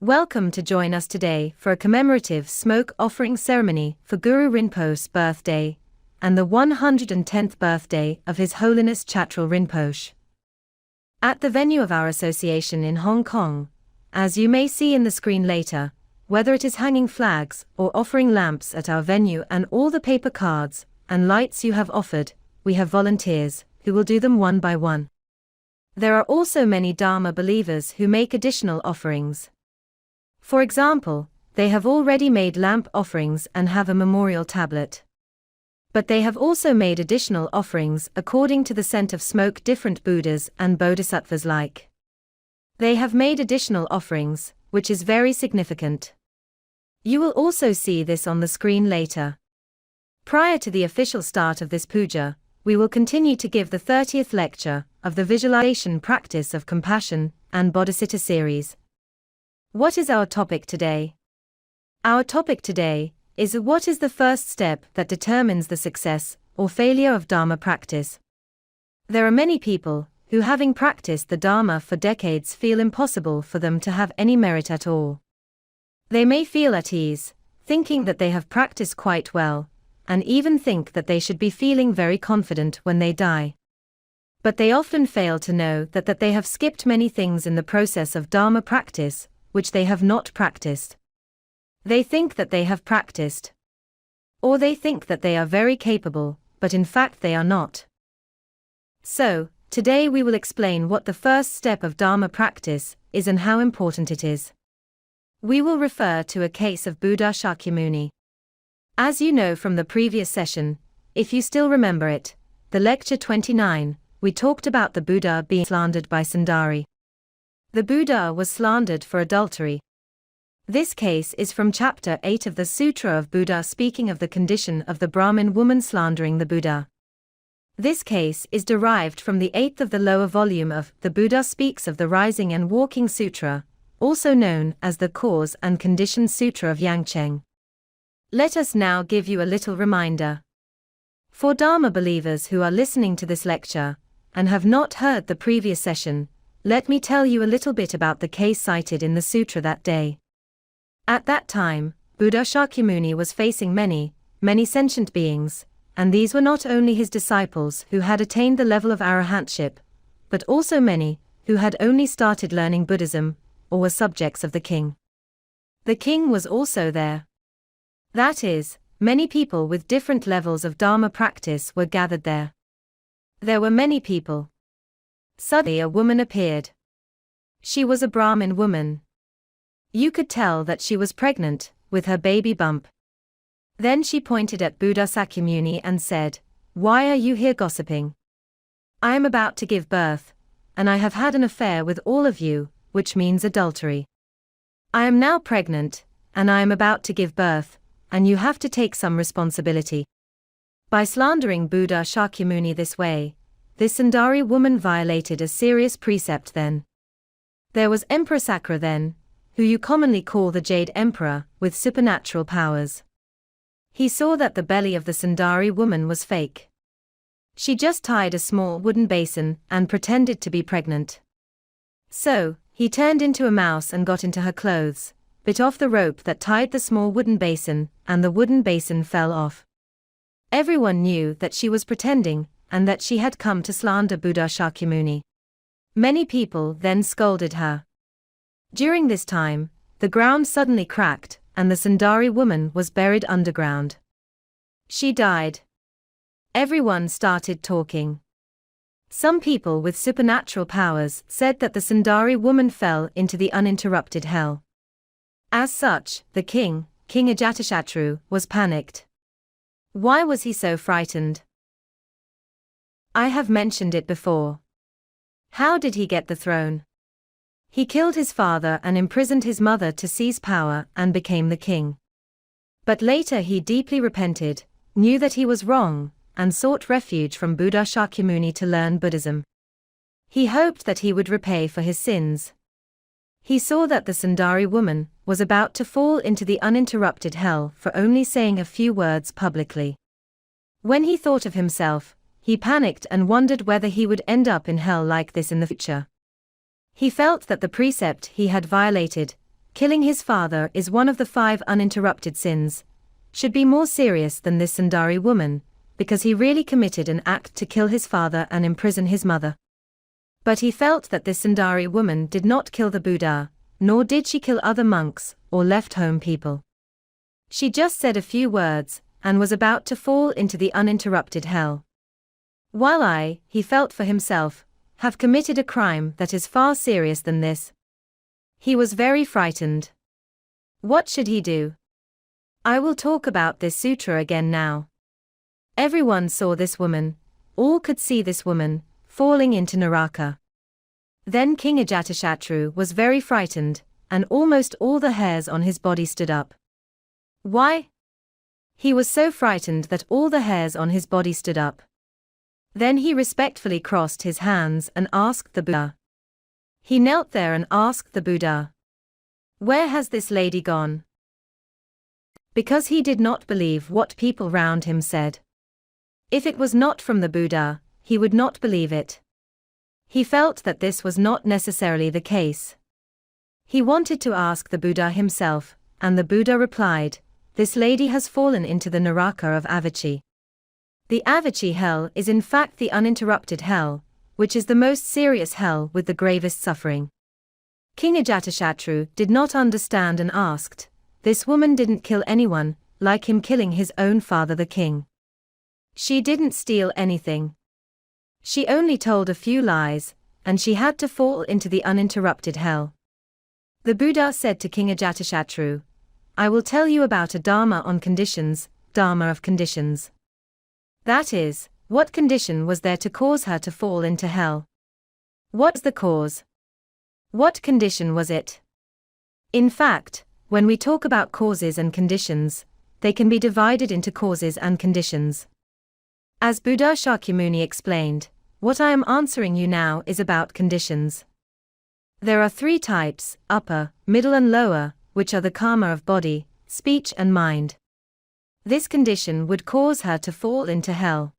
Welcome to join us today for a commemorative smoke offering ceremony for Guru Rinpoche's birthday and the 110th birthday of His Holiness Chatrul Rinpoche. At the venue of our association in Hong Kong, as you may see in the screen later, whether it is hanging flags or offering lamps at our venue and all the paper cards and lights you have offered, we have volunteers who will do them one by one. There are also many Dharma believers who make additional offerings. For example, they have already made lamp offerings and have a memorial tablet. But they have also made additional offerings according to the scent of smoke different Buddhas and Bodhisattvas like. They have made additional offerings, which is very significant. You will also see this on the screen later. Prior to the official start of this puja, we will continue to give the 30th lecture of the Visualization Practice of Compassion and Bodhicitta series. What is our topic today? Our topic today is what is the first step that determines the success or failure of Dharma practice. There are many people who, having practiced the Dharma for decades, feel impossible for them to have any merit at all. They may feel at ease, thinking that they have practiced quite well, and even think that they should be feeling very confident when they die. But they often fail to know that they have skipped many things in the process of Dharma practice, which they have not practiced. They think that they have practiced. Or they think that they are very capable, but in fact they are not. So, today we will explain what the first step of Dharma practice is and how important it is. We will refer to a case of Buddha Shakyamuni. As you know from the previous session, if you still remember it, the lecture 29, we talked about the Buddha being slandered by Sundari. The Buddha was slandered for adultery. This case is from chapter 8 of the Sutra of Buddha, speaking of the condition of the Brahmin woman slandering the Buddha. This case is derived from the 8th of the lower volume of The Buddha Speaks of the Rising and Walking Sutra, also known as the Cause and Condition Sutra of Yangcheng. Let us now give you a little reminder. For Dharma believers who are listening to this lecture and have not heard the previous session, let me tell you a little bit about the case cited in the sutra that day. At that time, Buddha Shakyamuni was facing many sentient beings, and these were not only his disciples who had attained the level of arahantship, but also many who had only started learning Buddhism, or were subjects of the king. The king was also there. That is, many people with different levels of Dharma practice were gathered there. There were many people. Suddenly a woman appeared. She was a Brahmin woman. You could tell that she was pregnant, with her baby bump. Then she pointed at Buddha Shakyamuni and said, "Why are you here gossiping? I am about to give birth, and I have had an affair with all of you, which means adultery. I am now pregnant, and I am about to give birth, and you have to take some responsibility." By slandering Buddha Shakyamuni this way, this Sundari woman violated a serious precept then. There was Emperor Sakra then, who you commonly call the Jade Emperor, with supernatural powers. He saw that the belly of the Sundari woman was fake. She just tied a small wooden basin and pretended to be pregnant. So, he turned into a mouse and got into her clothes, bit off the rope that tied the small wooden basin, and the wooden basin fell off. Everyone knew that she was pretending, and that she had come to slander Buddha Shakyamuni. Many people then scolded her. During this time, the ground suddenly cracked, and the Sundari woman was buried underground. She died. Everyone started talking. Some people with supernatural powers said that the Sundari woman fell into the uninterrupted hell. As such, the king, King Ajatashatru, was panicked. Why was he so frightened? I have mentioned it before. How did he get the throne? He killed his father and imprisoned his mother to seize power and became the king. But later he deeply repented, knew that he was wrong, and sought refuge from Buddha Shakyamuni to learn Buddhism. He hoped that he would repay for his sins. He saw that the Sundari woman was about to fall into the uninterrupted hell for only saying a few words publicly. When he thought of himself, he panicked and wondered whether he would end up in hell like this in the future. He felt that the precept he had violated, killing his father is one of the 5 uninterrupted sins, should be more serious than this Sundari woman, because he really committed an act to kill his father and imprison his mother. But he felt that this Sundari woman did not kill the Buddha, nor did she kill other monks or left-home people. She just said a few words, and was about to fall into the uninterrupted hell. While he felt for himself, have committed a crime that is far serious than this. He was very frightened. What should he do? I will talk about this sutra again now. Everyone saw this woman, all could see this woman, falling into Naraka. Then King Ajatashatru was very frightened, and almost all the hairs on his body stood up. Why? He was so frightened that all the hairs on his body stood up. Then he respectfully crossed his hands and asked the Buddha. He knelt there and asked the Buddha, "Where has this lady gone?" Because he did not believe what people round him said. If it was not from the Buddha, he would not believe it. He felt that this was not necessarily the case. He wanted to ask the Buddha himself, and the Buddha replied, "This lady has fallen into the Naraka of Avachi." The Avachi hell is in fact the uninterrupted hell, which is the most serious hell with the gravest suffering. King Ajatashatru did not understand and asked, "This woman didn't kill anyone, like him killing his own father the king. She didn't steal anything. She only told a few lies, and she had to fall into the uninterrupted hell." The Buddha said to King Ajatashatru, "I will tell you about a dharma on conditions, dharma of conditions. That is, what condition was there to cause her to fall into hell? What's the cause? What condition was it?" In fact, when we talk about causes and conditions, they can be divided into causes and conditions. As Buddha Shakyamuni explained, what I am answering you now is about conditions. There are 3 types, upper, middle and lower, which are the karma of body, speech and mind. This condition would cause her to fall into hell.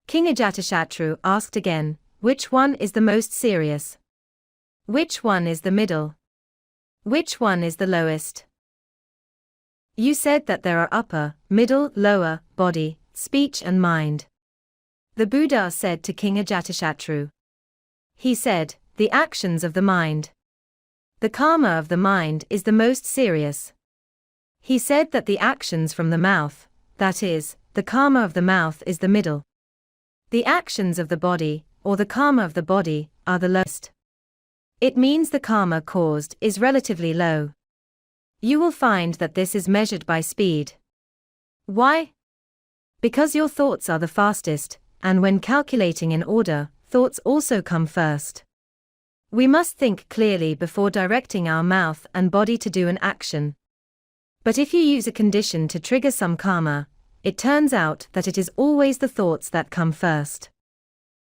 King Ajatashatru asked again, which one is the most serious? Which one is the middle? Which one is the lowest? You said that there are upper, middle, lower, body, speech and mind. The Buddha said to King Ajatashatru. He said, the actions of the mind. The karma of the mind is the most serious. He said that the actions from the mouth, that is, the karma of the mouth is the middle. The actions of the body, or the karma of the body, are the lowest. It means the karma caused is relatively low. You will find that this is measured by speed. Why? Because your thoughts are the fastest, and when calculating in order, thoughts also come first. We must think clearly before directing our mouth and body to do an action. But if you use a condition to trigger some karma, it turns out that it is always the thoughts that come first.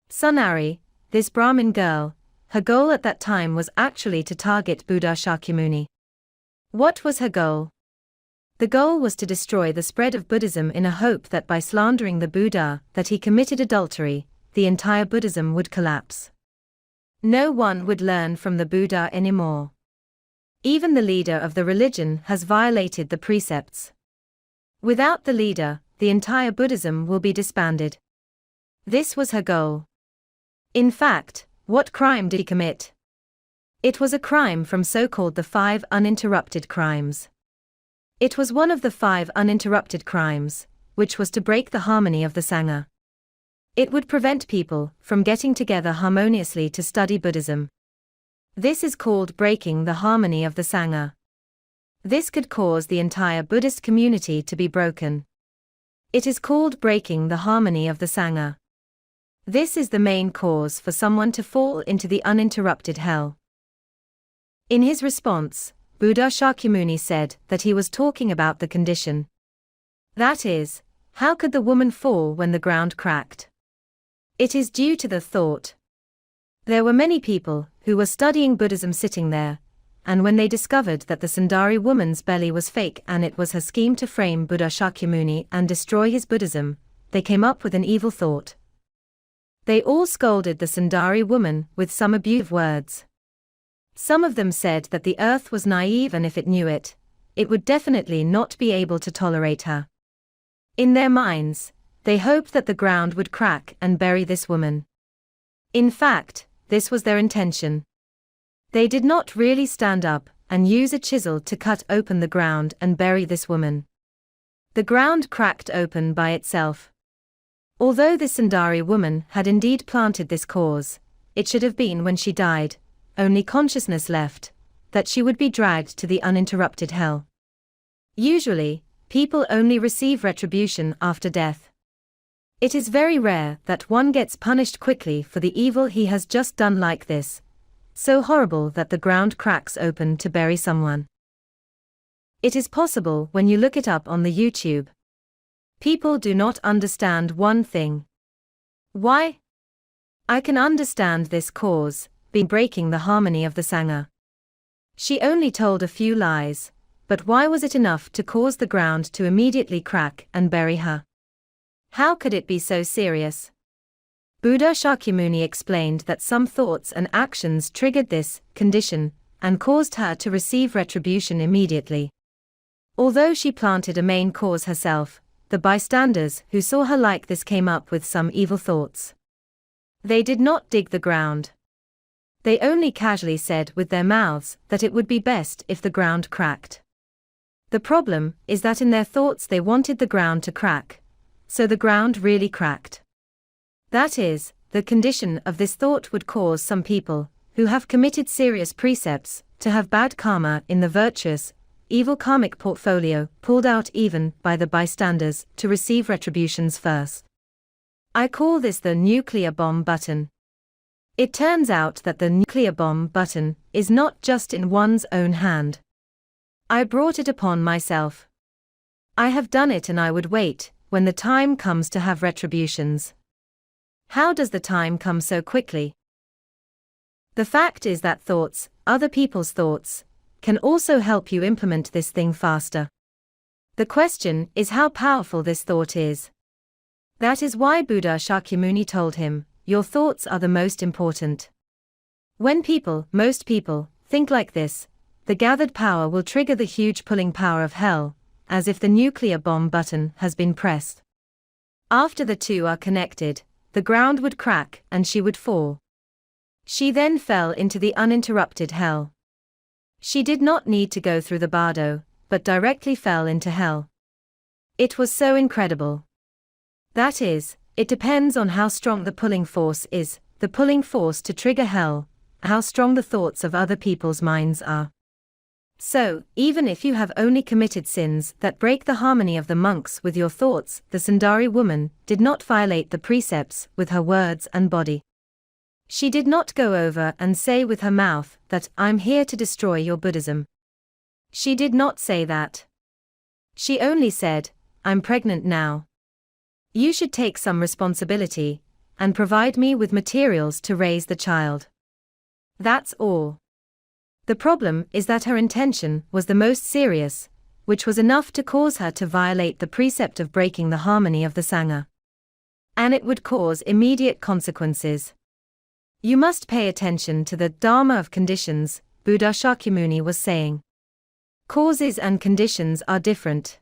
Sunari, this Brahmin girl, her goal at that time was actually to target Buddha Shakyamuni. What was her goal? The goal was to destroy the spread of Buddhism in a hope that by slandering the Buddha that he committed adultery, the entire Buddhism would collapse. No one would learn from the Buddha anymore. Even the leader of the religion has violated the precepts. Without the leader, the entire Buddhism will be disbanded. This was her goal. In fact, what crime did he commit? It was a crime from so-called the 5 uninterrupted crimes. It was one of the 5 uninterrupted crimes, which was to break the harmony of the Sangha. It would prevent people from getting together harmoniously to study Buddhism. This is called breaking the harmony of the Sangha. This could cause the entire Buddhist community to be broken. It is called breaking the harmony of the Sangha. This is the main cause for someone to fall into the uninterrupted hell. In his response, Buddha Shakyamuni said that he was talking about the condition. That is, how could the woman fall when the ground cracked? It is due to the thought. There were many people who were studying Buddhism sitting there, and when they discovered that the Sundari woman's belly was fake and it was her scheme to frame Buddha Shakyamuni and destroy his Buddhism, they came up with an evil thought. They all scolded the Sundari woman with some abusive words. Some of them said that the earth was naive and if it knew it, it would definitely not be able to tolerate her. In their minds, they hoped that the ground would crack and bury this woman. In fact, this was their intention. They did not really stand up and use a chisel to cut open the ground and bury this woman. The ground cracked open by itself. Although this Sundari woman had indeed planted this cause, it should have been when she died, only consciousness left, that she would be dragged to the uninterrupted hell. Usually, people only receive retribution after death. It is very rare that one gets punished quickly for the evil he has just done like this, so horrible that the ground cracks open to bury someone. It is possible when you look it up on the YouTube. People do not understand one thing. Why? I can understand this cause, being breaking the harmony of the Sangha. She only told a few lies, but why was it enough to cause the ground to immediately crack and bury her? How could it be so serious? Buddha Shakyamuni explained that some thoughts and actions triggered this condition and caused her to receive retribution immediately. Although she planted a main cause herself, the bystanders who saw her like this came up with some evil thoughts. They did not dig the ground. They only casually said with their mouths that it would be best if the ground cracked. The problem is that in their thoughts they wanted the ground to crack, so the ground really cracked. That is, the condition of this thought would cause some people, who have committed serious precepts, to have bad karma in the virtuous, evil karmic portfolio pulled out even by the bystanders to receive retributions first. I call this the nuclear bomb button. It turns out that the nuclear bomb button is not just in one's own hand. I brought it upon myself. I have done it and I would wait when the time comes to have retributions. How does the time come so quickly? The fact is that thoughts, other people's thoughts, can also help you implement this thing faster. The question is how powerful this thought is. That is why Buddha Shakyamuni told him, your thoughts are the most important. When most people, think like this, the gathered power will trigger the huge pulling power of hell, as if the nuclear bomb button has been pressed. After the two are connected, the ground would crack and she would fall. She then fell into the uninterrupted hell. She did not need to go through the bardo, but directly fell into hell. It was so incredible. That is, it depends on how strong the pulling force is, the pulling force to trigger hell, how strong the thoughts of other people's minds are. So, even if you have only committed sins that break the harmony of the monks with your thoughts, the Sundari woman did not violate the precepts with her words and body. She did not go over and say with her mouth that, I'm here to destroy your Buddhism. She did not say that. She only said, I'm pregnant now. You should take some responsibility, and provide me with materials to raise the child. That's all. The problem is that her intention was the most serious, which was enough to cause her to violate the precept of breaking the harmony of the Sangha. And it would cause immediate consequences. You must pay attention to the Dharma of conditions, Buddha Shakyamuni was saying. Causes and conditions are different.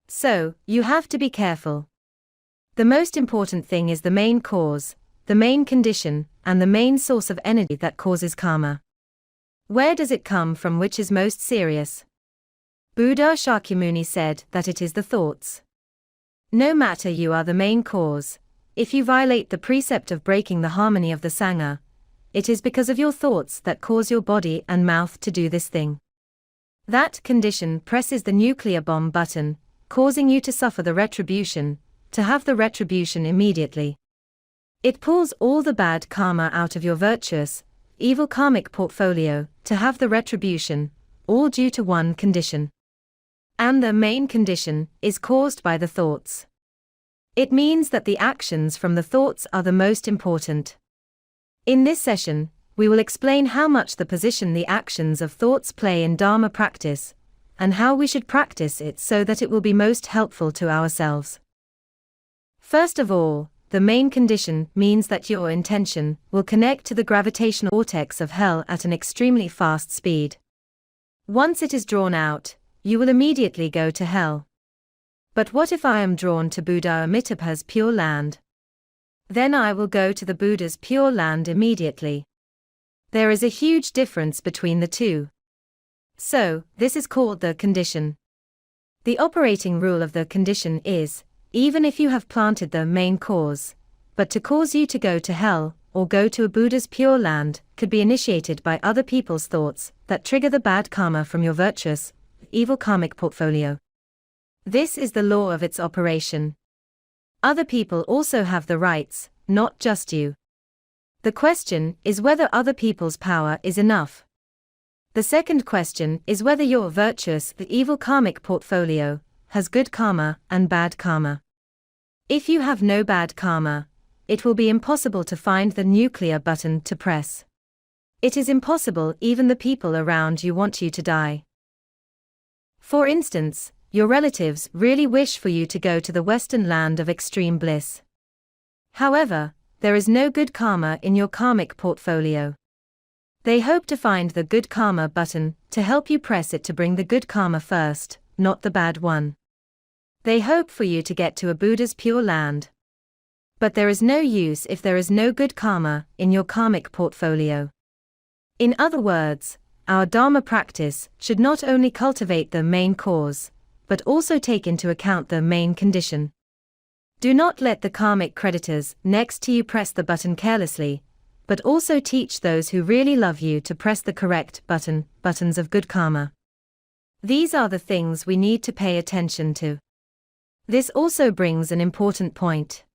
So, you have to be careful. The most important thing is the main cause, the main condition, and the main source of energy that causes karma. Where does it come from, which is most serious? Buddha Shakyamuni said that it is the thoughts. No matter you are the main cause, if you violate the precept of breaking the harmony of the Sangha, it is because of your thoughts that cause your body and mouth to do this thing. That condition presses the nuclear bomb button, causing you to suffer the retribution, to have the retribution immediately. It pulls all the bad karma out of your virtuous, evil karmic portfolio, to have the retribution, all due to one condition. And the main condition is caused by the thoughts. It means that the actions from the thoughts are the most important. In this session, we will explain how much the position the actions of thoughts play in Dharma practice, and how we should practice it so that it will be most helpful to ourselves. First of all, the main condition means that your intention will connect to the gravitational vortex of hell at an extremely fast speed. Once it is drawn out, you will immediately go to hell. But what if I am drawn to Buddha Amitabha's pure land? Then I will go to the Buddha's pure land immediately. There is a huge difference between the two. So, this is called the condition. The operating rule of the condition is, even if you have planted the main cause, but to cause you to go to hell, or go to a Buddha's pure land, could be initiated by other people's thoughts that trigger the bad karma from your virtuous, evil karmic portfolio. This is the law of its operation. Other people also have the rights, not just you. The question is whether other people's power is enough. The second question is whether your virtuous, the evil karmic portfolio, has good karma and bad karma. If you have no bad karma, it will be impossible to find the nuclear button to press. It is impossible, even the people around you want you to die. For instance, your relatives really wish for you to go to the Western land of extreme bliss. However, there is no good karma in your karmic portfolio. They hope to find the good karma button to help you press it to bring the good karma first, not the bad one. They hope for you to get to a Buddha's pure land. But there is no use if there is no good karma in your karmic portfolio. In other words, our Dharma practice should not only cultivate the main cause, but also take into account the main condition. Do not let the karmic creditors next to you press the button carelessly, but also teach those who really love you to press the correct buttons of good karma. These are the things we need to pay attention to. This also brings an important point.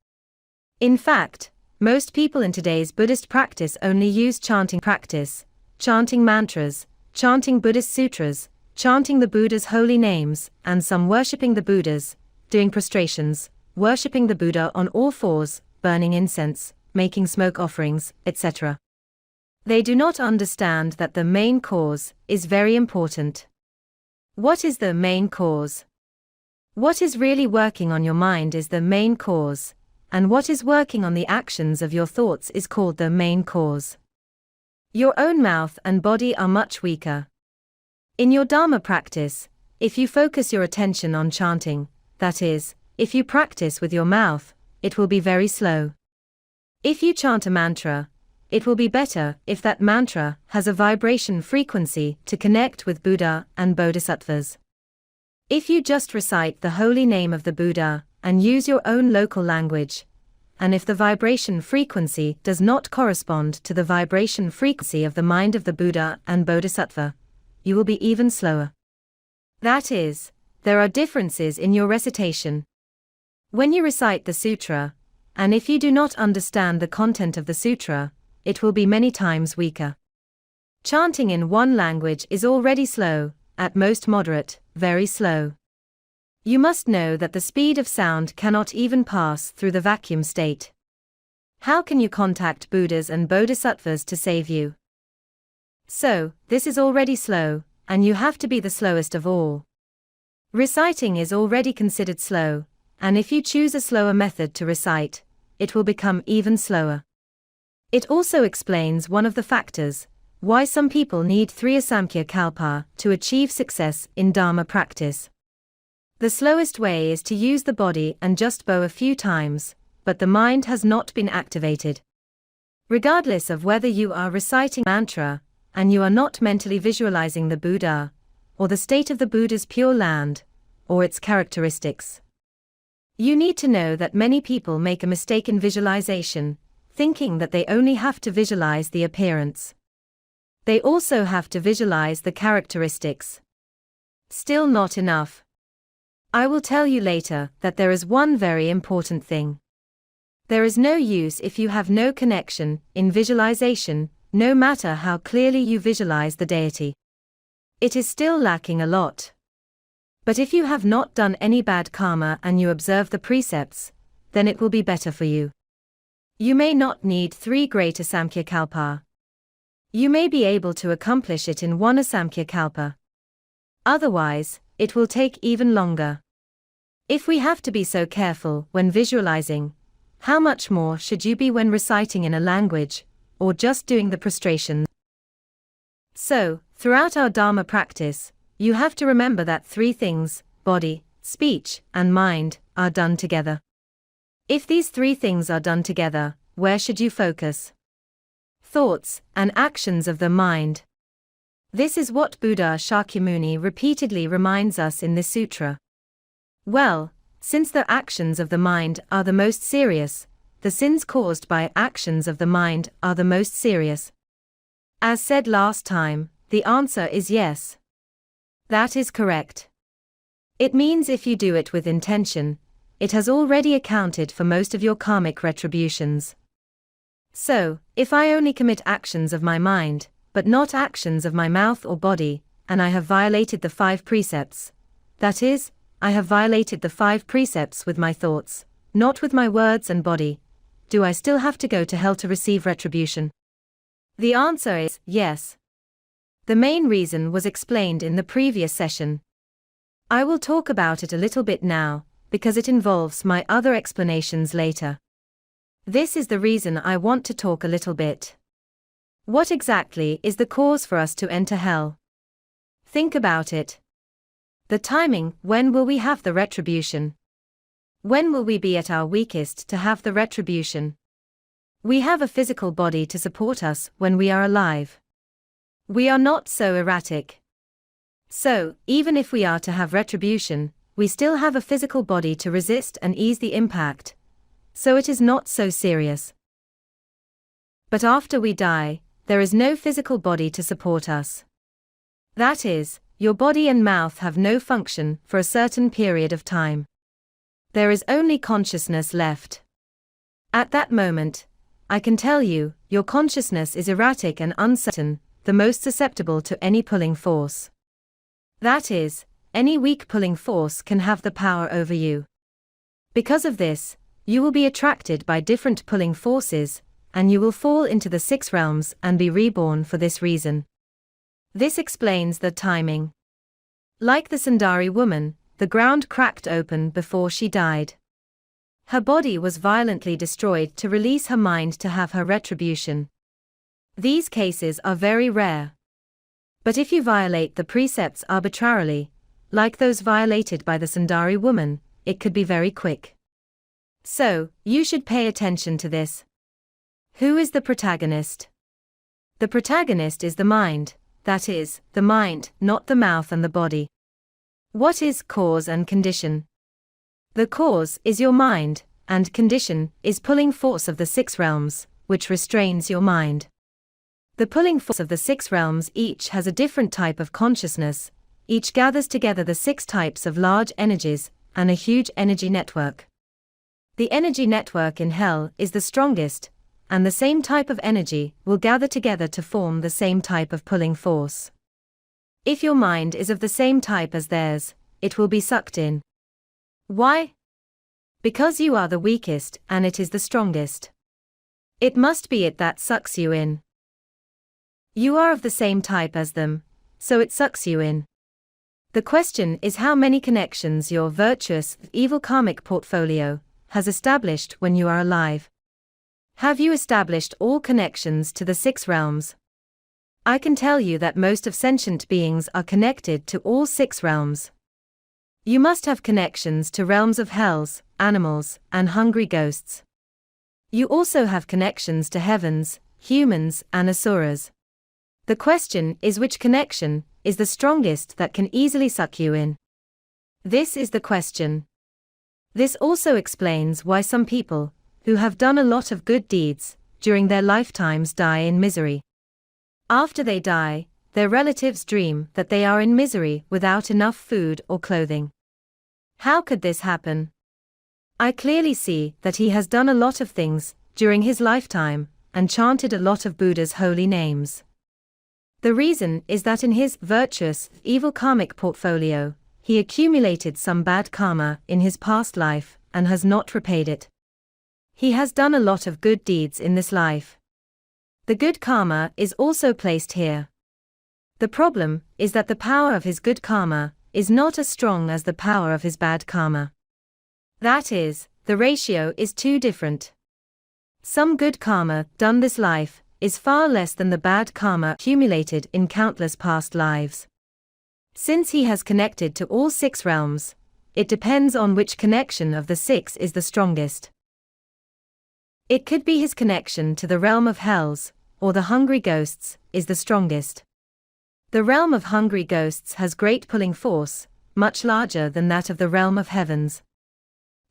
In fact, most people in today's Buddhist practice only use chanting practice, chanting mantras, chanting Buddhist sutras, chanting the Buddha's holy names, and some worshipping the Buddhas, doing prostrations, worshipping the Buddha on all fours, burning incense, making smoke offerings, etc. They do not understand that the main cause is very important. What is the main cause? What is really working on your mind is the main cause, and what is working on the actions of your thoughts is called the main cause. Your own mouth and body are much weaker. In your Dharma practice, if you focus your attention on chanting, that is, if you practice with your mouth, it will be very slow. If you chant a mantra, it will be better if that mantra has a vibration frequency to connect with Buddha and Bodhisattvas. If you just recite the holy name of the Buddha and use your own local language, and if the vibration frequency does not correspond to the vibration frequency of the mind of the Buddha and Bodhisattva, you will be even slower. That is, there are differences in your recitation. When you recite the sutra, and if you do not understand the content of the sutra, it will be many times weaker. Chanting in one language is already slow, at most moderate, very slow. You must know that the speed of sound cannot even pass through the vacuum state. How can you contact Buddhas and Bodhisattvas to save you? So, this is already slow, and you have to be the slowest of all. Reciting is already considered slow, and if you choose a slower method to recite, it will become even slower. It also explains one of the factors why some people need 3 Asamkhya Kalpa to achieve success in Dharma practice. The slowest way is to use the body and just bow a few times, but the mind has not been activated. Regardless of whether you are reciting mantra, and you are not mentally visualizing the Buddha, or the state of the Buddha's Pure Land, or its characteristics. You need to know that many people make a mistake in visualization, thinking that they only have to visualize the appearance. They also have to visualize the characteristics. Still not enough. I will tell you later that there is one very important thing. There is no use if you have no connection in visualization, no matter how clearly you visualize the deity. It is still lacking a lot. But if you have not done any bad karma and you observe the precepts, then it will be better for you. You may not need 3 great Asamkhya-kalpa. You may be able to accomplish it in 1 Asamkhya-kalpa. Otherwise, it will take even longer. If we have to be so careful when visualizing, how much more should you be when reciting in a language, or just doing the prostrations? So, throughout our Dharma practice, you have to remember that 3 things, body, speech, and mind, are done together. If these 3 things are done together, where should you focus? Thoughts and actions of the mind. This is what Buddha Shakyamuni repeatedly reminds us in this sutra. Well, since the actions of the mind are the most serious, the sins caused by actions of the mind are the most serious. As said last time, the answer is yes. That is correct. It means if you do it with intention, it has already accounted for most of your karmic retributions. So, if I only commit actions of my mind, but not actions of my mouth or body, and I have violated the 5 precepts, that is, I have violated the 5 precepts with my thoughts, not with my words and body, do I still have to go to hell to receive retribution? The answer is yes. The main reason was explained in the previous session. I will talk about it a little bit now, because it involves my other explanations later. This is the reason I want to talk a little bit. What exactly is the cause for us to enter hell? Think about it. The timing, when will we have the retribution? When will we be at our weakest to have the retribution? We have a physical body to support us when we are alive. We are not so erratic. So, even if we are to have retribution, we still have a physical body to resist and ease the impact. So it is not so serious. But after we die, there is no physical body to support us. That is, your body and mouth have no function for a certain period of time. There is only consciousness left. At that moment, I can tell you, your consciousness is erratic and uncertain, the most susceptible to any pulling force. That is, any weak pulling force can have the power over you. Because of this, you will be attracted by different pulling forces, and you will fall into the 6 realms and be reborn for this reason. This explains the timing. Like the Sundari woman, the ground cracked open before she died. Her body was violently destroyed to release her mind to have her retribution. These cases are very rare. But if you violate the precepts arbitrarily, like those violated by the Sundari woman, it could be very quick. So, you should pay attention to this. Who is the protagonist? The protagonist is the mind, that is, the mind, not the mouth and the body. What is cause and condition? The cause is your mind, and condition is pulling force of the 6 realms, which restrains your mind. The pulling force of the 6 realms each has a different type of consciousness, each gathers together the 6 types of large energies, and a huge energy network. The energy network in hell is the strongest, and the same type of energy will gather together to form the same type of pulling force. If your mind is of the same type as theirs, it will be sucked in. Why? Because you are the weakest and it is the strongest. It must be it that sucks you in. You are of the same type as them, so it sucks you in. The question is how many connections your virtuous, evil karmic portfolio has established when you are alive. Have you established all connections to the 6 realms? I can tell you that most of sentient beings are connected to all 6 realms. You must have connections to realms of hells, animals, and hungry ghosts. You also have connections to heavens, humans, and asuras. The question is which connection is the strongest that can easily suck you in. This is the question. This also explains why some people, who have done a lot of good deeds during their lifetimes, die in misery. After they die, their relatives dream that they are in misery without enough food or clothing. How could this happen? I clearly see that he has done a lot of things during his lifetime and chanted a lot of Buddha's holy names. The reason is that in his virtuous, evil karmic portfolio, he accumulated some bad karma in his past life and has not repaid it. He has done a lot of good deeds in this life. The good karma is also placed here. The problem is that the power of his good karma is not as strong as the power of his bad karma. That is, the ratio is too different. Some good karma done this life is far less than the bad karma accumulated in countless past lives. Since he has connected to all 6 realms, it depends on which connection of the 6 is the strongest. It could be his connection to the realm of hells, or the hungry ghosts, is the strongest. The realm of hungry ghosts has great pulling force, much larger than that of the realm of heavens.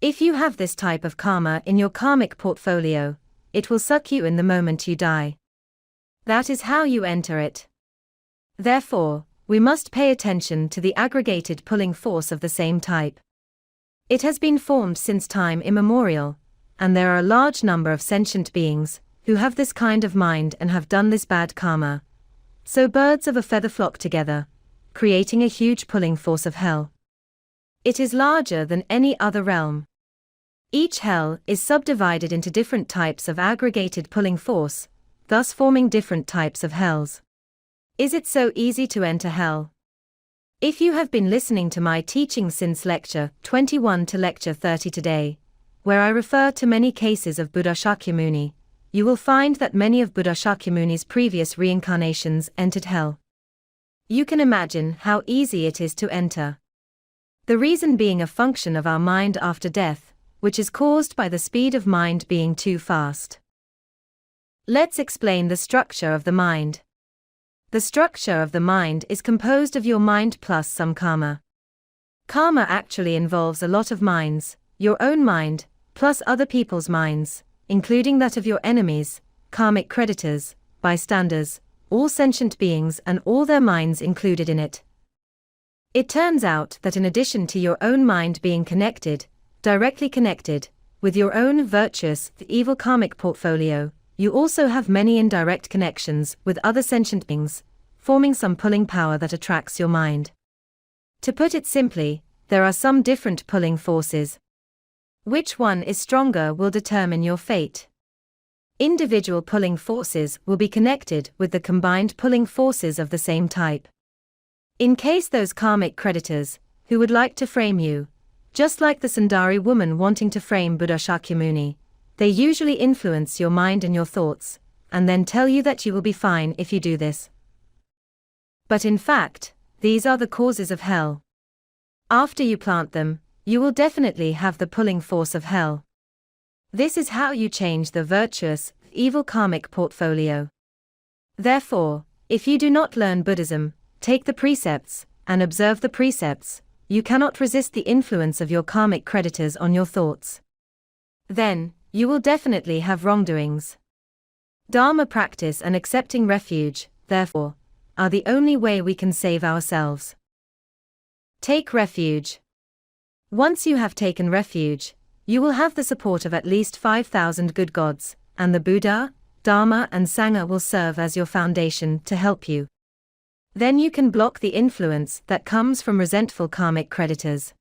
If you have this type of karma in your karmic portfolio, it will suck you in the moment you die. That is how you enter it. Therefore, we must pay attention to the aggregated pulling force of the same type. It has been formed since time immemorial, and there are a large number of sentient beings who have this kind of mind and have done this bad karma. So birds of a feather flock together, creating a huge pulling force of hell. It is larger than any other realm. Each hell is subdivided into different types of aggregated pulling force, thus forming different types of hells. Is it so easy to enter hell? If you have been listening to my teaching since lecture 21 to lecture 30 today, where I refer to many cases of Buddha Shakyamuni, you will find that many of Buddha Shakyamuni's previous reincarnations entered hell. You can imagine how easy it is to enter. The reason being a function of our mind after death, which is caused by the speed of mind being too fast. Let's explain the structure of the mind. The structure of the mind is composed of your mind plus some karma. Karma actually involves a lot of minds, your own mind, plus other people's minds, including that of your enemies, karmic creditors, bystanders, all sentient beings and all their minds included in it. It turns out that in addition to your own mind being connected, directly connected, with your own virtuous, evil karmic portfolio, you also have many indirect connections with other sentient beings, forming some pulling power that attracts your mind. To put it simply, there are some different pulling forces. Which one is stronger will determine your fate. Individual pulling forces will be connected with the combined pulling forces of the same type. In case those karmic creditors, who would like to frame you, just like the Sundari woman wanting to frame Buddha Shakyamuni, they usually influence your mind and your thoughts, and then tell you that you will be fine if you do this. But in fact, these are the causes of hell. After you plant them, you will definitely have the pulling force of hell. This is how you change the virtuous, evil karmic portfolio. Therefore, if you do not learn Buddhism, take the precepts, and observe the precepts, you cannot resist the influence of your karmic creditors on your thoughts. Then, you will definitely have wrongdoings. Dharma practice and accepting refuge, therefore, are the only way we can save ourselves. Take refuge. Once you have taken refuge, you will have the support of at least 5,000 good gods, and the Buddha, Dharma and Sangha will serve as your foundation to help you. Then you can block the influence that comes from resentful karmic creditors.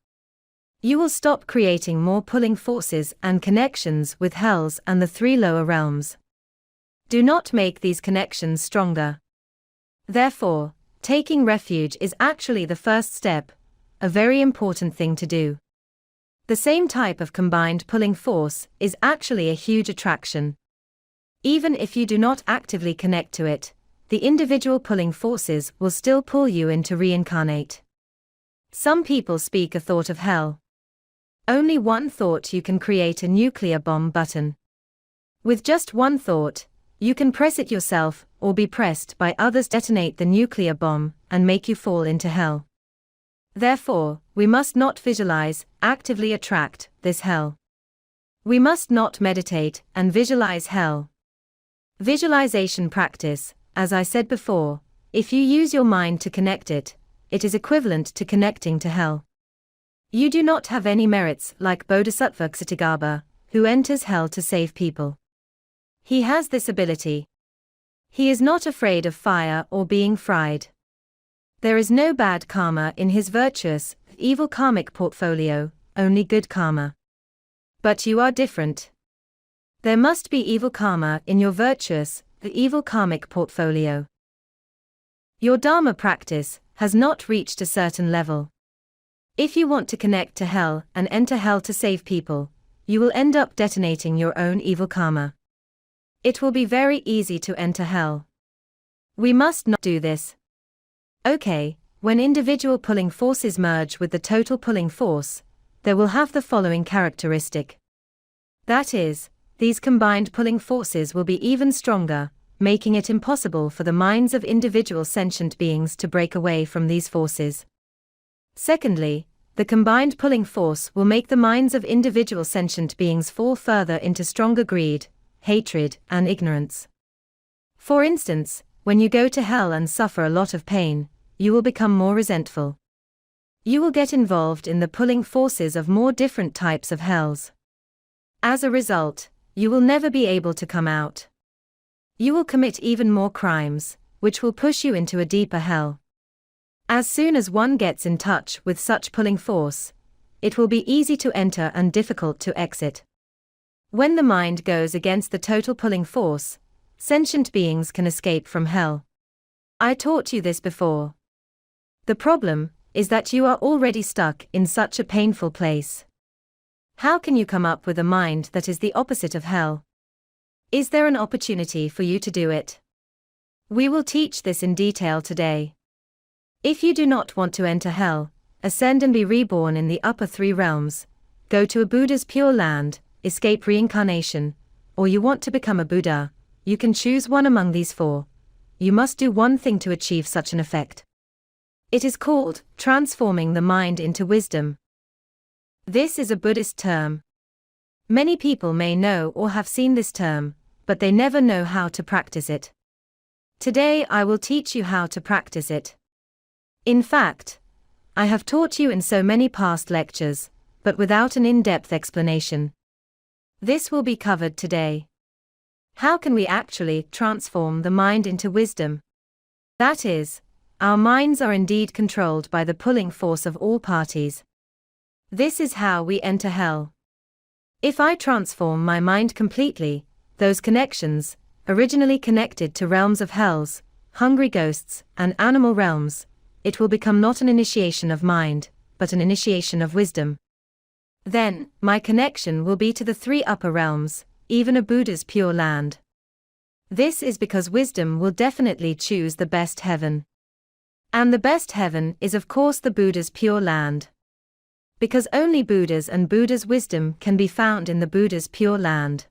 You will stop creating more pulling forces and connections with hells and the 3 lower realms. Do not make these connections stronger. Therefore, taking refuge is actually the first step, a very important thing to do. The same type of combined pulling force is actually a huge attraction. Even if you do not actively connect to it, the individual pulling forces will still pull you in to reincarnate. Some people speak a thought of hell. Only one thought you can create a nuclear bomb button. With just one thought, You can press it yourself, or be pressed by others, detonate the nuclear bomb, and make you fall into hell. Therefore, we must not visualize, actively attract, this hell. We must not meditate and visualize hell. Visualization practice, as I said before, if you use your mind to connect it, it is equivalent to connecting to hell. You do not have any merits like Bodhisattva Kshatrigarbha, who enters hell to save people. He has this ability. He is not afraid of fire or being fried. There is no bad karma in his virtuous, evil karmic portfolio, only good karma. But you are different. There must be evil karma in your virtuous, the evil karmic portfolio. Your Dharma practice has not reached a certain level. If you want to connect to hell and enter hell to save people, you will end up detonating your own evil karma. It will be very easy to enter hell. We must not do this. Okay, when individual pulling forces merge with the total pulling force, they will have the following characteristic. That is, these combined pulling forces will be even stronger, making it impossible for the minds of individual sentient beings to break away from these forces. Secondly, the combined pulling force will make the minds of individual sentient beings fall further into stronger greed, hatred, and ignorance. For instance, when you go to hell and suffer a lot of pain, you will become more resentful. You will get involved in the pulling forces of more different types of hells. As a result, you will never be able to come out. You will commit even more crimes, which will push you into a deeper hell. As soon as one gets in touch with such pulling force, it will be easy to enter and difficult to exit. When the mind goes against the total pulling force, sentient beings can escape from hell. I taught you this before. The problem is that you are already stuck in such a painful place. How can you come up with a mind that is the opposite of hell? Is there an opportunity for you to do it? We will teach this in detail today. If you do not want to enter hell, ascend and be reborn in the upper three realms, go to a Buddha's pure land, escape reincarnation, or you want to become a Buddha, you can choose one among these four. You must do one thing to achieve such an effect. It is called transforming the mind into wisdom. This is a Buddhist term. Many people may know or have seen this term, but they never know how to practice it. Today I will teach you how to practice it. In fact, I have taught you in so many past lectures, but without an in-depth explanation. This will be covered today. How can we actually transform the mind into wisdom? That is, our minds are indeed controlled by the pulling force of all parties. This is how we enter hell. If I transform my mind completely, those connections, originally connected to realms of hells, hungry ghosts, and animal realms, it will become not an initiation of mind, but an initiation of wisdom. Then, my connection will be to the three upper realms, even a Buddha's pure land. This is because wisdom will definitely choose the best heaven. And the best heaven is of course the Buddha's pure land. Because only Buddhas and Buddha's wisdom can be found in the Buddha's pure land.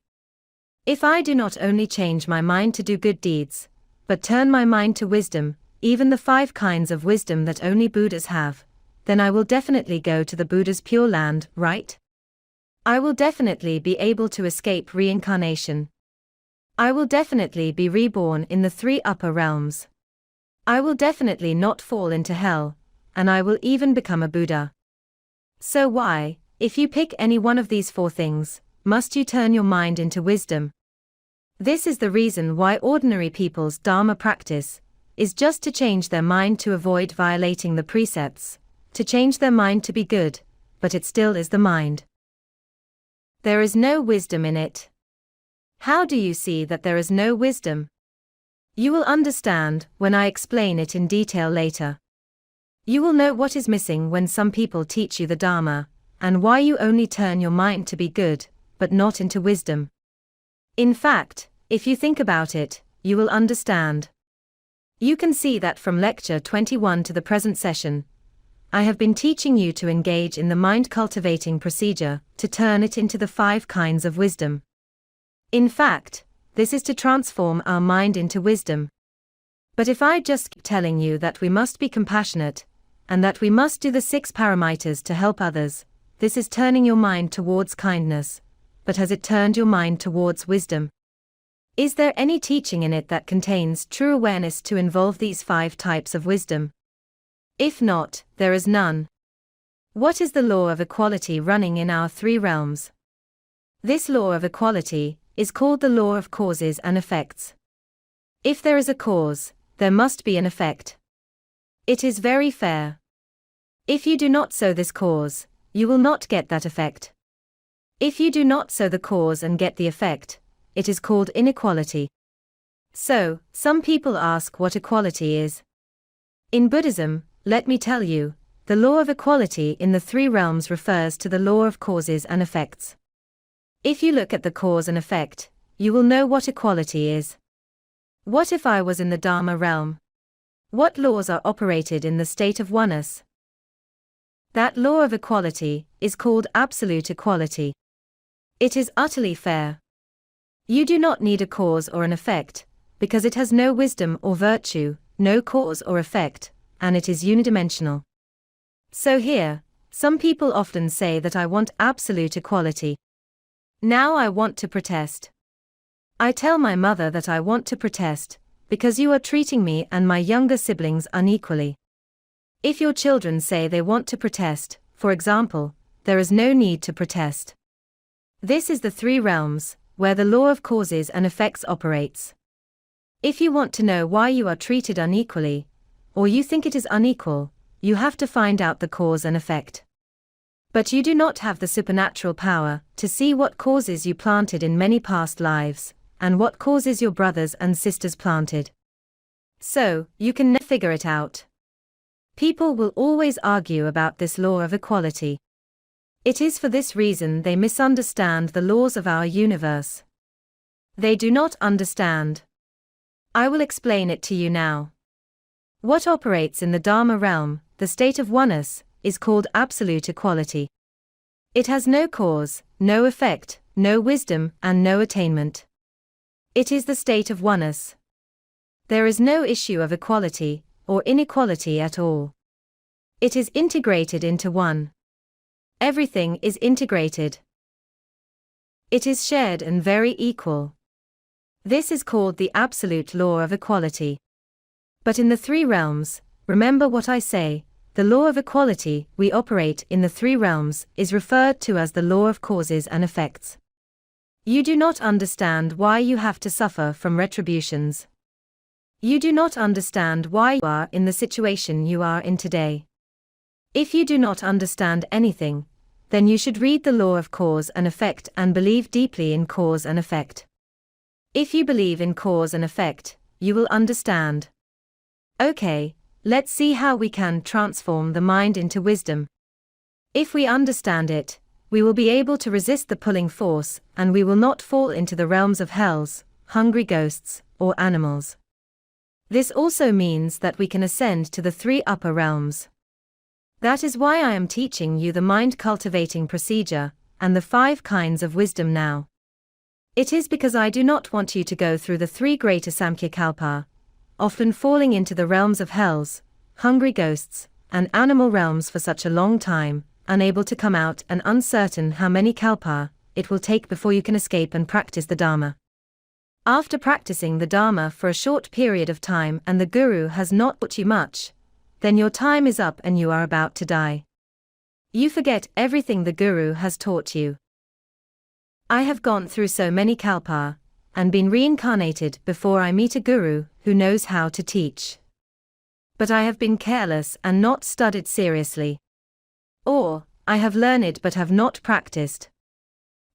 If I do not only change my mind to do good deeds, but turn my mind to wisdom, even the 5 kinds of wisdom that only Buddhas have, then I will definitely go to the Buddha's pure land, right? I will definitely be able to escape reincarnation. I will definitely be reborn in the 3 upper realms. I will definitely not fall into hell, and I will even become a Buddha. So why, if you pick any one of these 4 things, must you turn your mind into wisdom? This is the reason why ordinary people's Dharma practice is just to change their mind to avoid violating the precepts, to change their mind to be good, but it still is the mind. There is no wisdom in it. How do you see that there is no wisdom? You will understand when I explain it in detail later. You will know what is missing when some people teach you the Dharma, and why you only turn your mind to be good, but not into wisdom. In fact, if you think about it, you will understand. You can see that from lecture 21 to the present session, I have been teaching you to engage in the mind cultivating procedure, to turn it into the 5 kinds of wisdom. In fact, this is to transform our mind into wisdom. But if I just keep telling you that we must be compassionate, and that we must do the 6 paramitas to help others, this is turning your mind towards kindness, but has it turned your mind towards wisdom? Is there any teaching in it that contains true awareness to involve these 5 types of wisdom? If not, there is none. What is the law of equality running in our 3 realms? This law of equality is called the law of causes and effects. If there is a cause, there must be an effect. It is very fair. If you do not sow this cause, you will not get that effect. If you do not sow the cause and get the effect, it is called inequality. So, some people ask what equality is. In Buddhism, let me tell you, the law of equality in the 3 realms refers to the law of causes and effects. If you look at the cause and effect, you will know what equality is. What if I was in the Dharma realm? What laws are operated in the state of oneness? That law of equality is called absolute equality. It is utterly fair. You do not need a cause or an effect, because it has no wisdom or virtue, no cause or effect, and it is unidimensional. So here, some people often say that I want absolute equality. Now I want to protest. I tell my mother that I want to protest, because you are treating me and my younger siblings unequally. If your children say they want to protest, for example, there is no need to protest. This is the 3 realms, where the law of causes and effects operates. If you want to know why you are treated unequally, or you think it is unequal, you have to find out the cause and effect. But you do not have the supernatural power to see what causes you planted in many past lives, and what causes your brothers and sisters planted. So, you can never figure it out. People will always argue about this law of equality. It is for this reason they misunderstand the laws of our universe. They do not understand. I will explain it to you now. What operates in the Dharma realm, the state of oneness, is called absolute equality. It has no cause, no effect, no wisdom, and no attainment. It is the state of oneness. There is no issue of equality or inequality at all. It is integrated into one. Everything is integrated. It is shared and very equal. This is called the absolute law of equality. But in the 3 realms, remember what I say, the law of equality we operate in the 3 realms is referred to as the law of causes and effects. You do not understand why you have to suffer from retributions. You do not understand why you are in the situation you are in today. If you do not understand anything, then you should read the law of cause and effect and believe deeply in cause and effect. If you believe in cause and effect, you will understand. Okay, let's see how we can transform the mind into wisdom. If we understand it, we will be able to resist the pulling force, and we will not fall into the realms of hells, hungry ghosts, or animals. This also means that we can ascend to the 3 upper realms. That is why I am teaching you the mind-cultivating procedure, and the 5 kinds of wisdom now. It is because I do not want you to go through the 3 greater Samkhya-kalpa, often falling into the realms of hells, hungry ghosts, and animal realms for such a long time, unable to come out and uncertain how many kalpa it will take before you can escape and practice the Dharma. After practicing the Dharma for a short period of time and the Guru has not taught you much, then your time is up and you are about to die. You forget everything the Guru has taught you. I have gone through so many kalpa, and been reincarnated before I meet a Guru who knows how to teach. But I have been careless and not studied seriously. Or, I have learned but have not practiced.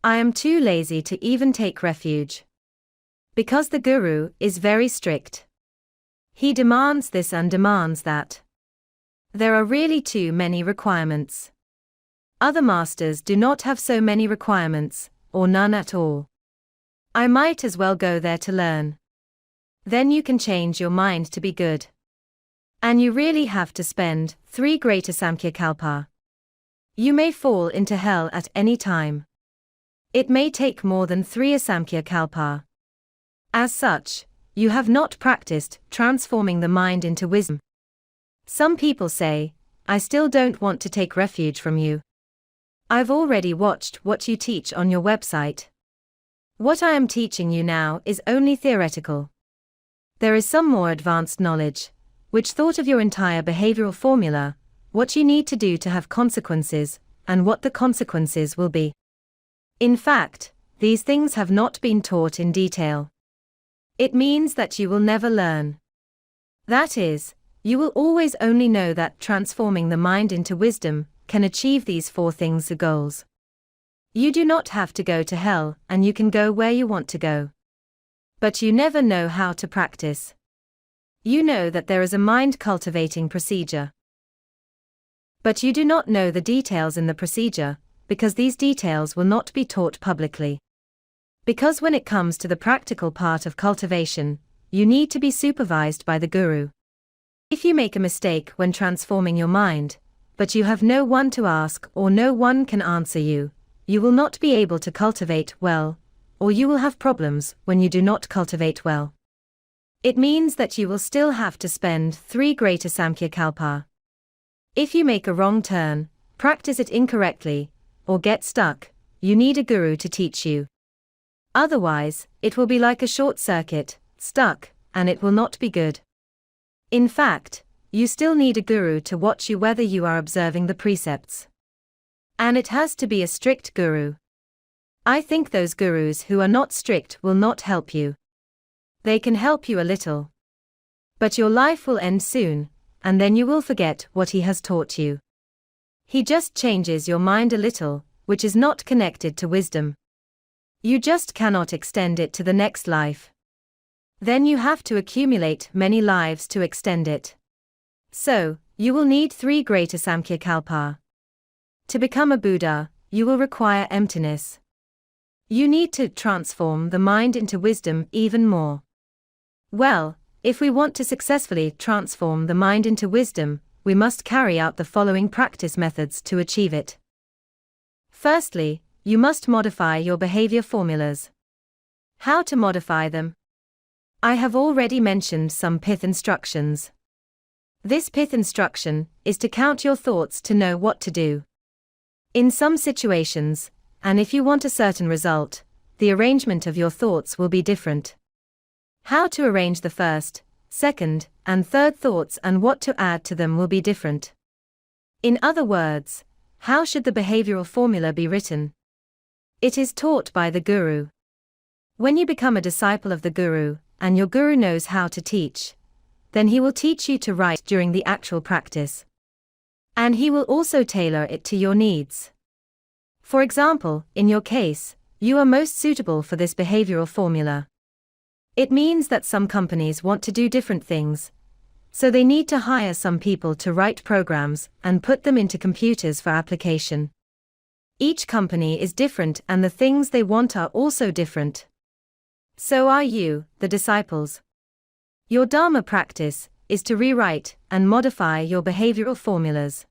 I am too lazy to even take refuge. Because the Guru is very strict. He demands this and demands that. There are really too many requirements. Other masters do not have so many requirements, or none at all. I might as well go there to learn. Then you can change your mind to be good. And you really have to spend 3 greater Samkhya-kalpa. You may fall into hell at any time. It may take more than 3 Samkhya-kalpa. As such, you have not practiced transforming the mind into wisdom. Some people say, I still don't want to take refuge from you. I've already watched what you teach on your website. What I am teaching you now is only theoretical. There is some more advanced knowledge, which thought of your entire behavioral formula, what you need to do to have consequences, and what the consequences will be. In fact, these things have not been taught in detail. It means that you will never learn. That is, you will always only know that transforming the mind into wisdom can achieve these 4 things or goals. You do not have to go to hell, and you can go where you want to go. But you never know how to practice. You know that there is a mind-cultivating procedure. But you do not know the details in the procedure, because these details will not be taught publicly. Because when it comes to the practical part of cultivation, you need to be supervised by the guru. If you make a mistake when transforming your mind, but you have no one to ask or no one can answer you, you will not be able to cultivate well, or you will have problems when you do not cultivate well. It means that you will still have to spend 3 greater Samkhya-kalpa. If you make a wrong turn, practice it incorrectly, or get stuck, you need a guru to teach you. Otherwise, it will be like a short circuit, stuck, and it will not be good. In fact, you still need a guru to watch you whether you are observing the precepts. And it has to be a strict guru. I think those gurus who are not strict will not help you. They can help you a little. But your life will end soon, and then you will forget what he has taught you. He just changes your mind a little, which is not connected to wisdom. You just cannot extend it to the next life. Then you have to accumulate many lives to extend it. So, you will need 3 greater Samkhya-kalpa. To become a Buddha, you will require emptiness. You need to transform the mind into wisdom even more. Well, if we want to successfully transform the mind into wisdom, we must carry out the following practice methods to achieve it. Firstly, you must modify your behavior formulas. How to modify them? I have already mentioned some pith instructions. This pith instruction is to count your thoughts to know what to do. In some situations, and if you want a certain result, the arrangement of your thoughts will be different. How to arrange the first, second, and third thoughts and what to add to them will be different. In other words, how should the behavioral formula be written? It is taught by the guru. When you become a disciple of the guru, and your guru knows how to teach, then he will teach you to write during the actual practice. And he will also tailor it to your needs. For example, in your case, you are most suitable for this behavioral formula. It means that some companies want to do different things, so they need to hire some people to write programs and put them into computers for application. Each company is different and the things they want are also different. So are you, the disciples. Your Dharma practice is to rewrite and modify your behavioral formulas.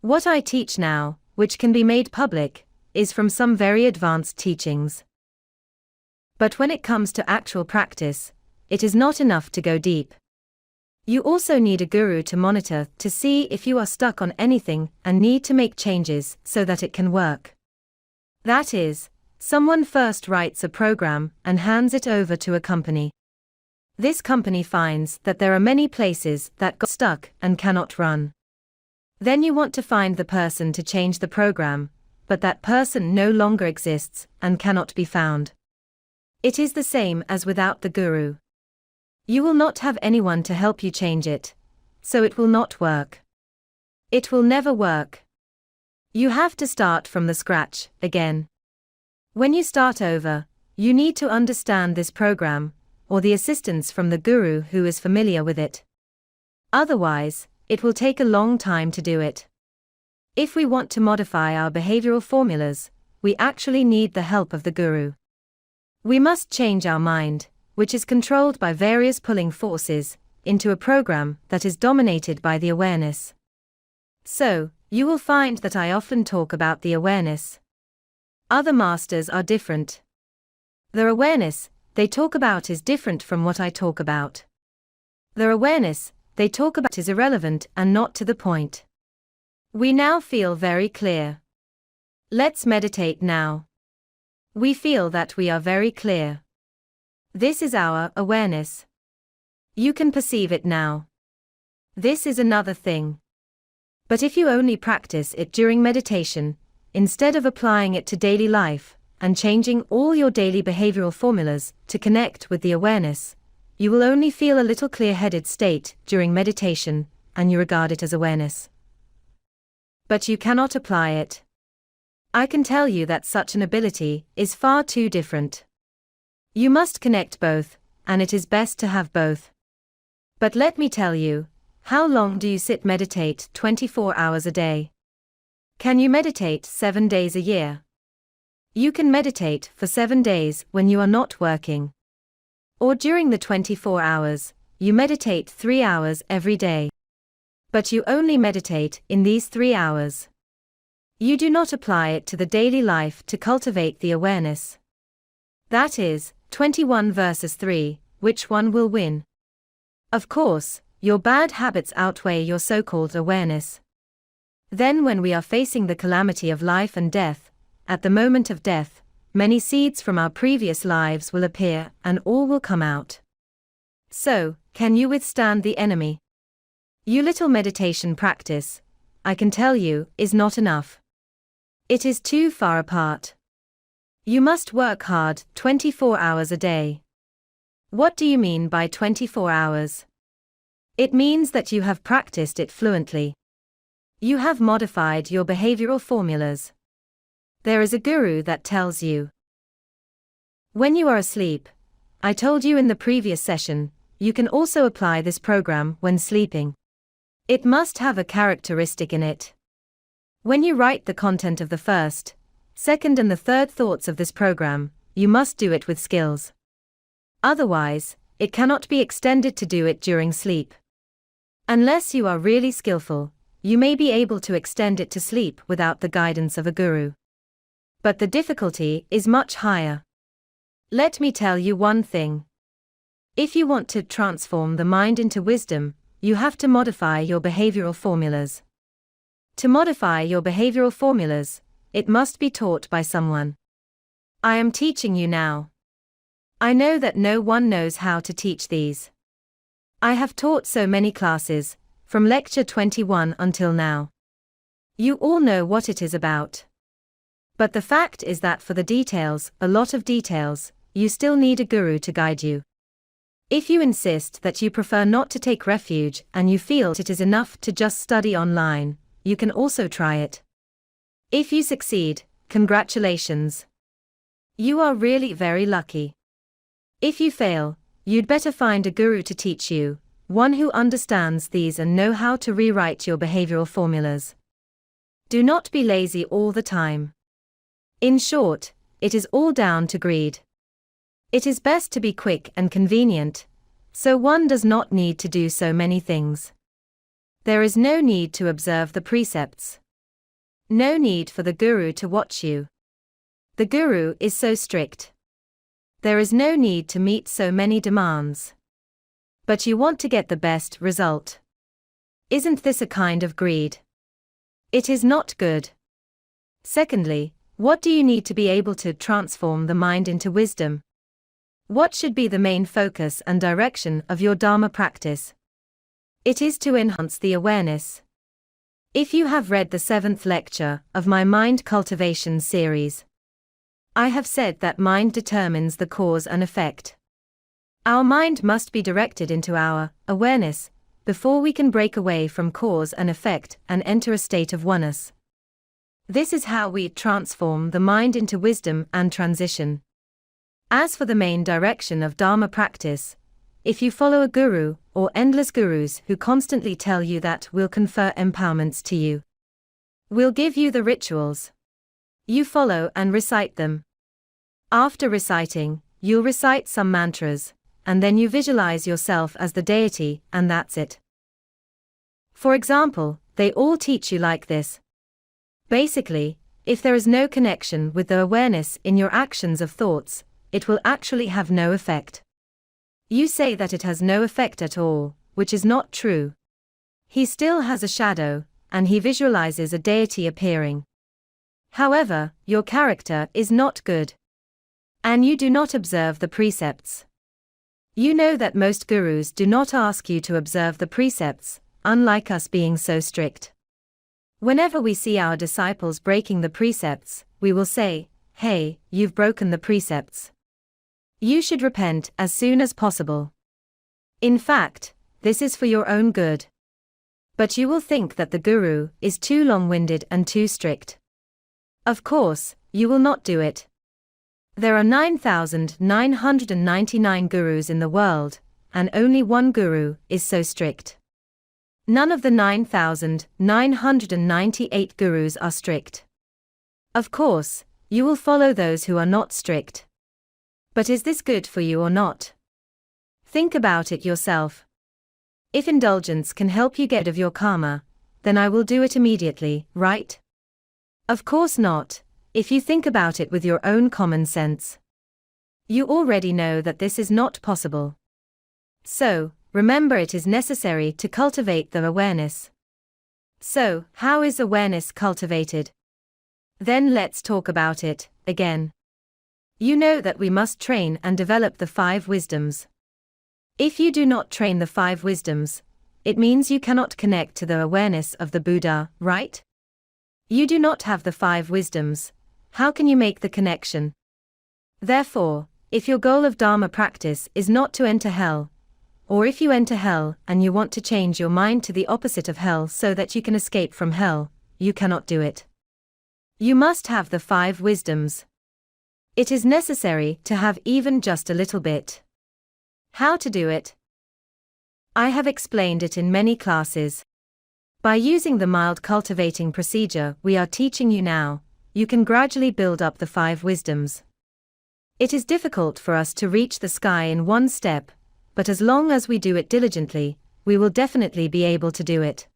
What I teach now, which can be made public, is from some very advanced teachings. But when it comes to actual practice, it is not enough to go deep. You also need a guru to monitor to see if you are stuck on anything and need to make changes so that it can work. That is, someone first writes a program and hands it over to a company. This company finds that there are many places that got stuck and cannot run. Then you want to find the person to change the program, but that person no longer exists and cannot be found. It is the same as without the guru. You will not have anyone to help you change it, so it will not work. It will never work. You have to start from the scratch again. When you start over, you need to understand this program, or the assistance from the guru who is familiar with it. Otherwise, it will take a long time to do it. If we want to modify our behavioral formulas, we actually need the help of the guru. We must change our mind, which is controlled by various pulling forces, into a program that is dominated by the awareness. So, you will find that I often talk about the awareness. Other masters are different. Their awareness they talk about is different from what I talk about. Their awareness, they talk about is irrelevant and not to the point. We now feel very clear. Let's meditate now. We feel that we are very clear. This is our awareness. You can perceive it now. This is another thing. But if you only practice it during meditation, instead of applying it to daily life, and changing all your daily behavioral formulas to connect with the awareness, you will only feel a little clear-headed state during meditation, and you regard it as awareness. But you cannot apply it. I can tell you that such an ability is far too different. You must connect both, and it is best to have both. But let me tell you, how long do you meditate 24 hours a day? Can you meditate 7 days a year? You can meditate for 7 days when you are not working. Or during the 24 hours, you meditate 3 hours every day. But you only meditate in these 3 hours. You do not apply it to the daily life to cultivate the awareness. That is, 21 versus 3, which one will win? Of course, your bad habits outweigh your so-called awareness. Then when we are facing the calamity of life and death, at the moment of death, many seeds from our previous lives will appear and all will come out. So, can you withstand the enemy? You little meditation practice, I can tell you, is not enough. It is too far apart. You must work hard 24 hours a day. What do you mean by 24 hours? It means that you have practiced it fluently. You have modified your behavioral formulas. There is a guru that tells you. When you are asleep, I told you in the previous session, you can also apply this program when sleeping. It must have a characteristic in it. When you write the content of the first, second and the third thoughts of this program, you must do it with skills. Otherwise, it cannot be extended to do it during sleep. Unless you are really skillful, you may be able to extend it to sleep without the guidance of a guru. But the difficulty is much higher. Let me tell you one thing. If you want to transform the mind into wisdom, you have to modify your behavioral formulas. To modify your behavioral formulas, it must be taught by someone. I am teaching you now. I know that no one knows how to teach these. I have taught so many classes, from lecture 21 until now. You all know what it is about. But the fact is that for the details, a lot of details, you still need a guru to guide you. If you insist that you prefer not to take refuge and you feel it is enough to just study online, you can also try it. If you succeed, congratulations. You are really very lucky. If you fail, you'd better find a guru to teach you, one who understands these and know how to rewrite your behavioral formulas. Do not be lazy all the time. In short, it is all down to greed. It is best to be quick and convenient, so one does not need to do so many things. There is no need to observe the precepts. No need for the guru to watch you. The guru is so strict. There is no need to meet so many demands. But you want to get the best result. Isn't this a kind of greed? It is not good. Secondly, what do you need to be able to transform the mind into wisdom? What should be the main focus and direction of your Dharma practice? It is to enhance the awareness. If you have read the 7th lecture of my Mind Cultivation series, I have said that mind determines the cause and effect. Our mind must be directed into our awareness before we can break away from cause and effect and enter a state of oneness. This is how we transform the mind into wisdom and transition. As for the main direction of Dharma practice, if you follow a guru or endless gurus who constantly tell you that we'll confer empowerments to you, we'll give you the rituals, you follow and recite them. After reciting, you'll recite some mantras, and then you visualize yourself as the deity, and that's it. For example, they all teach you like this. Basically, if there is no connection with the awareness in your actions of thoughts, it will actually have no effect. You say that it has no effect at all, which is not true. He still has a shadow, and he visualizes a deity appearing. However, your character is not good. And you do not observe the precepts. You know that most gurus do not ask you to observe the precepts, unlike us being so strict. Whenever we see our disciples breaking the precepts, we will say, "Hey, you've broken the precepts. You should repent as soon as possible." In fact, this is for your own good. But you will think that the guru is too long-winded and too strict. Of course, you will not do it. There are 9,999 gurus in the world, and only one guru is so strict. None of the 9,998 gurus are strict. Of course, you will follow those who are not strict. But is this good for you or not? Think about it yourself. If indulgence can help you get rid of your karma, then I will do it immediately, right? Of course not, if you think about it with your own common sense. You already know that this is not possible. So, remember, it is necessary to cultivate the awareness. So, how is awareness cultivated? Then let's talk about it, again. You know that we must train and develop the 5 wisdoms. If you do not train the 5 wisdoms, it means you cannot connect to the awareness of the Buddha, right? You do not have the 5 wisdoms. How can you make the connection? Therefore, if your goal of Dharma practice is not to enter hell, or if you enter hell and you want to change your mind to the opposite of hell so that you can escape from hell, you cannot do it. You must have the 5 wisdoms. It is necessary to have even just a little bit. How to do it? I have explained it in many classes. By using the mild cultivating procedure we are teaching you now, you can gradually build up the 5 wisdoms. It is difficult for us to reach the sky in one step, but as long as we do it diligently, we will definitely be able to do it.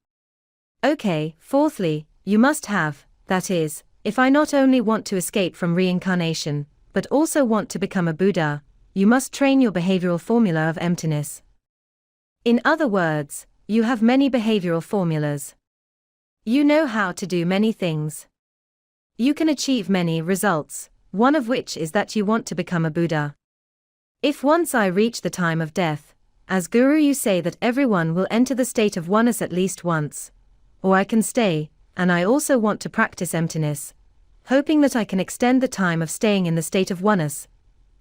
Okay, fourthly, you must have, that is, if I not only want to escape from reincarnation, but also want to become a Buddha, you must train your behavioral formula of emptiness. In other words, you have many behavioral formulas. You know how to do many things. You can achieve many results, one of which is that you want to become a Buddha. If once I reach the time of death, as Guru you say that everyone will enter the state of oneness at least once, or I can stay, and I also want to practice emptiness, hoping that I can extend the time of staying in the state of oneness,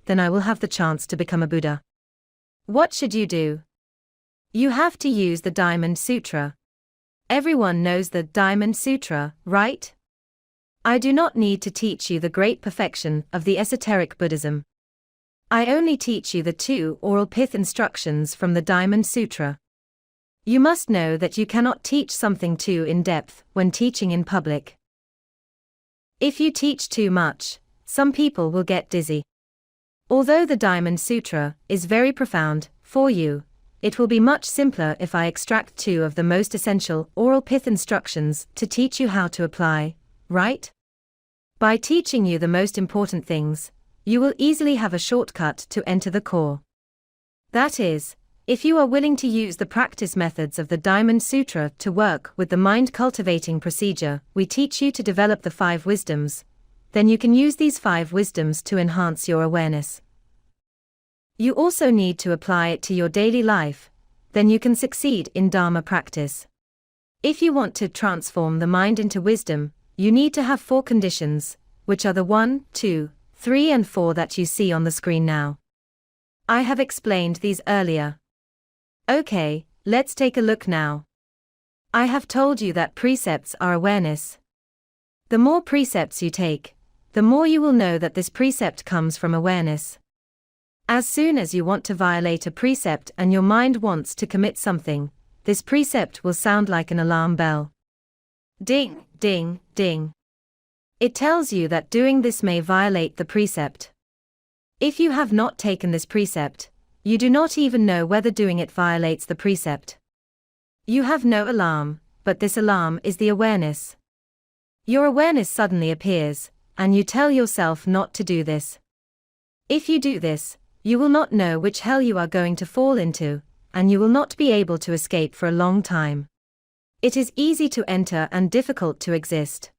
then I will have the chance to become a Buddha. What should you do? You have to use the Diamond Sutra. Everyone knows the Diamond Sutra, right? I do not need to teach you the great perfection of the esoteric Buddhism. I only teach you the 2 oral pith instructions from the Diamond Sutra. You must know that you cannot teach something too in depth when teaching in public. If you teach too much, some people will get dizzy. Although the Diamond Sutra is very profound for you, it will be much simpler if I extract 2 of the most essential oral pith instructions to teach you how to apply, right? By teaching you the most important things, you will easily have a shortcut to enter the core. That is, if you are willing to use the practice methods of the Diamond Sutra to work with the mind-cultivating procedure we teach you to develop the 5 wisdoms, then you can use these 5 wisdoms to enhance your awareness. You also need to apply it to your daily life, then you can succeed in Dharma practice. If you want to transform the mind into wisdom, you need to have 4 conditions, which are the 1, 2, 3 and 4 that you see on the screen now. I have explained these earlier. Okay, let's take a look now. I have told you that precepts are awareness. The more precepts you take, the more you will know that this precept comes from awareness. As soon as you want to violate a precept and your mind wants to commit something, this precept will sound like an alarm bell. Ding, ding, ding. It tells you that doing this may violate the precept. If you have not taken this precept, you do not even know whether doing it violates the precept. You have no alarm, but this alarm is the awareness. Your awareness suddenly appears, and you tell yourself not to do this. If you do this, you will not know which hell you are going to fall into, and you will not be able to escape for a long time. It is easy to enter and difficult to exist.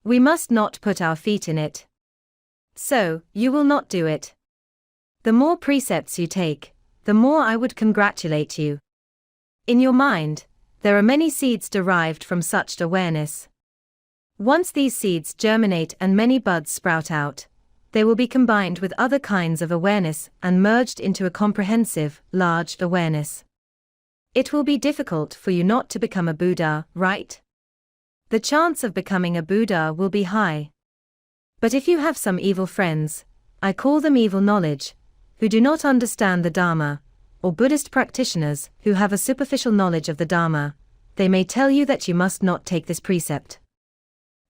We must not put our feet in it. So, you will not do it. The more precepts you take, the more I would congratulate you. In your mind, there are many seeds derived from such awareness. Once these seeds germinate and many buds sprout out, they will be combined with other kinds of awareness and merged into a comprehensive, large awareness. It will be difficult for you not to become a Buddha, right? The chance of becoming a Buddha will be high. But if you have some evil friends, I call them evil knowledge, who do not understand the Dharma, or Buddhist practitioners who have a superficial knowledge of the Dharma, they may tell you that you must not take this precept.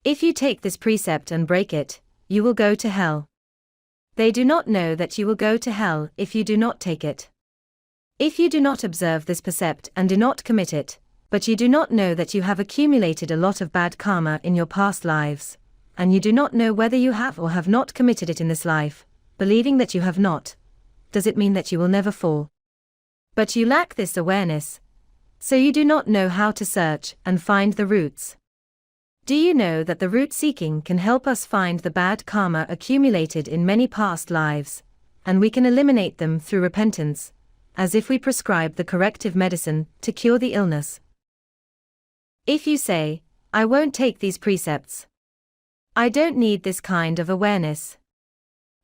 If you take this precept and break it, you will go to hell. They do not know that you will go to hell if you do not take it. If you do not observe this precept and do not commit it, but you do not know that you have accumulated a lot of bad karma in your past lives, and you do not know whether you have or have not committed it in this life, believing that you have not, does it mean that you will never fall? But you lack this awareness, so you do not know how to search and find the roots. Do you know that the root seeking can help us find the bad karma accumulated in many past lives, and we can eliminate them through repentance, as if we prescribe the corrective medicine to cure the illness? If you say, I won't take these precepts. I don't need this kind of awareness.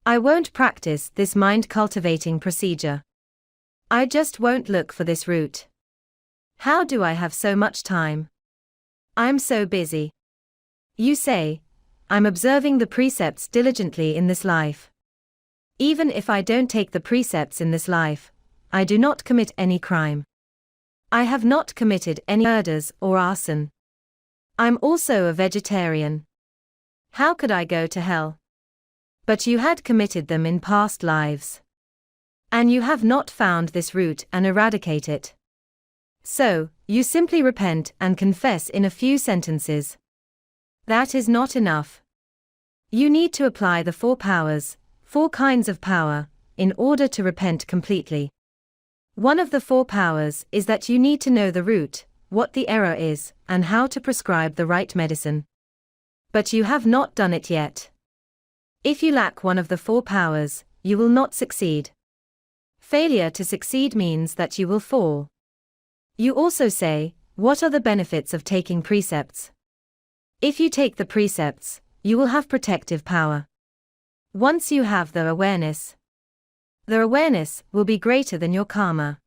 I won't practice this mind-cultivating procedure. I just won't look for this route. How do I have so much time? I'm so busy. You say, I'm observing the precepts diligently in this life. Even if I don't take the precepts in this life, I do not commit any crime. I have not committed any murders or arson. I'm also a vegetarian. How could I go to hell? But you had committed them in past lives. And you have not found this root and eradicate it. So, you simply repent and confess in a few sentences. That is not enough. You need to apply the 4 powers, 4 kinds of power, in order to repent completely. One of the 4 powers is that you need to know the root, what the error is, and how to prescribe the right medicine. But you have not done it yet. If you lack one of the 4 powers, you will not succeed. Failure to succeed means that you will fall. You also say, what are the benefits of taking precepts? If you take the precepts, you will have protective power. Once you have the awareness will be greater than your karma.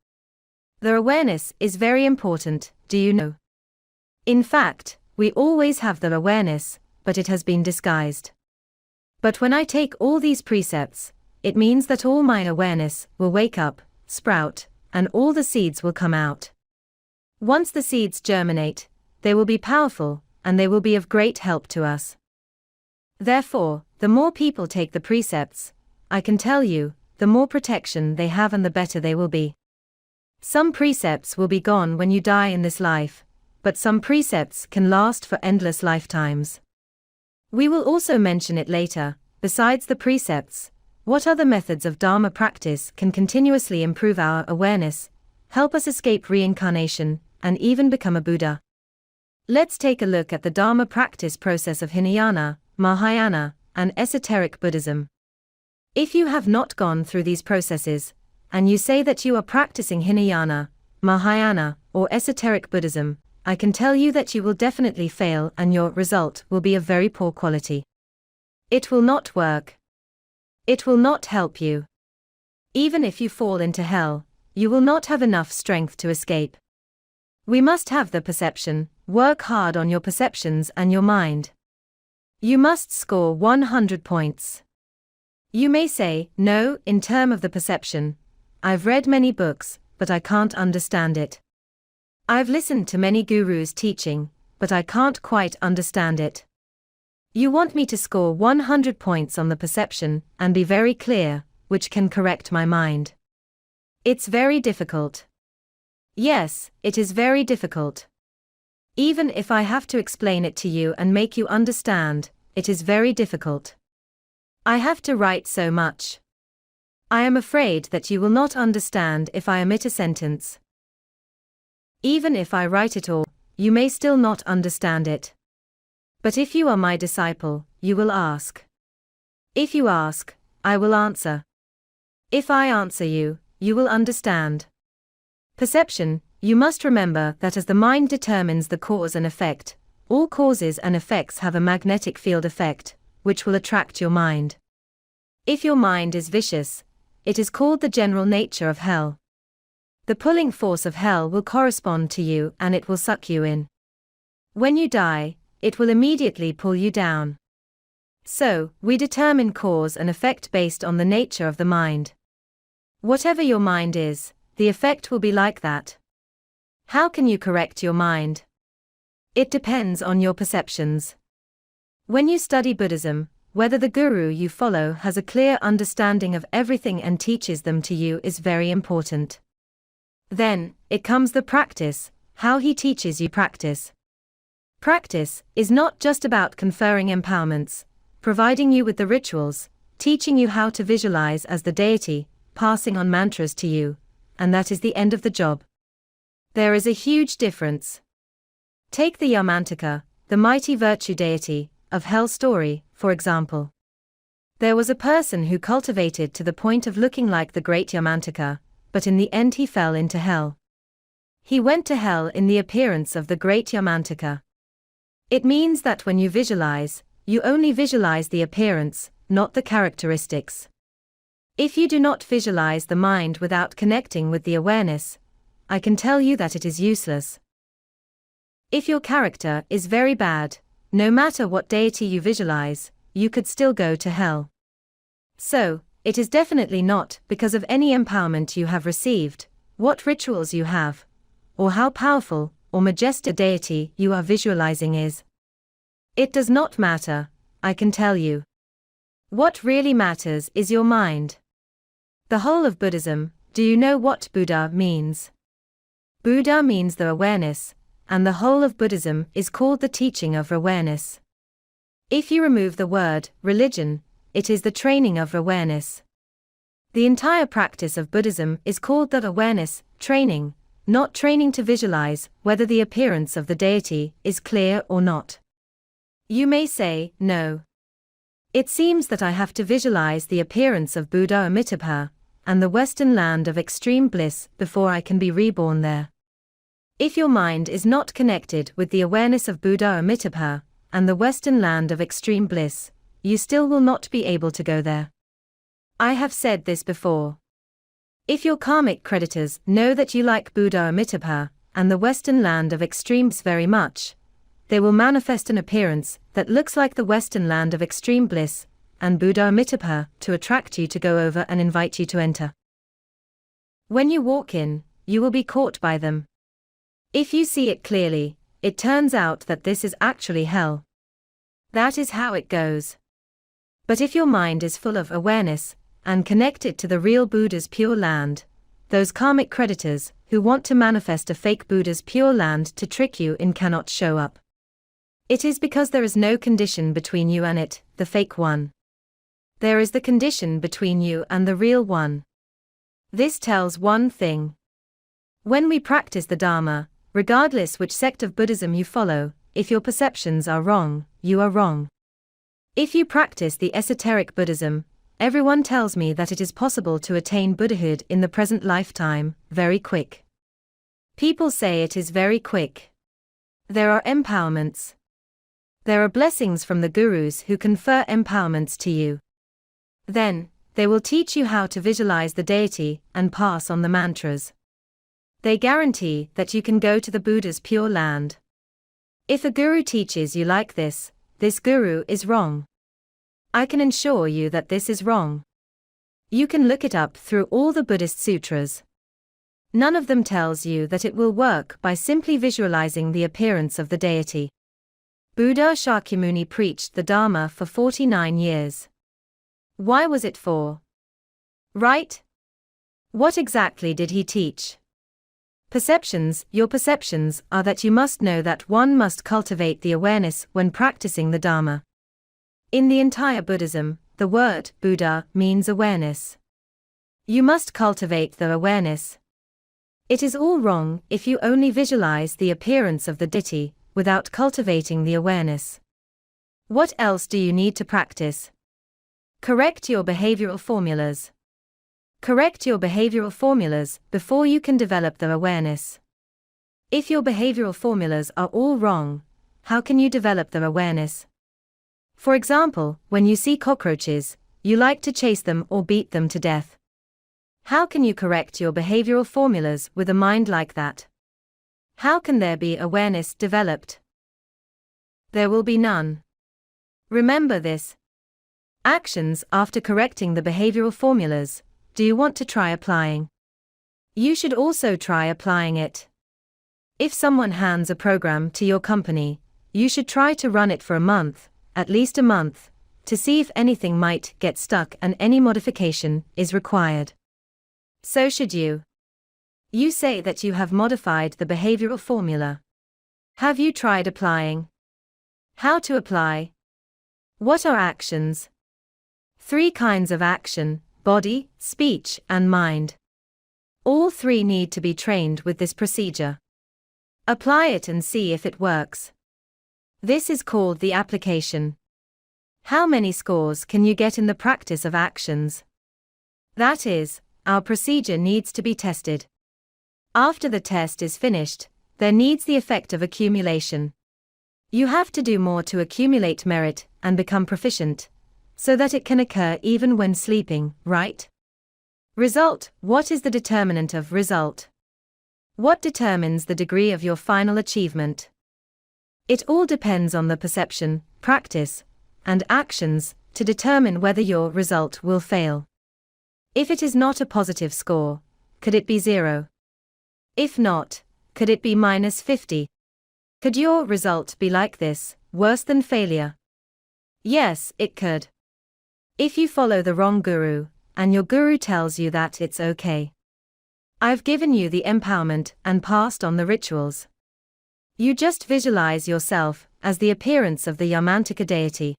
The awareness is very important, do you know? In fact, we always have the awareness, but it has been disguised. But when I take all these precepts, it means that all my awareness will wake up, sprout, and all the seeds will come out. Once the seeds germinate, they will be powerful, and they will be of great help to us. Therefore, the more people take the precepts, I can tell you, the more protection they have and the better they will be. Some precepts will be gone when you die in this life, but some precepts can last for endless lifetimes. We will also mention it later. Besides the precepts, what other methods of Dharma practice can continuously improve our awareness, help us escape reincarnation, and even become a Buddha? Let's take a look at the Dharma practice process of Hinayana, Mahayana, and esoteric Buddhism. If you have not gone through these processes, and you say that you are practicing Hinayana, Mahayana, or esoteric Buddhism, I can tell you that you will definitely fail and your result will be of very poor quality. It will not work. It will not help you. Even if you fall into hell, you will not have enough strength to escape. We must have the perception, work hard on your perceptions and your mind. You must score 100 points. You may say, no, in terms of the perception, I've read many books, but I can't understand it. I've listened to many gurus teaching, but I can't quite understand it. You want me to score 100 points on the perception and be very clear, which can correct my mind. It's very difficult. Yes, it is very difficult. Even if I have to explain it to you and make you understand, it is very difficult. I have to write so much. I am afraid that you will not understand if I omit a sentence. Even if I write it all, you may still not understand it. But if you are my disciple, you will ask. If you ask, I will answer. If I answer you, you will understand. Perception, you must remember that as the mind determines the cause and effect, all causes and effects have a magnetic field effect, which will attract your mind. If your mind is vicious, it is called the general nature of hell. The pulling force of hell will correspond to you and it will suck you in. When you die, it will immediately pull you down. So, we determine cause and effect based on the nature of the mind. Whatever your mind is, the effect will be like that. How can you correct your mind? It depends on your perceptions. When you study Buddhism, whether the guru you follow has a clear understanding of everything and teaches them to you is very important. Then, it comes the practice, how he teaches you practice. Practice is not just about conferring empowerments, providing you with the rituals, teaching you how to visualize as the deity, passing on mantras to you, and that is the end of the job. There is a huge difference. Take the Yamantaka, the mighty virtue deity, of hell story, for example. There was a person who cultivated to the point of looking like the great Yamantaka, but in the end he fell into hell. He went to hell in the appearance of the great Yamantaka. It means that when you visualize, you only visualize the appearance, not the characteristics. If you do not visualize the mind without connecting with the awareness, I can tell you that it is useless. If your character is very bad, no matter what deity you visualize, you could still go to hell. So, it is definitely not because of any empowerment you have received, what rituals you have, or how powerful or majestic deity you are visualizing is. It does not matter, I can tell you. What really matters is your mind. The whole of Buddhism, do you know what Buddha means? Buddha means the awareness, and the whole of Buddhism is called the teaching of awareness. If you remove the word religion, it is the training of awareness. The entire practice of Buddhism is called the awareness training, not training to visualize whether the appearance of the deity is clear or not. You may say, no. It seems that I have to visualize the appearance of Buddha Amitabha, and the Western land of extreme bliss before I can be reborn there. If your mind is not connected with the awareness of Buddha Amitabha, and the Western land of extreme bliss, you still will not be able to go there. I have said this before. If your karmic creditors know that you like Buddha Amitabha, and the Western land of extremes very much, they will manifest an appearance that looks like the Western land of extreme bliss, and Buddha Amitabha to attract you to go over and invite you to enter. When you walk in, you will be caught by them. If you see it clearly, it turns out that this is actually hell. That is how it goes. But if your mind is full of awareness, and connected to the real Buddha's pure land, those karmic creditors, who want to manifest a fake Buddha's pure land to trick you in cannot show up. It is because there is no condition between you and it, the fake one. There is the condition between you and the real one. This tells one thing. When we practice the Dharma, regardless which sect of Buddhism you follow, if your perceptions are wrong, you are wrong. If you practice the esoteric Buddhism, everyone tells me that it is possible to attain Buddhahood in the present lifetime, very quick. People say it is very quick. There are empowerments. There are blessings from the gurus who confer empowerments to you. Then, they will teach you how to visualize the deity and pass on the mantras. They guarantee that you can go to the Buddha's pure land. If a guru teaches you like this guru is wrong. I can assure you that this is wrong. You can look it up through all the Buddhist sutras. None of them tells you that it will work by simply visualizing the appearance of the deity. Buddha Shakyamuni preached the Dharma for 49 years. Why was it for? Right? What exactly did he teach? Perceptions. Your perceptions are that you must know that one must cultivate the awareness when practicing the Dharma. In the entire Buddhism, the word Buddha means awareness. You must cultivate the awareness. It is all wrong if you only visualize the appearance of the deity without cultivating the awareness. What else do you need to practice? Correct your behavioral formulas. Correct your behavioral formulas before you can develop the awareness. If your behavioral formulas are all wrong, how can you develop the awareness? For example, when you see cockroaches, you like to chase them or beat them to death. How can you correct your behavioral formulas with a mind like that? How can there be awareness developed? There will be none. Remember this. Actions after correcting the behavioral formulas. Do you want to try applying? You should also try applying it. If someone hands a program to your company, you should try to run it for a month, at least a month, to see if anything might get stuck and any modification is required. So should you. You say that you have modified the behavioral formula. Have you tried applying? How to apply? What are actions? 3 kinds of action: body, speech, and mind. All 3 need to be trained with this procedure. Apply it and see if it works. This is called the application. How many scores can you get in the practice of actions? That is, our procedure needs to be tested. After the test is finished, there needs the effect of accumulation. You have to do more to accumulate merit and become proficient, so that it can occur even when sleeping, right? Result. What is the determinant of result? What determines the degree of your final achievement? It all depends on the perception, practice, and actions to determine whether your result will fail. If it is not a positive score, could it be 0? If not, could it be -50? Could your result be like this, worse than failure? Yes, it could. If you follow the wrong guru, and your guru tells you that it's okay. I've given you the empowerment and passed on the rituals. You just visualize yourself as the appearance of the Yamantika deity.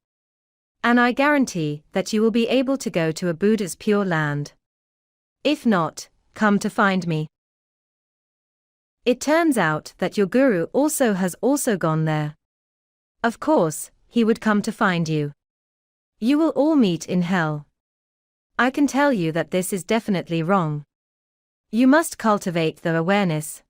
And I guarantee that you will be able to go to a Buddha's pure land. If not, come to find me. It turns out that your guru has also gone there. Of course, he would come to find you. You will all meet in hell. I can tell you that this is definitely wrong. You must cultivate the awareness.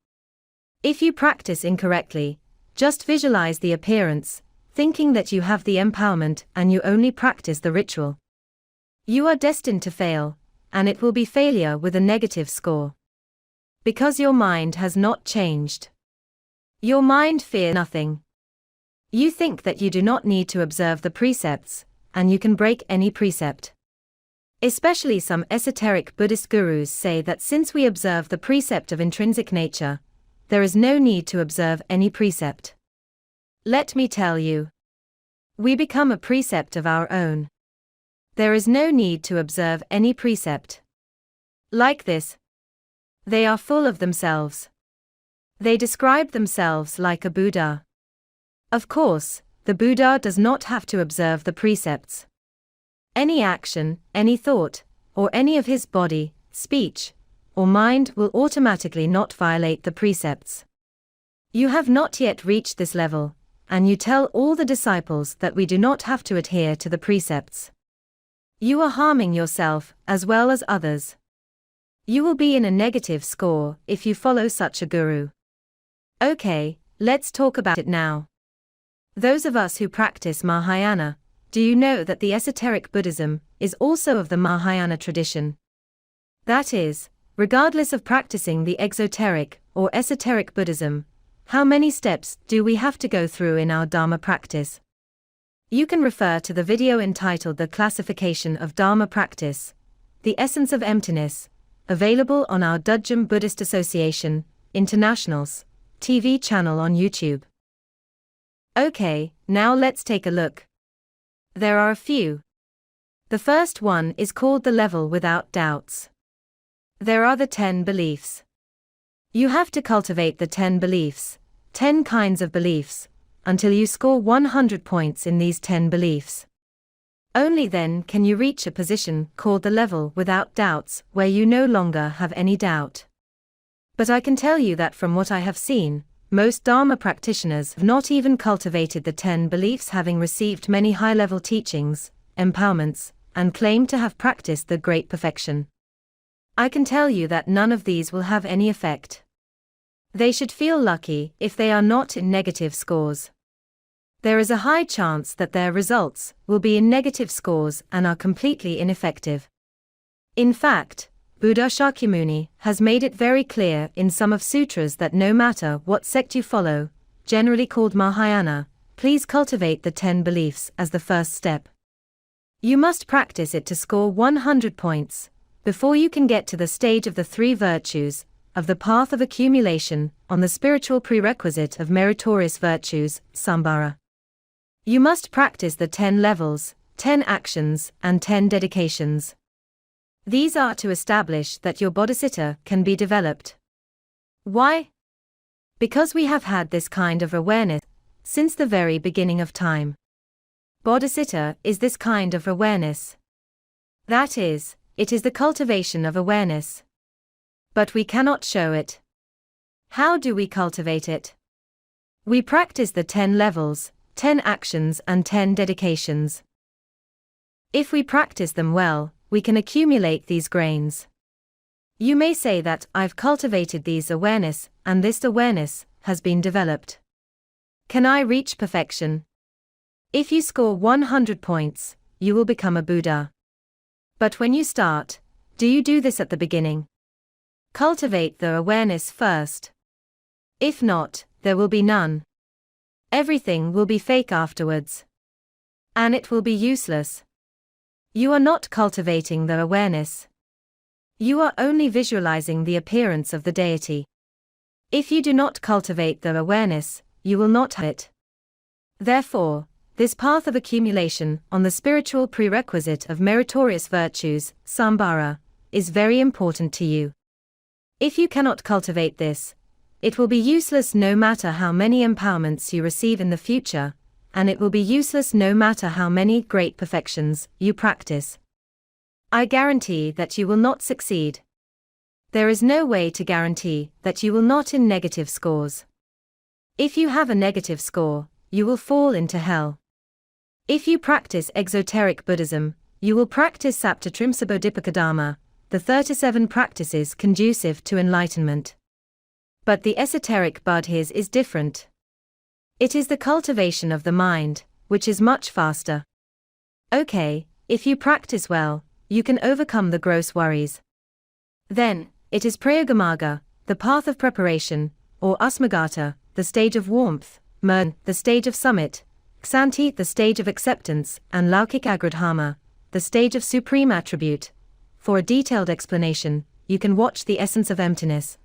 If you practice incorrectly, just visualize the appearance, thinking that you have the empowerment and you only practice the ritual. You are destined to fail, and it will be failure with a negative score. Because your mind has not changed. Your mind fears nothing. You think that you do not need to observe the precepts, and you can break any precept. Especially some esoteric Buddhist gurus say that since we observe the precept of intrinsic nature, there is no need to observe any precept. Let me tell you. We become a precept of our own. There is no need to observe any precept. Like this. They are full of themselves. They describe themselves like a Buddha. Of course, the Buddha does not have to observe the precepts. Any action, any thought, or any of his body, speech, or mind will automatically not violate the precepts. You have not yet reached this level, and you tell all the disciples that we do not have to adhere to the precepts. You are harming yourself as well as others. You will be in a negative score if you follow such a guru. Okay, let's talk about it now. Those of us who practice Mahayana, do you know that the esoteric Buddhism is also of the Mahayana tradition? That is, regardless of practicing the exoteric or esoteric Buddhism, how many steps do we have to go through in our Dharma practice? You can refer to the video entitled The Classification of Dharma Practice, The Essence of Emptiness, available on our Dudjom Buddhist Association, International's TV channel on YouTube. Okay, now let's take a look. There are a few. The first one is called the level without doubts. There are the 10 beliefs. You have to cultivate the 10 beliefs, 10 kinds of beliefs, until you score 100 points in these 10 beliefs. Only then can you reach a position called the level without doubts, where you no longer have any doubt. But I can tell you that from what I have seen, most Dharma practitioners have not even cultivated the 10 beliefs, having received many high-level teachings, empowerments, and claim to have practiced the great perfection. I can tell you that none of these will have any effect. They should feel lucky if they are not in negative scores. There is a high chance that their results will be in negative scores and are completely ineffective. In fact, Buddha Shakyamuni has made it very clear in some of sutras that no matter what sect you follow, generally called Mahayana, please cultivate the 10 beliefs as the first step. You must practice it to score 100 points, before you can get to the stage of the 3 virtues, of the path of accumulation, on the spiritual prerequisite of meritorious virtues, Sambhara. You must practice the 10 levels, 10 actions, and 10 dedications. These are to establish that your bodhicitta can be developed. Why? Because we have had this kind of awareness since the very beginning of time. Bodhicitta is this kind of awareness. That is, it is the cultivation of awareness. But we cannot show it. How do we cultivate it? We practice the 10 levels, 10 actions and 10 dedications. If we practice them well, we can accumulate these grains. You may say that I've cultivated these awareness, and this awareness has been developed. Can I reach perfection? If you score 100 points, you will become a Buddha. But when you start, do you do this at the beginning? Cultivate the awareness first. If not, there will be none. Everything will be fake afterwards. And it will be useless. You are not cultivating the awareness. You are only visualizing the appearance of the deity. If you do not cultivate the awareness, you will not have it. Therefore, this path of accumulation on the spiritual prerequisite of meritorious virtues, Sambhara, is very important to you. If you cannot cultivate this, it will be useless no matter how many empowerments you receive in the future, and it will be useless no matter how many great perfections you practice. I guarantee that you will not succeed. There is no way to guarantee that you will not in negative scores. If you have a negative score, you will fall into hell. If you practice exoteric Buddhism, you will practice Saptatrimsabodhipakadharma, the 37 practices conducive to enlightenment. But the esoteric Buddhis is different. It is the cultivation of the mind, which is much faster. Okay, if you practice well, you can overcome the gross worries. Then, it is Prayogamarga, the path of preparation, or Asmagata, the stage of warmth, Mern, the stage of summit, Ksanti, the stage of acceptance, and Laukik Agrodharma, the stage of supreme attribute. For a detailed explanation, you can watch The Essence of Emptiness.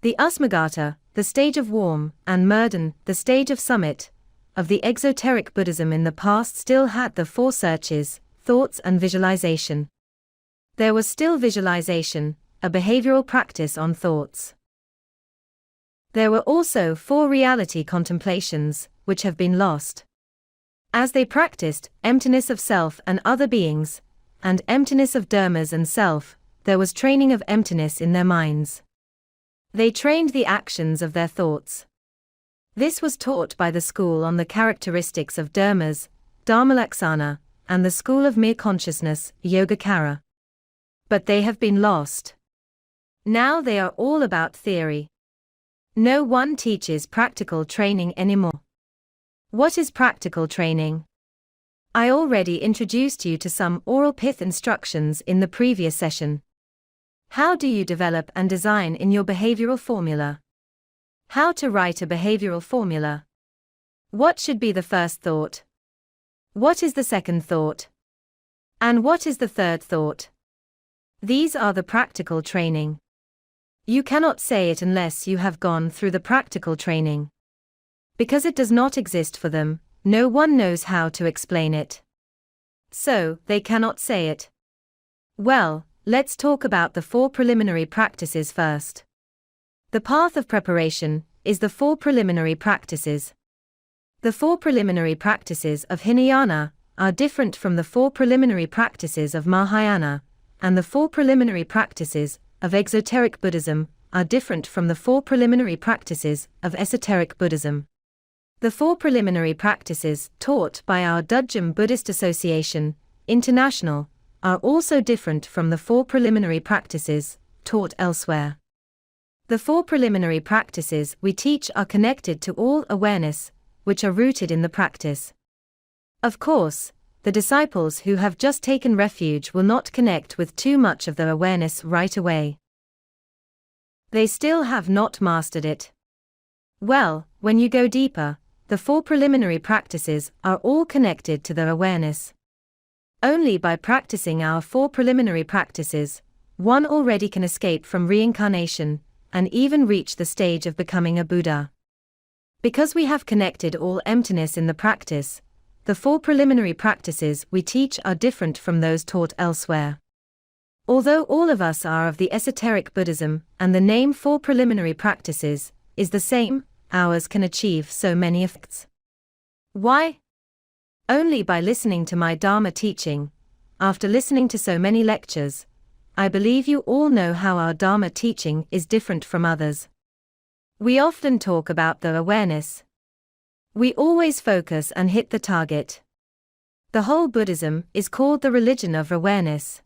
The Asmagata, the stage of warm, and Murden, the stage of summit, of the exoteric Buddhism in the past still had the 4 searches, thoughts and visualization. There was still visualization, a behavioral practice on thoughts. There were also 4 reality contemplations, which have been lost. As they practiced emptiness of self and other beings, and emptiness of dharmas and self, there was training of emptiness in their minds. They trained the actions of their thoughts. This was taught by the school on the characteristics of dharmas, Dharmalaksana, and the school of mere consciousness, Yogacara. But they have been lost. Now they are all about theory. No one teaches practical training anymore. What is practical training? I already introduced you to some oral pith instructions in the previous session. How do you develop and design in your behavioral formula? How to write a behavioral formula? What should be the first thought? What is the second thought? And what is the third thought? These are the practical training. You cannot say it unless you have gone through the practical training. Because it does not exist for them, no one knows how to explain it. So, they cannot say it. Well, let's talk about the 4 preliminary practices first. The path of preparation is the 4 preliminary practices. The 4 preliminary practices of Hinayana are different from the 4 preliminary practices of Mahayana, and the 4 preliminary practices of exoteric Buddhism are different from the 4 preliminary practices of esoteric Buddhism. The 4 preliminary practices taught by our Dudjom Buddhist Association, International, are also different from the 4 preliminary practices taught elsewhere. The 4 preliminary practices we teach are connected to all awareness, which are rooted in the practice. Of course, the disciples who have just taken refuge will not connect with too much of the awareness right away. They still have not mastered it. Well, when you go deeper, the 4 preliminary practices are all connected to the awareness. Only by practicing our 4 preliminary practices, one already can escape from reincarnation and even reach the stage of becoming a Buddha. Because we have connected all emptiness in the practice, the 4 preliminary practices we teach are different from those taught elsewhere. Although all of us are of the esoteric Buddhism and the name 4 preliminary practices is the same, ours can achieve so many effects. Why? Only by listening to my Dharma teaching. After listening to so many lectures, I believe you all know how our Dharma teaching is different from others. We often talk about the awareness. We always focus and hit the target. The whole Buddhism is called the religion of awareness.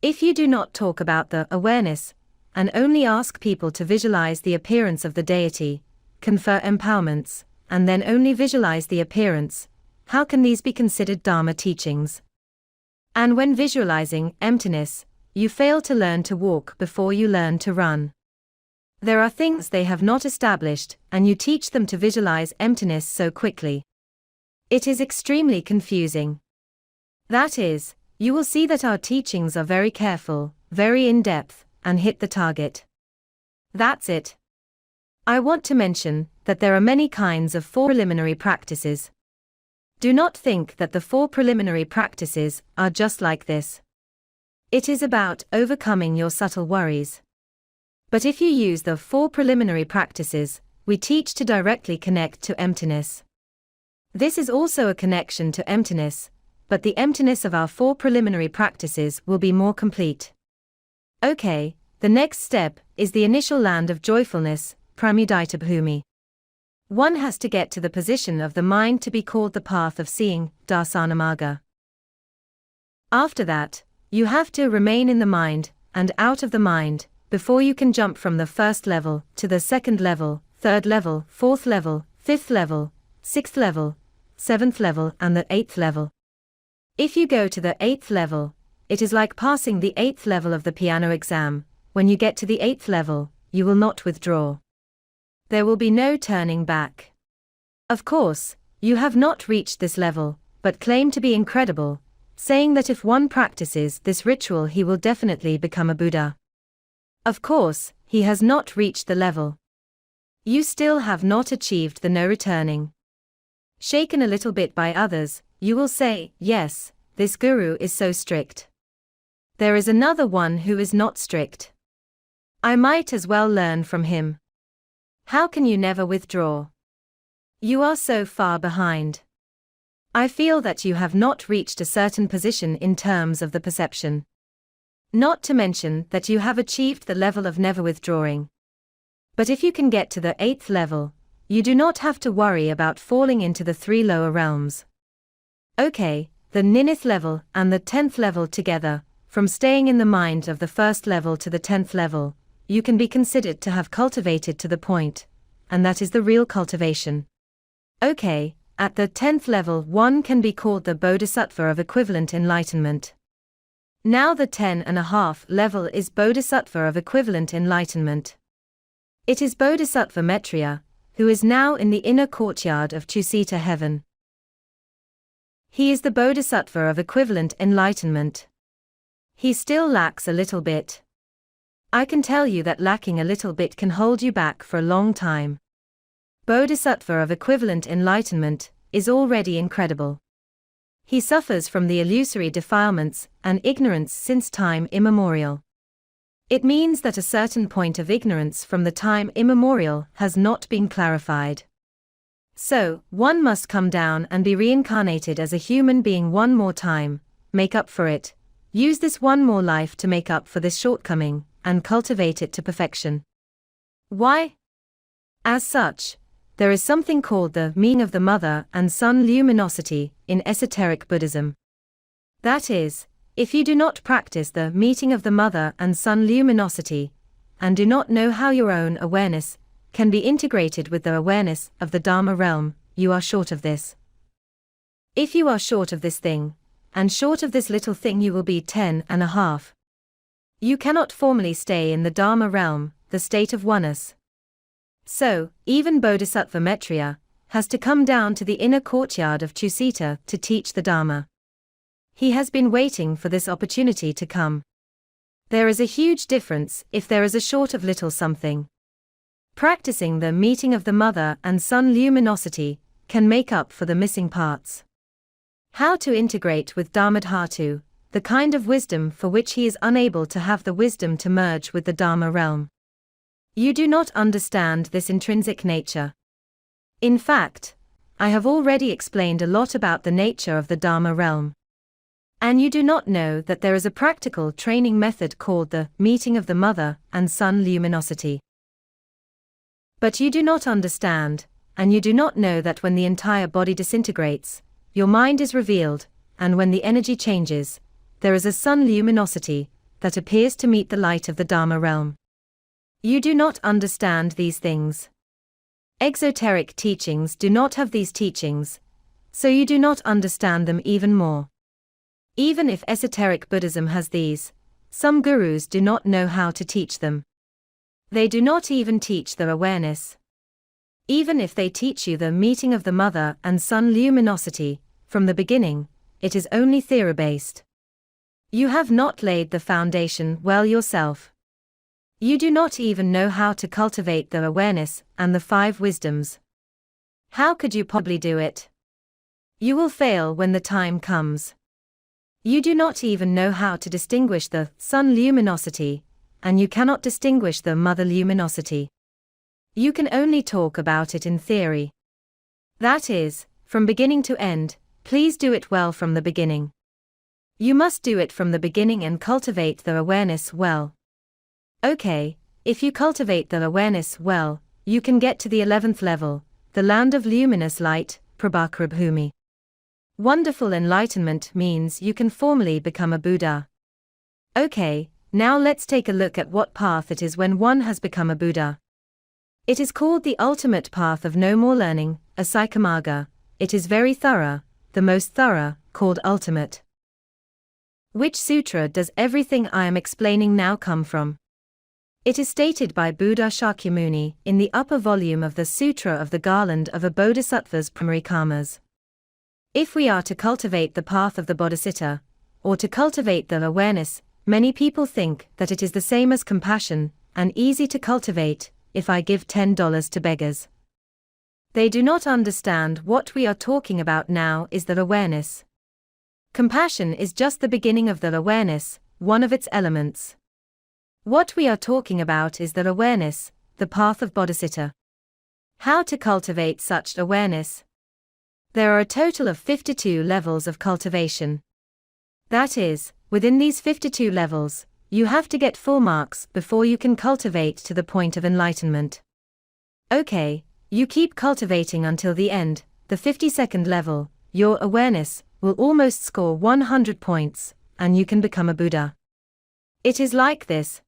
If you do not talk about the awareness, and only ask people to visualize the appearance of the deity, confer empowerments, and then only visualize the appearance, how can these be considered Dharma teachings? And when visualizing emptiness, you fail to learn to walk before you learn to run. There are things they have not established, and you teach them to visualize emptiness so quickly. It is extremely confusing. That is, you will see that our teachings are very careful, very in-depth, and hit the target. That's it. I want to mention that there are many kinds of 4 preliminary practices. Do not think that the 4 preliminary practices are just like this. It is about overcoming your subtle worries. But if you use the 4 preliminary practices, we teach to directly connect to emptiness. This is also a connection to emptiness, but the emptiness of our 4 preliminary practices will be more complete. Okay, the next step is the initial land of joyfulness, Pramudita Bhumi. One has to get to the position of the mind to be called the path of seeing, Darsanamarga. After that, you have to remain in the mind, and out of the mind, before you can jump from the first level to the second level, third level, fourth level, fifth level, sixth level, seventh level, and the 8th level. If you go to the 8th level, it is like passing the 8th level of the piano exam. When you get to the 8th level, you will not withdraw. There will be no turning back. Of course, you have not reached this level, but claim to be incredible, saying that if one practices this ritual he will definitely become a Buddha. Of course, he has not reached the level. You still have not achieved the no returning. Shaken a little bit by others, you will say, yes, this guru is so strict. There is another one who is not strict. I might as well learn from him. How can you never withdraw? You are so far behind. I feel that you have not reached a certain position in terms of the perception. Not to mention that you have achieved the level of never withdrawing. But if you can get to the 8th level, you do not have to worry about falling into the 3 lower realms. Okay, the 9th level and the 10th level together, from staying in the mind of the 1st level to the 10th level, you can be considered to have cultivated to the point, and that is the real cultivation. Okay, at the 10th level one can be called the Bodhisattva of equivalent enlightenment. Now the 10.5 level is Bodhisattva of equivalent enlightenment. It is Bodhisattva Maitreya, who is now in the inner courtyard of Tusita heaven. He is the Bodhisattva of equivalent enlightenment. He still lacks a little bit. I can tell you that lacking a little bit can hold you back for a long time. Bodhisattva of equivalent enlightenment is already incredible. He suffers from the illusory defilements and ignorance since time immemorial. It means that a certain point of ignorance from the time immemorial has not been clarified. So, one must come down and be reincarnated as a human being one more time, make up for it, use this one more life to make up for this shortcoming, and cultivate it to perfection. Why? As such, there is something called the meeting of the mother and son luminosity in esoteric Buddhism. That is, if you do not practice the meeting of the mother and son luminosity, and do not know how your own awareness can be integrated with the awareness of the Dharma realm, you are short of this. If you are short of this thing, and short of this little thing, you will be 10.5. You cannot formally stay in the Dharma realm, the state of oneness. So, even Bodhisattva Maitreya has to come down to the inner courtyard of Tusita to teach the Dharma. He has been waiting for this opportunity to come. There is a huge difference if there is a short of little something. Practicing the meeting of the mother and son luminosity can make up for the missing parts. How to integrate with Dharmadhatu, the kind of wisdom for which he is unable to have the wisdom to merge with the Dharma realm. You do not understand this intrinsic nature. In fact, I have already explained a lot about the nature of the Dharma realm. And you do not know that there is a practical training method called the meeting of the mother and son luminosity. But you do not understand, and you do not know that when the entire body disintegrates, your mind is revealed, and when the energy changes, there is a sun luminosity that appears to meet the light of the Dharma realm. You do not understand these things. Exoteric teachings do not have these teachings, so you do not understand them even more. Even if esoteric Buddhism has these, some gurus do not know how to teach them. They do not even teach their awareness. Even if they teach you the meeting of the mother and son luminosity, from the beginning, it is only theory-based. You have not laid the foundation well yourself. You do not even know how to cultivate the awareness and the 5 wisdoms. How could you possibly do it? You will fail when the time comes. You do not even know how to distinguish the sun luminosity, and you cannot distinguish the mother luminosity. You can only talk about it in theory. That is, from beginning to end, please do it well from the beginning. You must do it from the beginning and cultivate the awareness well. Okay, if you cultivate the awareness well, you can get to the 11th level, the land of luminous light, Prabhakarabhumi. Wonderful enlightenment means you can formally become a Buddha. Okay, now let's take a look at what path it is when one has become a Buddha. It is called the ultimate path of no more learning, Asaikamagga. It is very thorough, the most thorough, called ultimate. Which sutra does everything I am explaining now come from? It is stated by Buddha Shakyamuni in the upper volume of the Sutra of the Garland of a Bodhisattva's Primary Karmas. If we are to cultivate the path of the Bodhisattva, or to cultivate the awareness, many people think that it is the same as compassion, and easy to cultivate, if I give $10 to beggars. They do not understand what we are talking about now is the awareness. Compassion is just the beginning of the awareness, one of its elements. What we are talking about is the awareness, the path of Bodhisattva. How to cultivate such awareness? There are a total of 52 levels of cultivation. That is, within these 52 levels, you have to get full marks before you can cultivate to the point of enlightenment. Okay, you keep cultivating until the end, the 52nd level, your awareness will almost score 100 points, and you can become a Buddha. It is like this.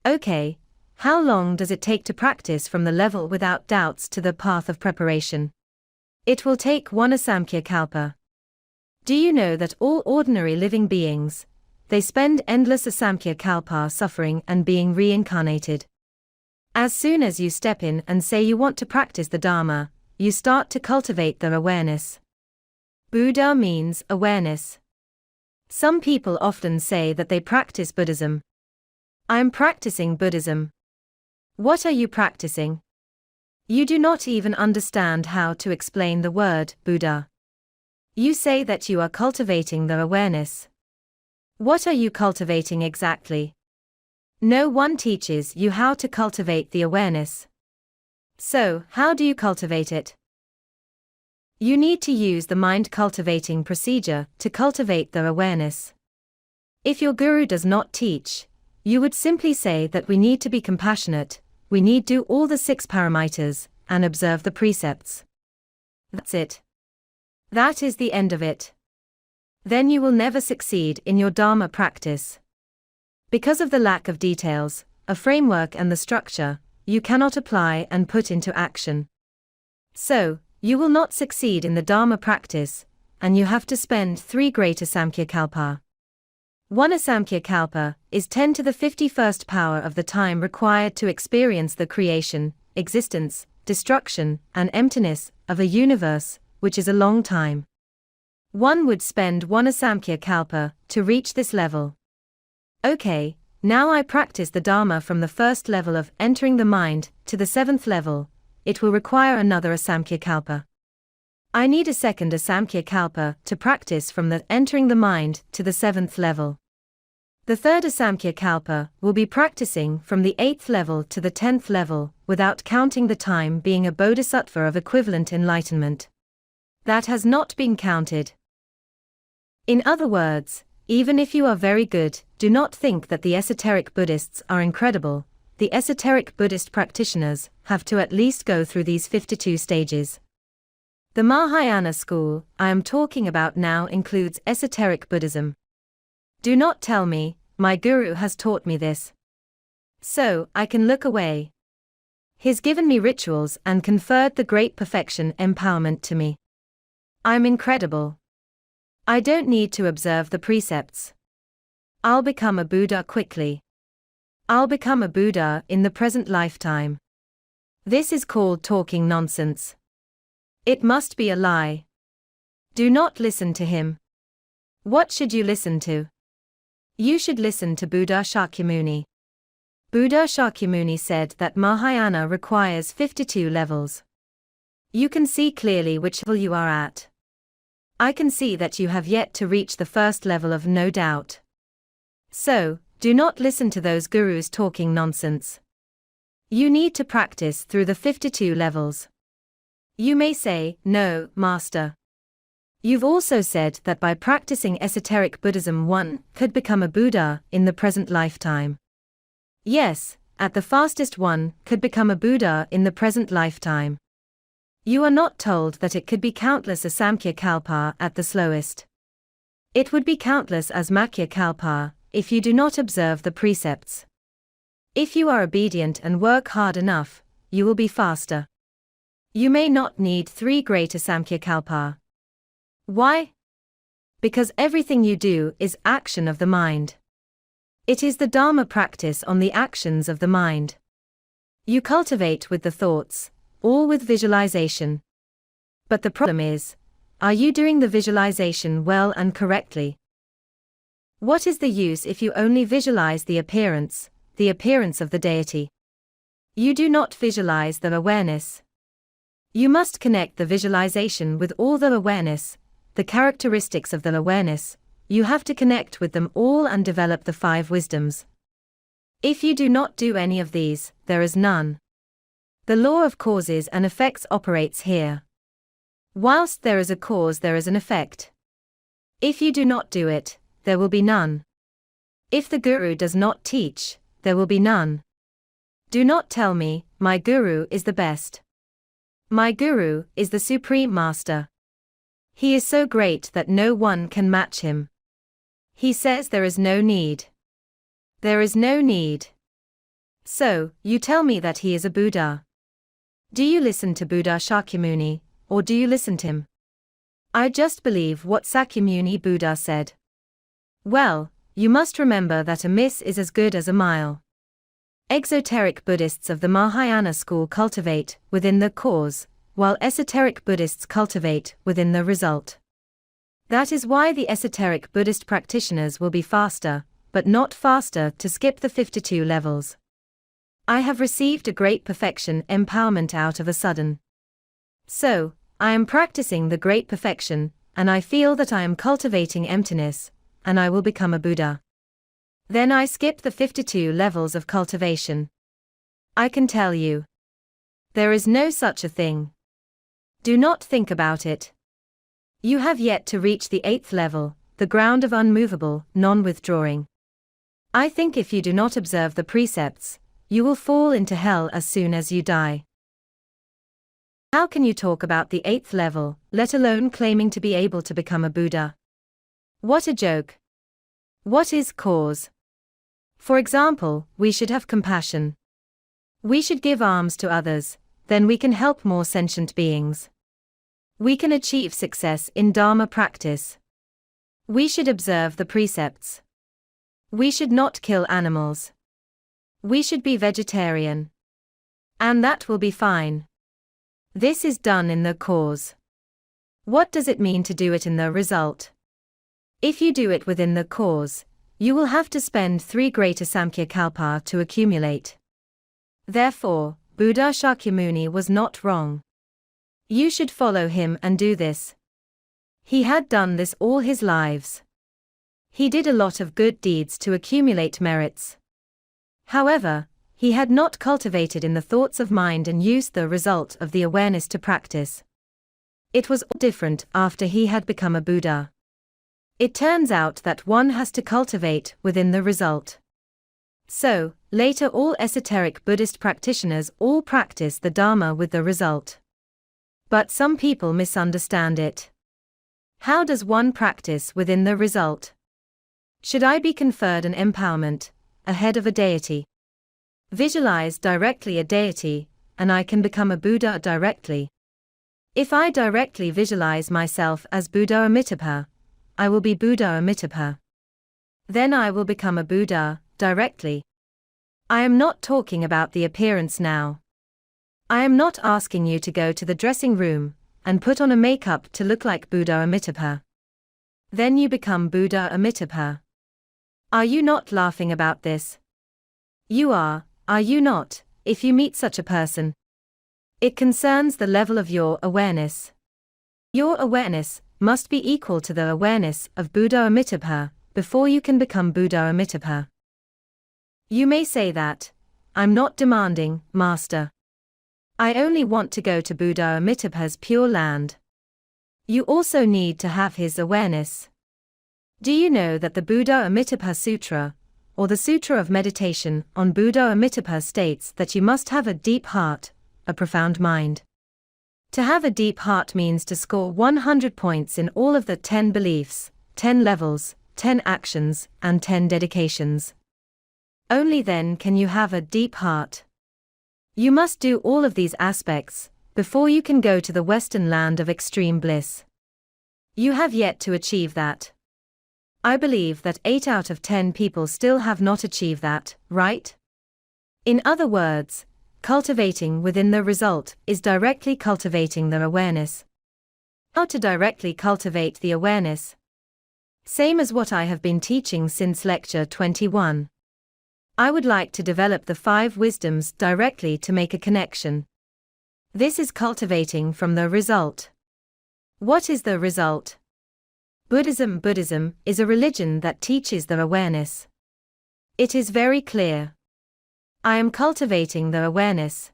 Okay, how long does it take to practice from the level without doubts to the path of preparation? It will take 1 Asamkhya Kalpa. Do you know that all ordinary living beings, they spend endless Asamkhya Kalpa suffering and being reincarnated? As soon as you step in and say you want to practice the Dharma, you start to cultivate the awareness. Buddha means awareness. Some people often say that they practice Buddhism. I am practicing Buddhism. What are you practicing? You do not even understand how to explain the word Buddha. You say that you are cultivating the awareness. What are you cultivating exactly? No one teaches you how to cultivate the awareness. So, how do you cultivate it? You need to use the mind cultivating procedure to cultivate the awareness. If your guru does not teach, you would simply say that we need to be compassionate, we need do all the 6 paramitas, and observe the precepts. That's it. That is the end of it. Then you will never succeed in your Dharma practice. Because of the lack of details, a framework and the structure, you cannot apply and put into action. So, you will not succeed in the Dharma practice, and you have to spend 3 great Asamkhya-kalpa. 1 Asamkhya-kalpa is 10 to the 51st power of the time required to experience the creation, existence, destruction, and emptiness of a universe, which is a long time. One would spend 1 Asamkhya-kalpa to reach this level. Okay, now I practice the Dharma from the first level of entering the mind to the 7th level. It will require another Asamkhya-kalpa. I need a second Asamkhya-kalpa to practice from the entering the mind to the 7th level. The third Asamkhya-kalpa will be practicing from the 8th level to the 10th level, without counting the time being a bodhisattva of equivalent enlightenment. That has not been counted. In other words, even if you are very good, do not think that the esoteric Buddhists are incredible. The esoteric Buddhist practitioners have to at least go through these 52 stages. The Mahayana school I am talking about now includes esoteric Buddhism. Do not tell me, my guru has taught me this, so I can look away. He's given me rituals and conferred the great perfection empowerment to me. I'm incredible. I don't need to observe the precepts. I'll become a Buddha quickly. I'll become a Buddha in the present lifetime. This is called talking nonsense. It must be a lie. Do not listen to him. What should you listen to? You should listen to Buddha Shakyamuni. Buddha Shakyamuni said that Mahayana requires 52 levels. You can see clearly which level you are at. I can see that you have yet to reach the first level of no doubt. So, do not listen to those gurus talking nonsense. You need to practice through the 52 levels. You may say, no, Master. You've also said that by practicing esoteric Buddhism one could become a Buddha in the present lifetime. Yes, at the fastest one could become a Buddha in the present lifetime. You are not told that it could be countless Asamkhya-kalpa at the slowest. It would be countless Asmakhya-kalpa if you do not observe the precepts. If you are obedient and work hard enough, you will be faster. You may not need 3 great Asamkhya-kalpa. Why? Because everything you do is action of the mind. It is the Dharma practice on the actions of the mind. You cultivate with the thoughts, all with visualization. But the problem is, are you doing the visualization well and correctly? What is the use if you only visualize the appearance of the deity? You do not visualize the awareness. You must connect the visualization with all the awareness, the characteristics of the awareness. You have to connect with them all and develop the 5 wisdoms. If you do not do any of these, there is none. The law of causes and effects operates here. Whilst there is a cause, there is an effect. If you do not do it, there will be none. If the guru does not teach, there will be none. Do not tell me, my guru is the best. My guru is the supreme master. He is so great that no one can match him. He says there is no need. There is no need. So, you tell me that he is a Buddha. Do you listen to Buddha Shakyamuni, or do you listen to him? I just believe what Sakyamuni Buddha said. Well, you must remember that a miss is as good as a mile. Exoteric Buddhists of the Mahayana school cultivate within the cause, while esoteric Buddhists cultivate within the result. That is why the esoteric Buddhist practitioners will be faster, but not faster to skip the 52 levels. I have received a great perfection empowerment out of a sudden. So, I am practicing the great perfection, and I feel that I am cultivating emptiness, and I will become a Buddha. Then I skip the 52 levels of cultivation. I can tell you, there is no such a thing. Do not think about it. You have yet to reach the 8th level, the ground of unmovable, non-withdrawing. I think if you do not observe the precepts, you will fall into hell as soon as you die. How can you talk about the 8th level, let alone claiming to be able to become a Buddha? What a joke. What is cause? For example, we should have compassion. We should give alms to others, then we can help more sentient beings. We can achieve success in Dharma practice. We should observe the precepts. We should not kill animals. We should be vegetarian. And that will be fine. This is done in the cause. What does it mean to do it in the result? If you do it within the cause, you will have to spend 3 greater Samkhya Kalpa to accumulate. Therefore, Buddha Shakyamuni was not wrong. You should follow him and do this. He had done this all his lives. He did a lot of good deeds to accumulate merits. However, he had not cultivated in the thoughts of mind and used the result of the awareness to practice. It was all different after he had become a Buddha. It turns out that one has to cultivate within the result. So, later all esoteric Buddhist practitioners all practice the Dharma with the result. But some people misunderstand it. How does one practice within the result? Should I be conferred an empowerment, a head of a deity? Visualize directly a deity, and I can become a Buddha directly. If I directly visualize myself as Buddha Amitabha, I will be Buddha Amitabha. Then I will become a Buddha directly. I am not talking about the appearance now. I am not asking you to go to the dressing room and put on a makeup to look like Buddha Amitabha. Then you become Buddha Amitabha. Are you not laughing about this? You are you not, if you meet such a person? It concerns the level of your awareness. Your awareness must be equal to the awareness of Buddha Amitabha before you can become Buddha Amitabha. You may say that, I'm not demanding, Master. I only want to go to Buddha Amitabha's pure land. You also need to have his awareness. Do you know that the Buddha Amitabha Sutra, or the Sutra of Meditation on Buddha Amitabha states that you must have a deep heart, a profound mind. To have a deep heart means to score 100 points in all of the 10 beliefs, 10 levels, 10 actions, and 10 dedications. Only then can you have a deep heart. You must do all of these aspects before you can go to the Western land of extreme bliss. You have yet to achieve that. I believe that 8 out of 10 people still have not achieved that, right? In other words, cultivating within the result is directly cultivating the awareness. How to directly cultivate the awareness? Same as what I have been teaching since lecture 21. I would like to develop the 5 wisdoms directly to make a connection. This is cultivating from the result. What is the result? Buddhism is a religion that teaches the awareness. It is very clear. I am cultivating the awareness.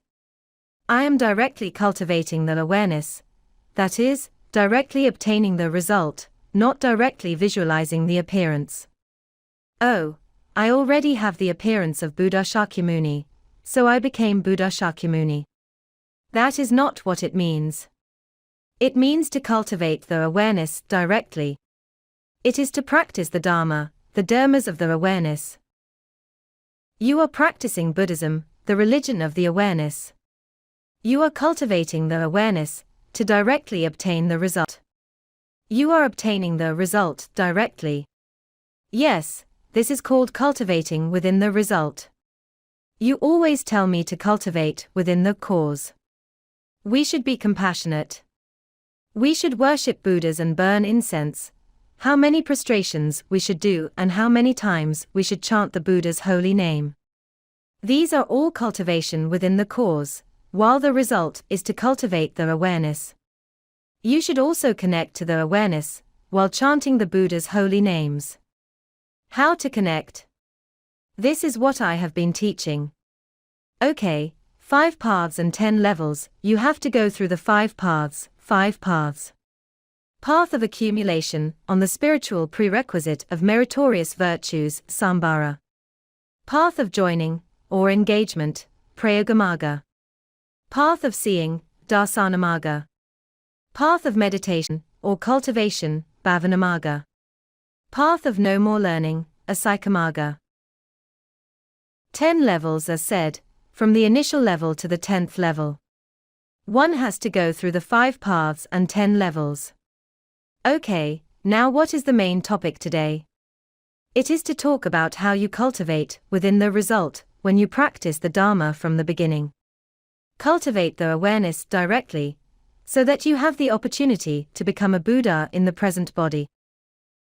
I am directly cultivating the awareness, that is, directly obtaining the result, not directly visualizing the appearance. Oh, I already have the appearance of Buddha Shakyamuni, so I became Buddha Shakyamuni. That is not what it means. It means to cultivate the awareness directly. It is to practice the Dharma, the dharmas of the awareness. You are practicing Buddhism, the religion of the awareness. You are cultivating the awareness to directly obtain the result. You are obtaining the result directly. Yes, this is called cultivating within the result. You always tell me to cultivate within the cause. We should be compassionate. We should worship Buddhas and burn incense. How many prostrations we should do and how many times we should chant the Buddha's holy name. These are all cultivation within the cause, while the result is to cultivate the awareness. You should also connect to the awareness, while chanting the Buddha's holy names. How to connect? This is what I have been teaching. Okay, 5 paths and 10 levels, you have to go through the 5 paths, 5 paths. Path of accumulation, on the spiritual prerequisite of meritorious virtues, Sambara. Path of joining, or engagement, Prayogamarga. Path of seeing, Darsanamaga. Path of meditation, or cultivation, Bhavanamarga. Path of no more learning, Asikamarga. 10 levels are said, from the initial level to the 10th level. One has to go through the 5 paths and 10 levels. Okay, now what is the main topic today? It is to talk about how you cultivate within the result when you practice the Dharma from the beginning. Cultivate the awareness directly, so that you have the opportunity to become a Buddha in the present body.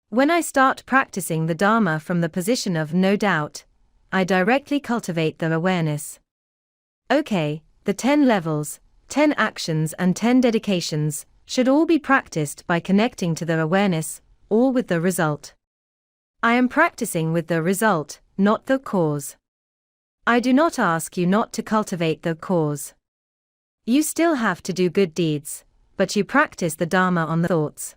When I start practicing the Dharma from the position of no doubt, I directly cultivate the awareness. Okay, the 10 levels, 10 actions and 10 dedications should all be practiced by connecting to the awareness, all with the result. I am practicing with the result, not the cause. I do not ask you not to cultivate the cause. You still have to do good deeds, but you practice the Dharma on the thoughts.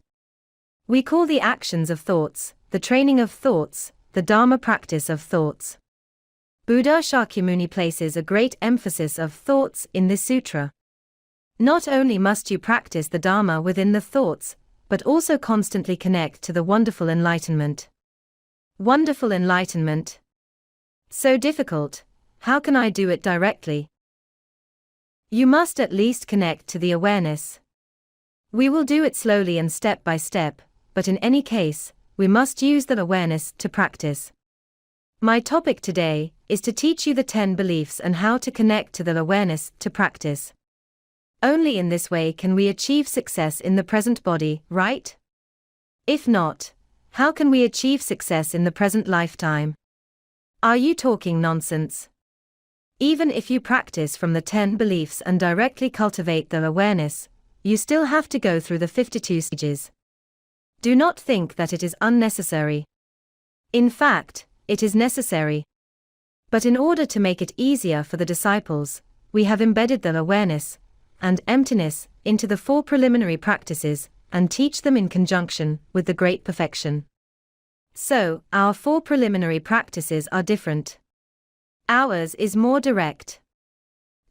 We call the actions of thoughts, the training of thoughts, the Dharma practice of thoughts. Buddha Shakyamuni places a great emphasis of thoughts in this sutra. Not only must you practice the Dharma within the thoughts, but also constantly connect to the wonderful enlightenment. Wonderful enlightenment. So difficult, how can I do it directly? You must at least connect to the awareness. We will do it slowly and step by step, but in any case, we must use that awareness to practice. My topic today is to teach you the 10 beliefs and how to connect to the awareness to practice. Only in this way can we achieve success in the present body, right? If not, how can we achieve success in the present lifetime? Are you talking nonsense? Even if you practice from the 10 beliefs and directly cultivate the awareness, you still have to go through the 52 stages. Do not think that it is unnecessary. In fact, it is necessary. But in order to make it easier for the disciples, we have embedded the awareness and emptiness into the 4 preliminary practices and teach them in conjunction with the great perfection. So, our 4 preliminary practices are different. Ours is more direct.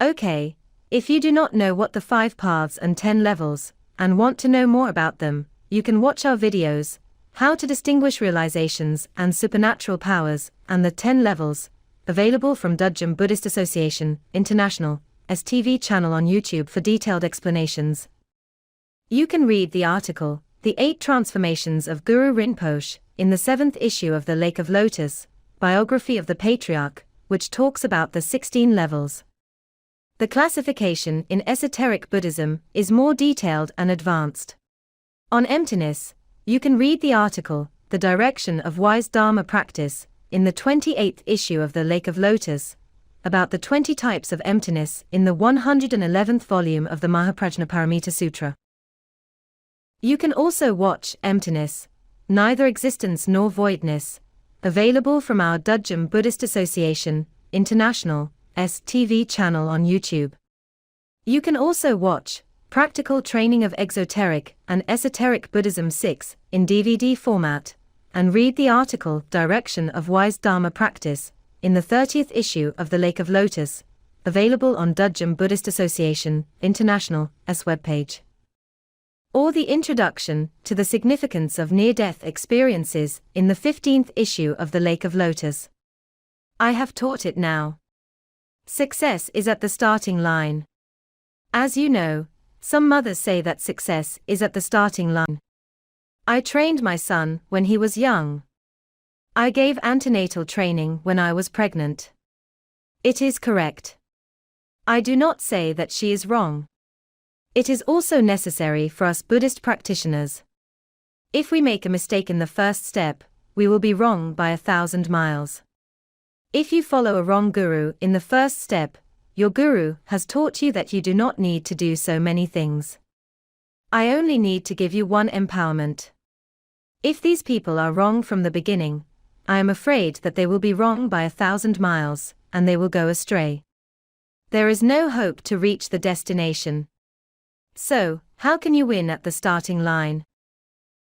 Okay, if you do not know what the 5 paths and 10 levels, and want to know more about them, you can watch our videos, How to Distinguish Realizations and Supernatural Powers, and the 10 Levels, available from Dudjom Buddhist Association, International, STV channel on YouTube for detailed explanations. You can read the article, The 8 Transformations of Guru Rinpoche, in the 7th issue of The Lake of Lotus, Biography of the Patriarch, which talks about the 16 levels. The classification in esoteric Buddhism is more detailed and advanced. On emptiness, you can read the article, The Direction of Wise Dharma Practice, in the 28th issue of The Lake of Lotus, about the 20 types of emptiness in the 111th volume of the Mahaprajnaparamita Sutra. You can also watch Emptiness, Neither Existence Nor Voidness, available from our Dudjom Buddhist Association, International, STV channel on YouTube. You can also watch Practical Training of Exoteric and Esoteric Buddhism 6 in DVD format, and read the article Direction of Wise Dharma Practice, in the 30th issue of The Lake of Lotus, available on Dudjom Buddhist Association, International, webpage. Or the Introduction to the Significance of Near-Death Experiences in the 15th issue of The Lake of Lotus. I have taught it now. Success is at the starting line. As you know, some mothers say that success is at the starting line. I trained my son when he was young. I gave antenatal training when I was pregnant. It is correct. I do not say that she is wrong. It is also necessary for us Buddhist practitioners. If we make a mistake in the first step, we will be wrong by 1,000 miles. If you follow a wrong guru in the first step, your guru has taught you that you do not need to do so many things. I only need to give you one empowerment. If these people are wrong from the beginning, I am afraid that they will be wrong by 1,000 miles, and they will go astray. There is no hope to reach the destination. So, how can you win at the starting line?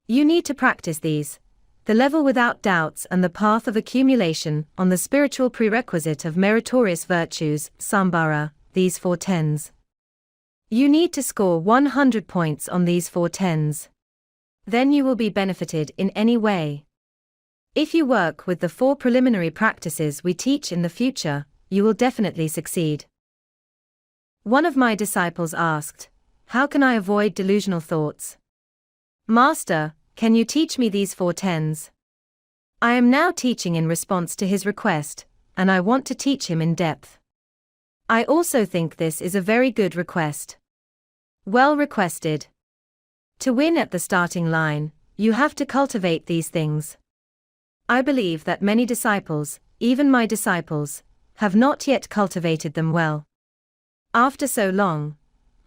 You need to practice these: the level without doubts and the path of accumulation on the spiritual prerequisite of meritorious virtues, Sambara, these 4 tens. You need to score 100 points on these 4 tens. Then you will be benefited in any way. If you work with the 4 preliminary practices we teach in the future, you will definitely succeed. One of my disciples asked, "How can I avoid delusional thoughts? Master, can you teach me these 4 tens?" I am now teaching in response to his request, and I want to teach him in depth. I also think this is a very good request. Well requested. To win at the starting line, you have to cultivate these things. I believe that many disciples, even my disciples, have not yet cultivated them well. After so long,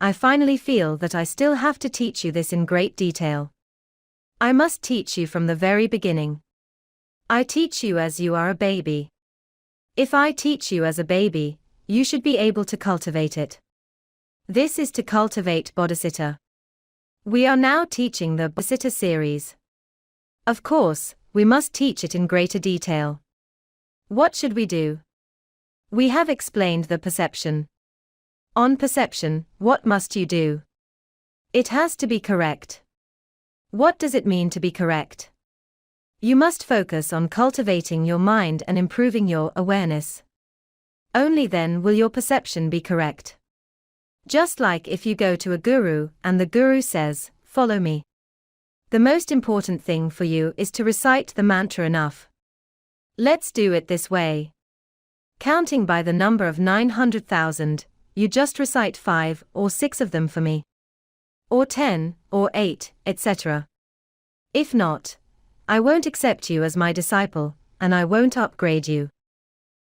I finally feel that I still have to teach you this in great detail. I must teach you from the very beginning. I teach you as you are a baby. If I teach you as a baby, you should be able to cultivate it. This is to cultivate Bodhicitta. We are now teaching the Bodhicitta series. Of course, we must teach it in greater detail. What should we do? We have explained the perception. On perception, what must you do? It has to be correct. What does it mean to be correct? You must focus on cultivating your mind and improving your awareness. Only then will your perception be correct. Just like if you go to a guru and the guru says, "Follow me." The most important thing for you is to recite the mantra enough. Let's do it this way. Counting by the number of 900,000, you just recite 5 or 6 of them for me. Or 10, or 8, etc. If not, I won't accept you as my disciple, and I won't upgrade you.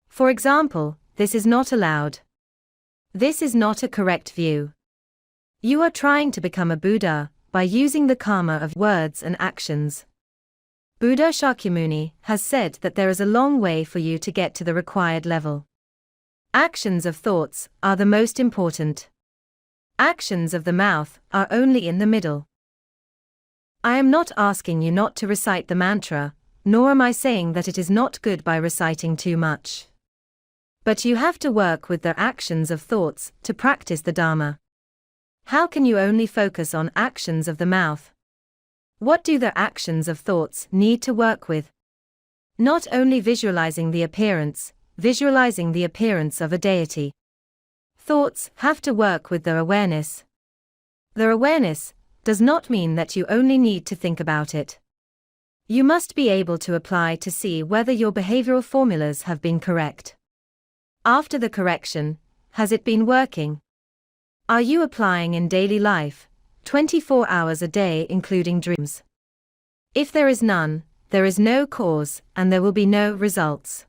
For example, this is not allowed. This is not a correct view. You are trying to become a Buddha by using the karma of words and actions. Buddha Shakyamuni has said that there is a long way for you to get to the required level. Actions of thoughts are the most important. Actions of the mouth are only in the middle. I am not asking you not to recite the mantra, nor am I saying that it is not good by reciting too much. But you have to work with the actions of thoughts to practice the Dharma. How can you only focus on actions of the mouth? What do the actions of thoughts need to work with? Not only visualizing the appearance of a deity. Thoughts have to work with their awareness. Their awareness does not mean that you only need to think about it. You must be able to apply to see whether your behavioral formulas have been correct. After the correction, has it been working? Are you applying in daily life, 24 hours a day including dreams? If there is none, there is no cause and there will be no results.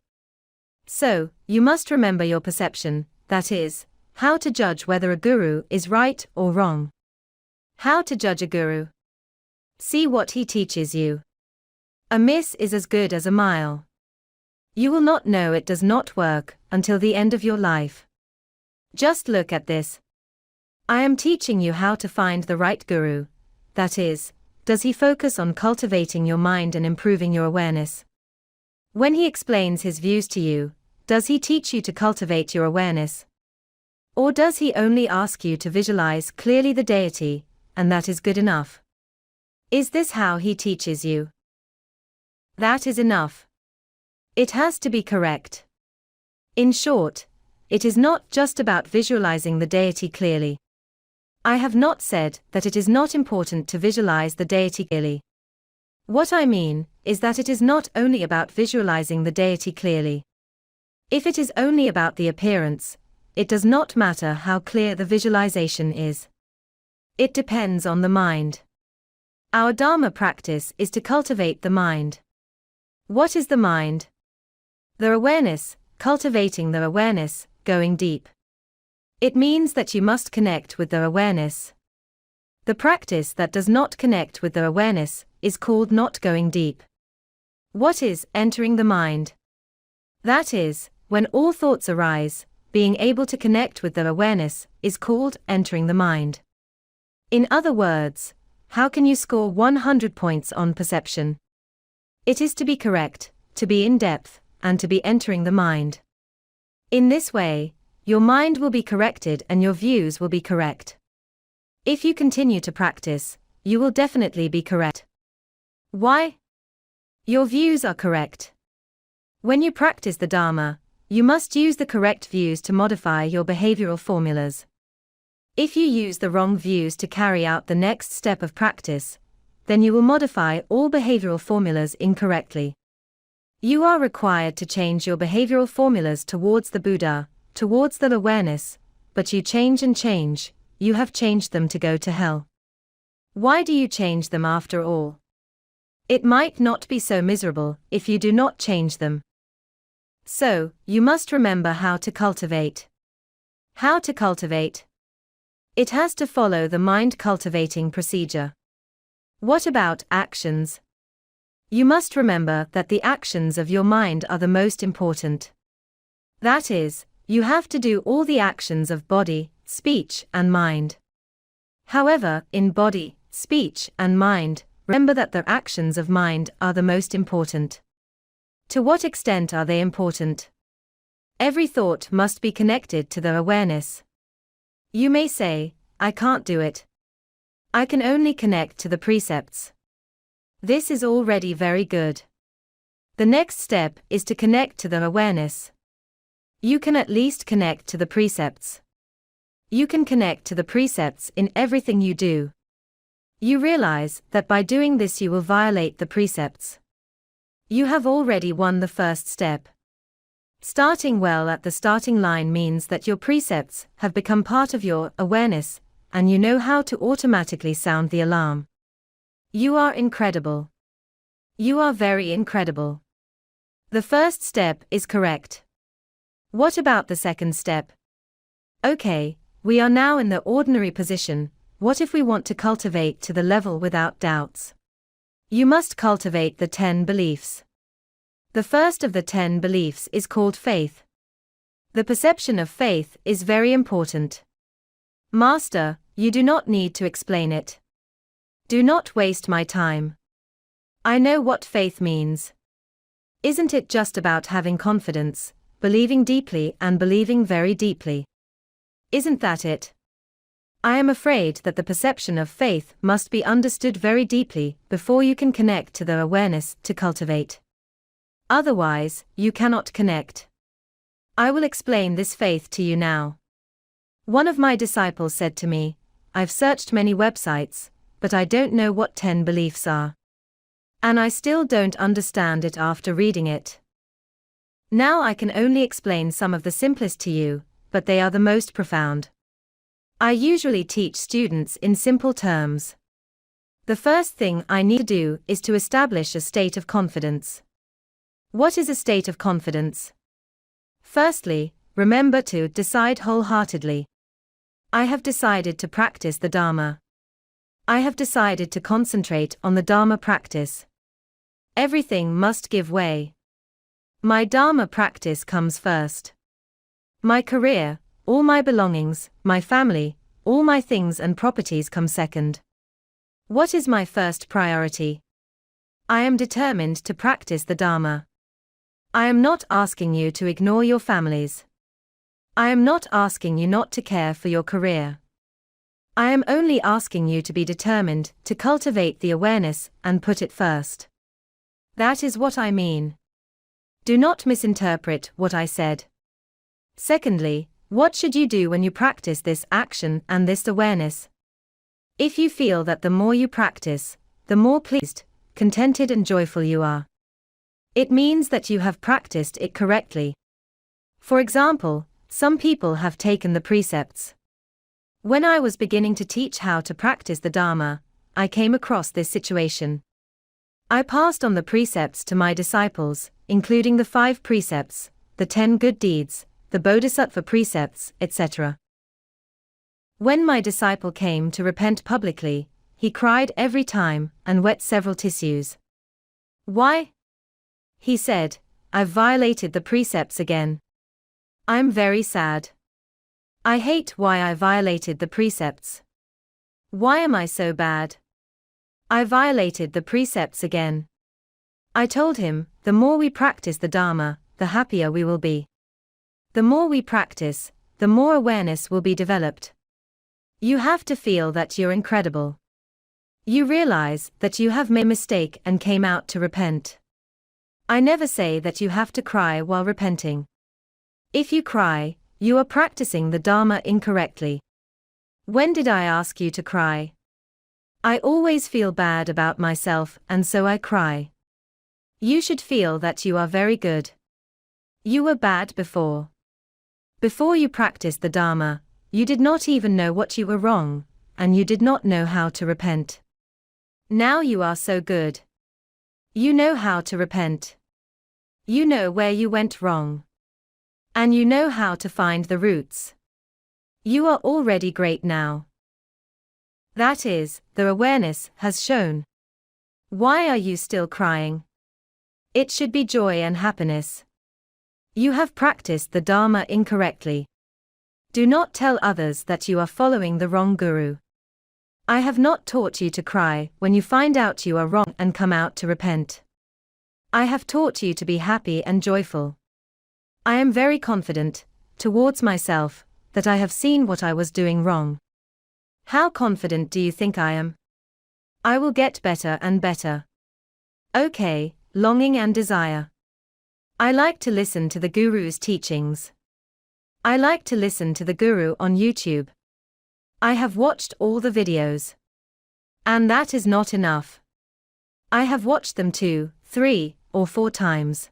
So, you must remember your perception, that is, how to judge whether a guru is right or wrong. How to judge a guru? See what he teaches you. A miss is as good as a mile. You will not know it does not work until the end of your life. Just look at this. I am teaching you how to find the right guru, that is, does he focus on cultivating your mind and improving your awareness? When he explains his views to you, does he teach you to cultivate your awareness? Or does he only ask you to visualize clearly the deity, and that is good enough? Is this how he teaches you? That is enough. It has to be correct. In short, it is not just about visualizing the deity clearly. I have not said that it is not important to visualize the deity clearly. What I mean is that it is not only about visualizing the deity clearly. If it is only about the appearance, it does not matter how clear the visualization is. It depends on the mind. Our Dharma practice is to cultivate the mind. What is the mind? The awareness, cultivating the awareness, going deep. It means that you must connect with the awareness. The practice that does not connect with the awareness is called not going deep. What is entering the mind? That is, when all thoughts arise, being able to connect with the awareness, is called entering the mind. In other words, how can you score 100 points on perception? It is to be correct, to be in depth, and to be entering the mind. In this way, your mind will be corrected and your views will be correct. If you continue to practice, you will definitely be correct. Why? Your views are correct. When you practice the Dharma, you must use the correct views to modify your behavioral formulas. If you use the wrong views to carry out the next step of practice, then you will modify all behavioral formulas incorrectly. You are required to change your behavioral formulas towards the Buddha, towards the awareness, but you change and change, you have changed them to go to hell. Why do you change them after all? It might not be so miserable if you do not change them. So, you must remember how to cultivate. How to cultivate? It has to follow the mind cultivating procedure. What about actions? You must remember that the actions of your mind are the most important. That is, you have to do all the actions of body, speech, and mind. However, in body, speech, and mind, remember that the actions of mind are the most important. To what extent are they important? Every thought must be connected to the awareness. You may say, I can't do it. I can only connect to the precepts. This is already very good. The next step is to connect to the awareness. You can at least connect to the precepts. You can connect to the precepts in everything you do. You realize that by doing this you will violate the precepts. You have already won the first step. Starting well at the starting line means that your precepts have become part of your awareness, and you know how to automatically sound the alarm. You are incredible. You are very incredible. The first step is correct. What about the second step? Okay, we are now in the ordinary position. What if we want to cultivate to the level without doubts? You must cultivate the 10 beliefs. The first of the 10 beliefs is called faith. The perception of faith is very important. Master, you do not need to explain it. Do not waste my time. I know what faith means. Isn't it just about having confidence, believing deeply and believing very deeply? Isn't that it? I am afraid that the perception of faith must be understood very deeply before you can connect to the awareness to cultivate. Otherwise, you cannot connect. I will explain this faith to you now. One of my disciples said to me, I've searched many websites, but I don't know what 10 beliefs are. And I still don't understand it after reading it. Now I can only explain some of the simplest to you, but they are the most profound. I usually teach students in simple terms. The first thing I need to do is to establish a state of confidence. What is a state of confidence? Firstly, remember to decide wholeheartedly. I have decided to practice the Dharma. I have decided to concentrate on the Dharma practice. Everything must give way. My Dharma practice comes first. My career, all my belongings, my family, all my things and properties come second. What is my first priority? I am determined to practice the Dharma. I am not asking you to ignore your families. I am not asking you not to care for your career. I am only asking you to be determined to cultivate the awareness and put it first. That is what I mean. Do not misinterpret what I said. Secondly, what should you do when you practice this action and this awareness? If you feel that the more you practice, the more pleased, contented and joyful you are, it means that you have practiced it correctly. For example, some people have taken the precepts. When I was beginning to teach how to practice the Dharma, I came across this situation. I passed on the precepts to my disciples, including the 5 precepts, the 10 good deeds, the Bodhisattva precepts, etc. When my disciple came to repent publicly, he cried every time and wet several tissues. Why? He said, I've violated the precepts again. I'm very sad. I hate why I violated the precepts. Why am I so bad? I violated the precepts again. I told him, the more we practice the Dharma, the happier we will be. The more we practice, the more awareness will be developed. You have to feel that you're incredible. You realize that you have made a mistake and came out to repent. I never say that you have to cry while repenting. If you cry, you are practicing the Dharma incorrectly. When did I ask you to cry? I always feel bad about myself and so I cry. You should feel that you are very good. You were bad before. Before you practiced the Dharma, you did not even know what you were wrong, and you did not know how to repent. Now you are so good. You know how to repent. You know where you went wrong. And you know how to find the roots. You are already great now. That is, the awareness has shown. Why are you still crying? It should be joy and happiness. You have practiced the Dharma incorrectly. Do not tell others that you are following the wrong guru. I have not taught you to cry when you find out you are wrong and come out to repent. I have taught you to be happy and joyful. I am very confident, towards myself, that I have seen what I was doing wrong. How confident do you think I am? I will get better and better. Okay, longing and desire. I like to listen to the Guru's teachings. I like to listen to the Guru on YouTube. I have watched all the videos. And that is not enough. I have watched them 2, 3, or 4 times.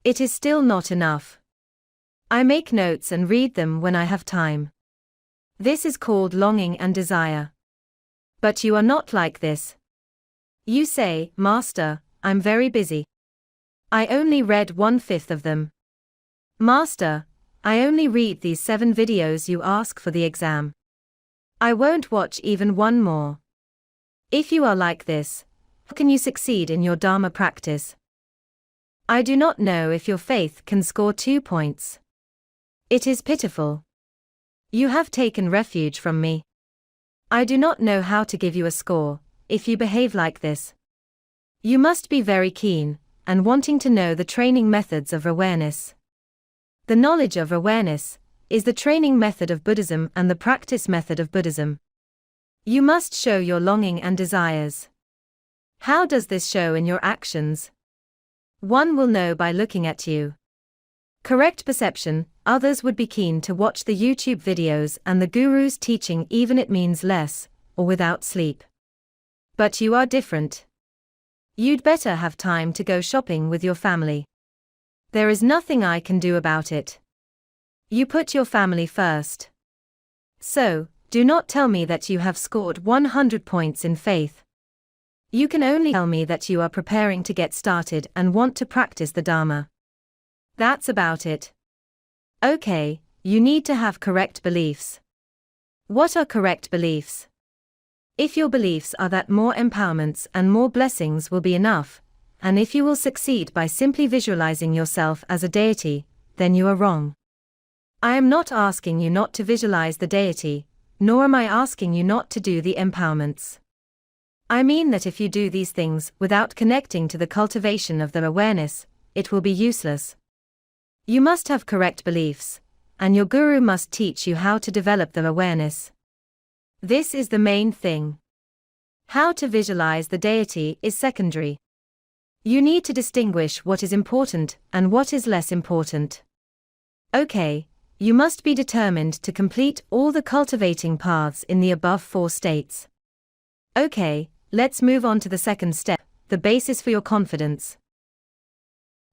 It is still not enough. I make notes and read them when I have time. This is called longing and desire. But you are not like this. You say, Master, I'm very busy. I only read 1/5 of them. Master, I only read these 7 videos you ask for the exam. I won't watch even one more. If you are like this, how can you succeed in your Dharma practice? I do not know if your faith can score 2 points. It is pitiful. You have taken refuge from me. I do not know how to give you a score, if you behave like this. You must be very keen, and wanting to know the training methods of awareness. The knowledge of awareness is the training method of Buddhism and the practice method of Buddhism. You must show your longing and desires. How does this show in your actions? One will know by looking at you. Correct perception, others would be keen to watch the YouTube videos and the Guru's teaching even it means less, or without sleep. But you are different. You'd better have time to go shopping with your family. There is nothing I can do about it. You put your family first. So, do not tell me that you have scored 100 points in faith. You can only tell me that you are preparing to get started and want to practice the Dharma. That's about it. Okay, you need to have correct beliefs. What are correct beliefs? If your beliefs are that more empowerments and more blessings will be enough, and if you will succeed by simply visualizing yourself as a deity, then you are wrong. I am not asking you not to visualize the deity, nor am I asking you not to do the empowerments. I mean that if you do these things without connecting to the cultivation of the awareness, it will be useless. You must have correct beliefs, and your guru must teach you how to develop the awareness. This is the main thing. How to visualize the deity is secondary. You need to distinguish what is important and what is less important. Okay, you must be determined to complete all the cultivating paths in the above 4 states. Okay, let's move on to the second step, the basis for your confidence.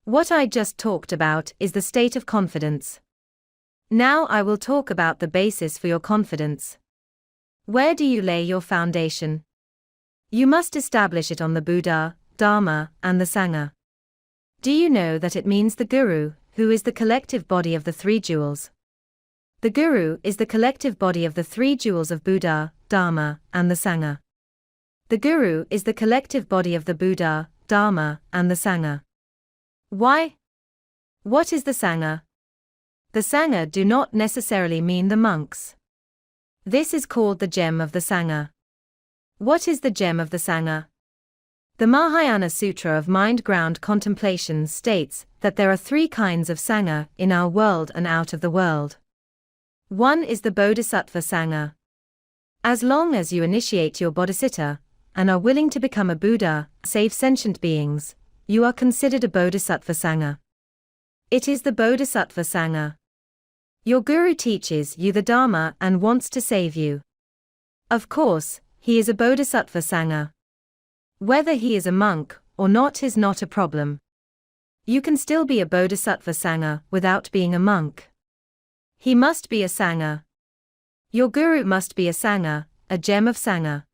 What I just talked about is the state of confidence. Now I will talk about the basis for your confidence. Where do you lay your foundation? You must establish it on the Buddha, Dharma, and the Sangha. Do you know that it means the Guru, who is the collective body of the 3 jewels? The Guru is the collective body of the 3 jewels of Buddha, Dharma, and the Sangha. The Guru is the collective body of the Buddha, Dharma, and the Sangha. Why? What is the Sangha? The Sangha do not necessarily mean the monks. This is called the gem of the Sangha. What is the gem of the Sangha? The Mahayana Sutra of Mind-Ground Contemplation states that there are three kinds of Sangha in our world and out of the world. One is the Bodhisattva Sangha. As long as you initiate your Bodhisattva and are willing to become a Buddha, save sentient beings, you are considered a Bodhisattva Sangha. It is the Bodhisattva Sangha. Your guru teaches you the Dharma and wants to save you. Of course, he is a Bodhisattva Sangha. Whether he is a monk or not is not a problem. You can still be a Bodhisattva Sangha without being a monk. He must be a Sangha. Your guru must be a Sangha, a gem of Sangha.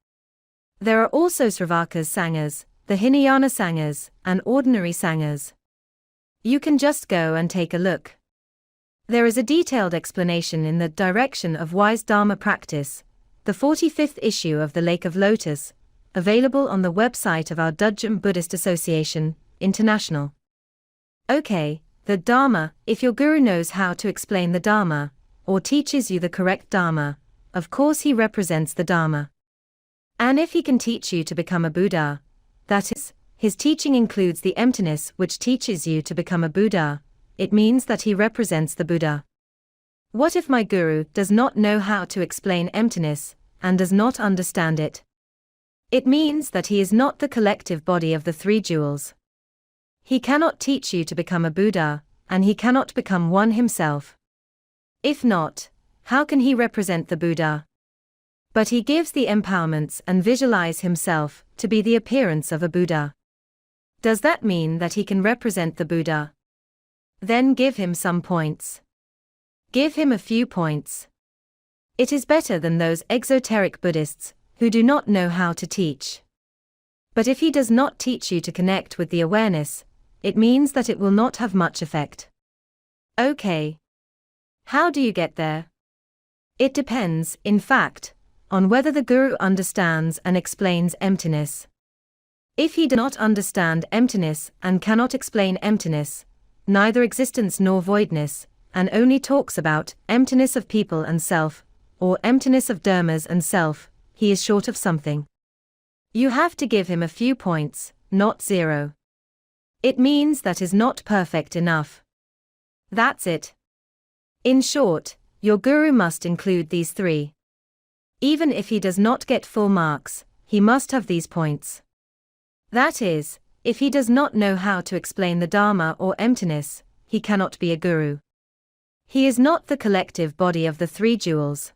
There are also Sravakas Sanghas, the Hinayana Sanghas, and ordinary Sanghas. You can just go and take a look. There is a detailed explanation in the Direction of Wise Dharma Practice, the 45th issue of the Lake of Lotus, available on the website of our Dudjom Buddhist Association, International. Okay, the Dharma. If your guru knows how to explain the Dharma, or teaches you the correct Dharma, of course he represents the Dharma. And if he can teach you to become a Buddha, that is, his teaching includes the emptiness which teaches you to become a Buddha, it means that he represents the Buddha. What if my guru does not know how to explain emptiness, and does not understand it? It means that he is not the collective body of the three jewels. He cannot teach you to become a Buddha, and he cannot become one himself. If not, how can he represent the Buddha? But he gives the empowerments and visualize himself to be the appearance of a Buddha. Does that mean that he can represent the Buddha? Then give him some points. Give him a few points. It is better than those exoteric Buddhists who do not know how to teach. But if he does not teach you to connect with the awareness, it means that it will not have much effect. Okay. How do you get there? It depends, in fact, on whether the guru understands and explains emptiness. If he does not understand emptiness and cannot explain emptiness, neither existence nor voidness, and only talks about emptiness of people and self, or emptiness of dharmas and self, he is short of something. You have to give him a few points, not 0. It means that is not perfect enough. That's it. In short, your guru must include these three. Even if he does not get full marks, he must have these points. That is, if he does not know how to explain the Dharma or emptiness, he cannot be a guru. He is not the collective body of the three jewels.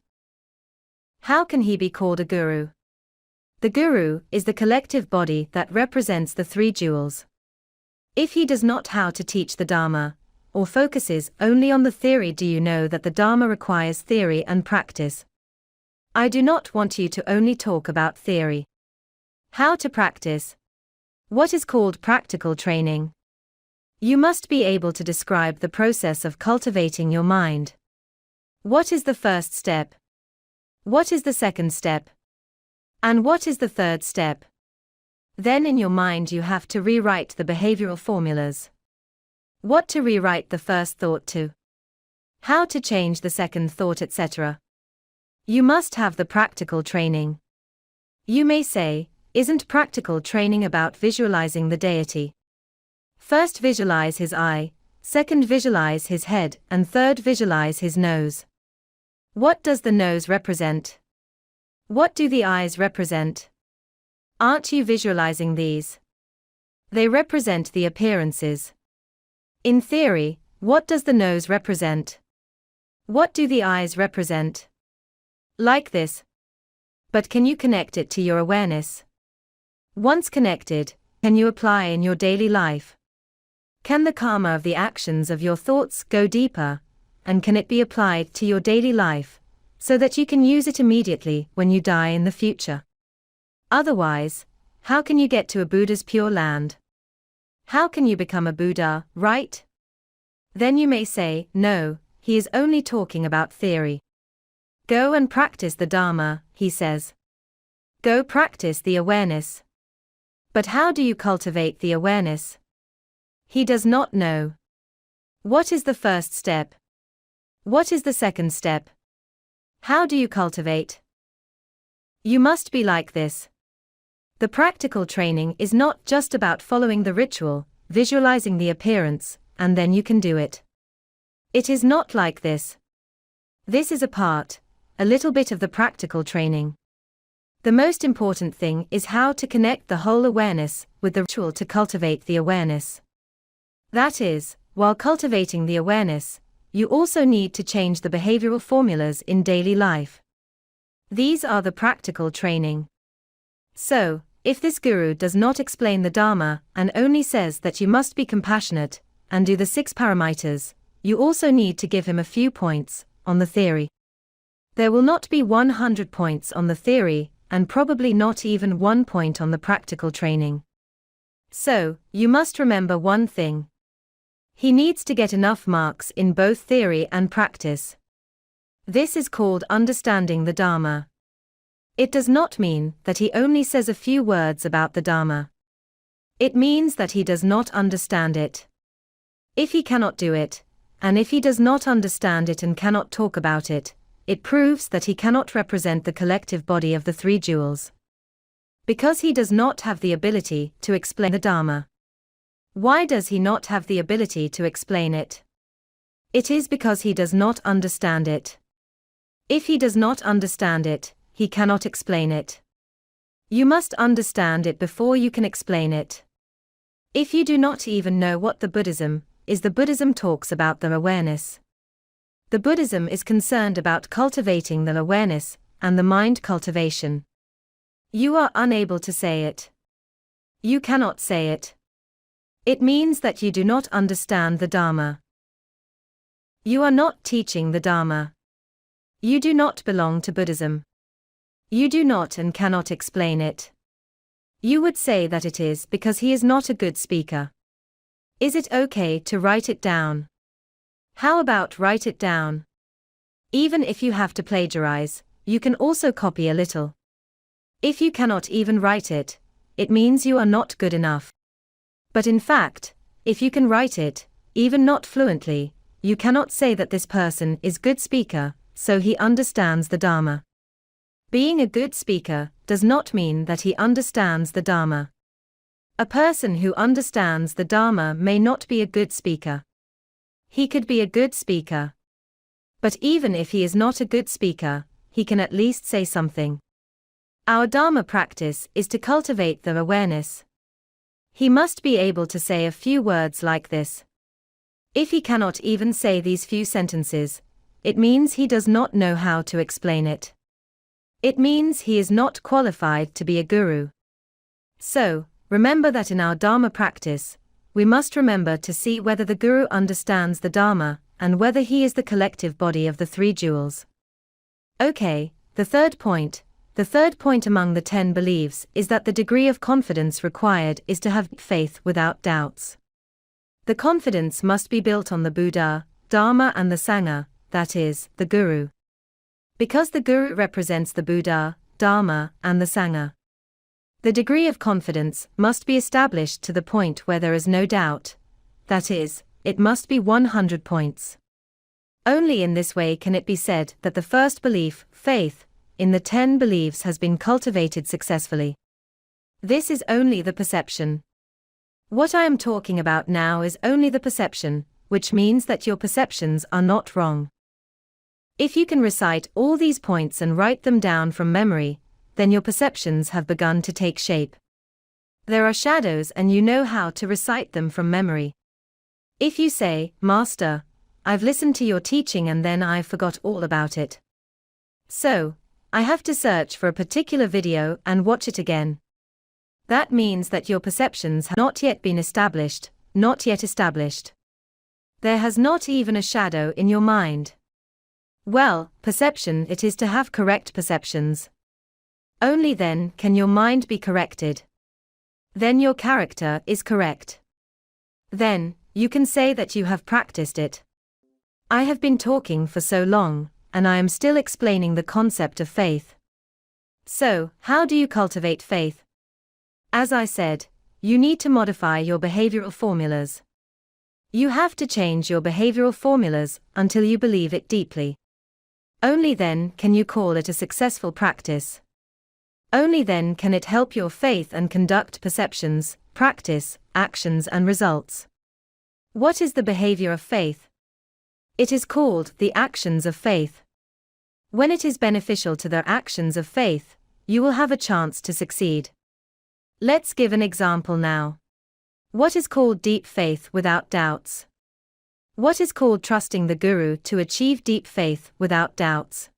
How can he be called a guru? The guru is the collective body that represents the three jewels. If he does not how to teach the Dharma, or focuses only on the theory, do you know that the Dharma requires theory and practice? I do not want you to only talk about theory. How to practice? What is called practical training? You must be able to describe the process of cultivating your mind. What is the first step? What is the second step? And what is the third step? Then in your mind you have to rewrite the behavioral formulas. What to rewrite the first thought to? How to change the second thought, etc. You must have the practical training. You may say, isn't practical training about visualizing the deity? First visualize his eye, second visualize his head, and third visualize his nose. What does the nose represent? What do the eyes represent? Aren't you visualizing these? They represent the appearances. In theory, what does the nose represent? What do the eyes represent? Like this. But can you connect it to your awareness? Once connected, can you apply in your daily life? Can the karma of the actions of your thoughts go deeper, and can it be applied to your daily life, so that you can use it immediately when you die in the future? Otherwise, how can you get to a Buddha's pure land? How can you become a Buddha, right? Then you may say, no, he is only talking about theory. Go and practice the Dharma, he says. Go practice the awareness. But how do you cultivate the awareness? He does not know. What is the first step? What is the second step? How do you cultivate? You must be like this. The practical training is not just about following the ritual, visualizing the appearance, and then you can do it. It is not like this. This is a little bit of the practical training. The most important thing is how to connect the whole awareness with the ritual to cultivate the awareness. That is, while cultivating the awareness, you also need to change the behavioral formulas in daily life. These are the practical training. So, if this guru does not explain the Dharma and only says that you must be compassionate and do the 6 paramitas, you also need to give him a few points on the theory. There will not be 100 points on the theory, and probably not even 1 point on the practical training. So, you must remember one thing. He needs to get enough marks in both theory and practice. This is called understanding the Dharma. It does not mean that he only says a few words about the Dharma. It means that he does not understand it. If he cannot do it, and if he does not understand it and cannot talk about it, it proves that he cannot represent the collective body of the 3 jewels. Because he does not have the ability to explain the Dharma. Why does he not have the ability to explain it? It is because he does not understand it. If he does not understand it, he cannot explain it. You must understand it before you can explain it. If you do not even know what the Buddhism talks about the awareness. The Buddhism is concerned about cultivating the awareness and the mind cultivation. You are unable to say it. You cannot say it. It means that you do not understand the Dharma. You are not teaching the Dharma. You do not belong to Buddhism. You do not and cannot explain it. You would say that it is because he is not a good speaker. Is it okay to write it down? How about write it down? Even if you have to plagiarize, you can also copy a little. If you cannot even write it, it means you are not good enough. But in fact, if you can write it, even not fluently, you cannot say that this person is good speaker, so he understands the Dharma. Being a good speaker does not mean that he understands the Dharma. A person who understands the Dharma may not be a good speaker. He could be a good speaker. But even if he is not a good speaker, he can at least say something. Our Dharma practice is to cultivate the awareness. He must be able to say a few words like this. If he cannot even say these few sentences, it means he does not know how to explain it. It means he is not qualified to be a guru. So, remember that in our Dharma practice, we must remember to see whether the guru understands the Dharma, and whether he is the collective body of the 3 jewels. Okay, the third point among the 10 beliefs is that the degree of confidence required is to have faith without doubts. The confidence must be built on the Buddha, Dharma and the Sangha, that is, the Guru. Because the Guru represents the Buddha, Dharma, and the Sangha. The degree of confidence must be established to the point where there is no doubt. That is, it must be 100 points. Only in this way can it be said that the first belief, faith, in the 10 beliefs has been cultivated successfully. This is only the perception. What I am talking about now is only the perception, which means that your perceptions are not wrong. If you can recite all these points and write them down from memory, then your perceptions have begun to take shape. There are shadows and you know how to recite them from memory. If you say, Master, I've listened to your teaching and then I forgot all about it. So, I have to search for a particular video and watch it again. That means that your perceptions have not yet been established, not yet established. There has not even a shadow in your mind. Well, perception it is to have correct perceptions. Only then can your mind be corrected. Then your character is correct. Then, you can say that you have practiced it. I have been talking for so long, and I am still explaining the concept of faith. So, how do you cultivate faith? As I said, you need to modify your behavioral formulas. You have to change your behavioral formulas until you believe it deeply. Only then can you call it a successful practice. Only then can it help your faith and conduct perceptions, practice, actions and results. What is the behavior of faith? It is called the actions of faith. When it is beneficial to the actions of faith, you will have a chance to succeed. Let's give an example now. What is called deep faith without doubts? What is called trusting the Guru to achieve deep faith without doubts?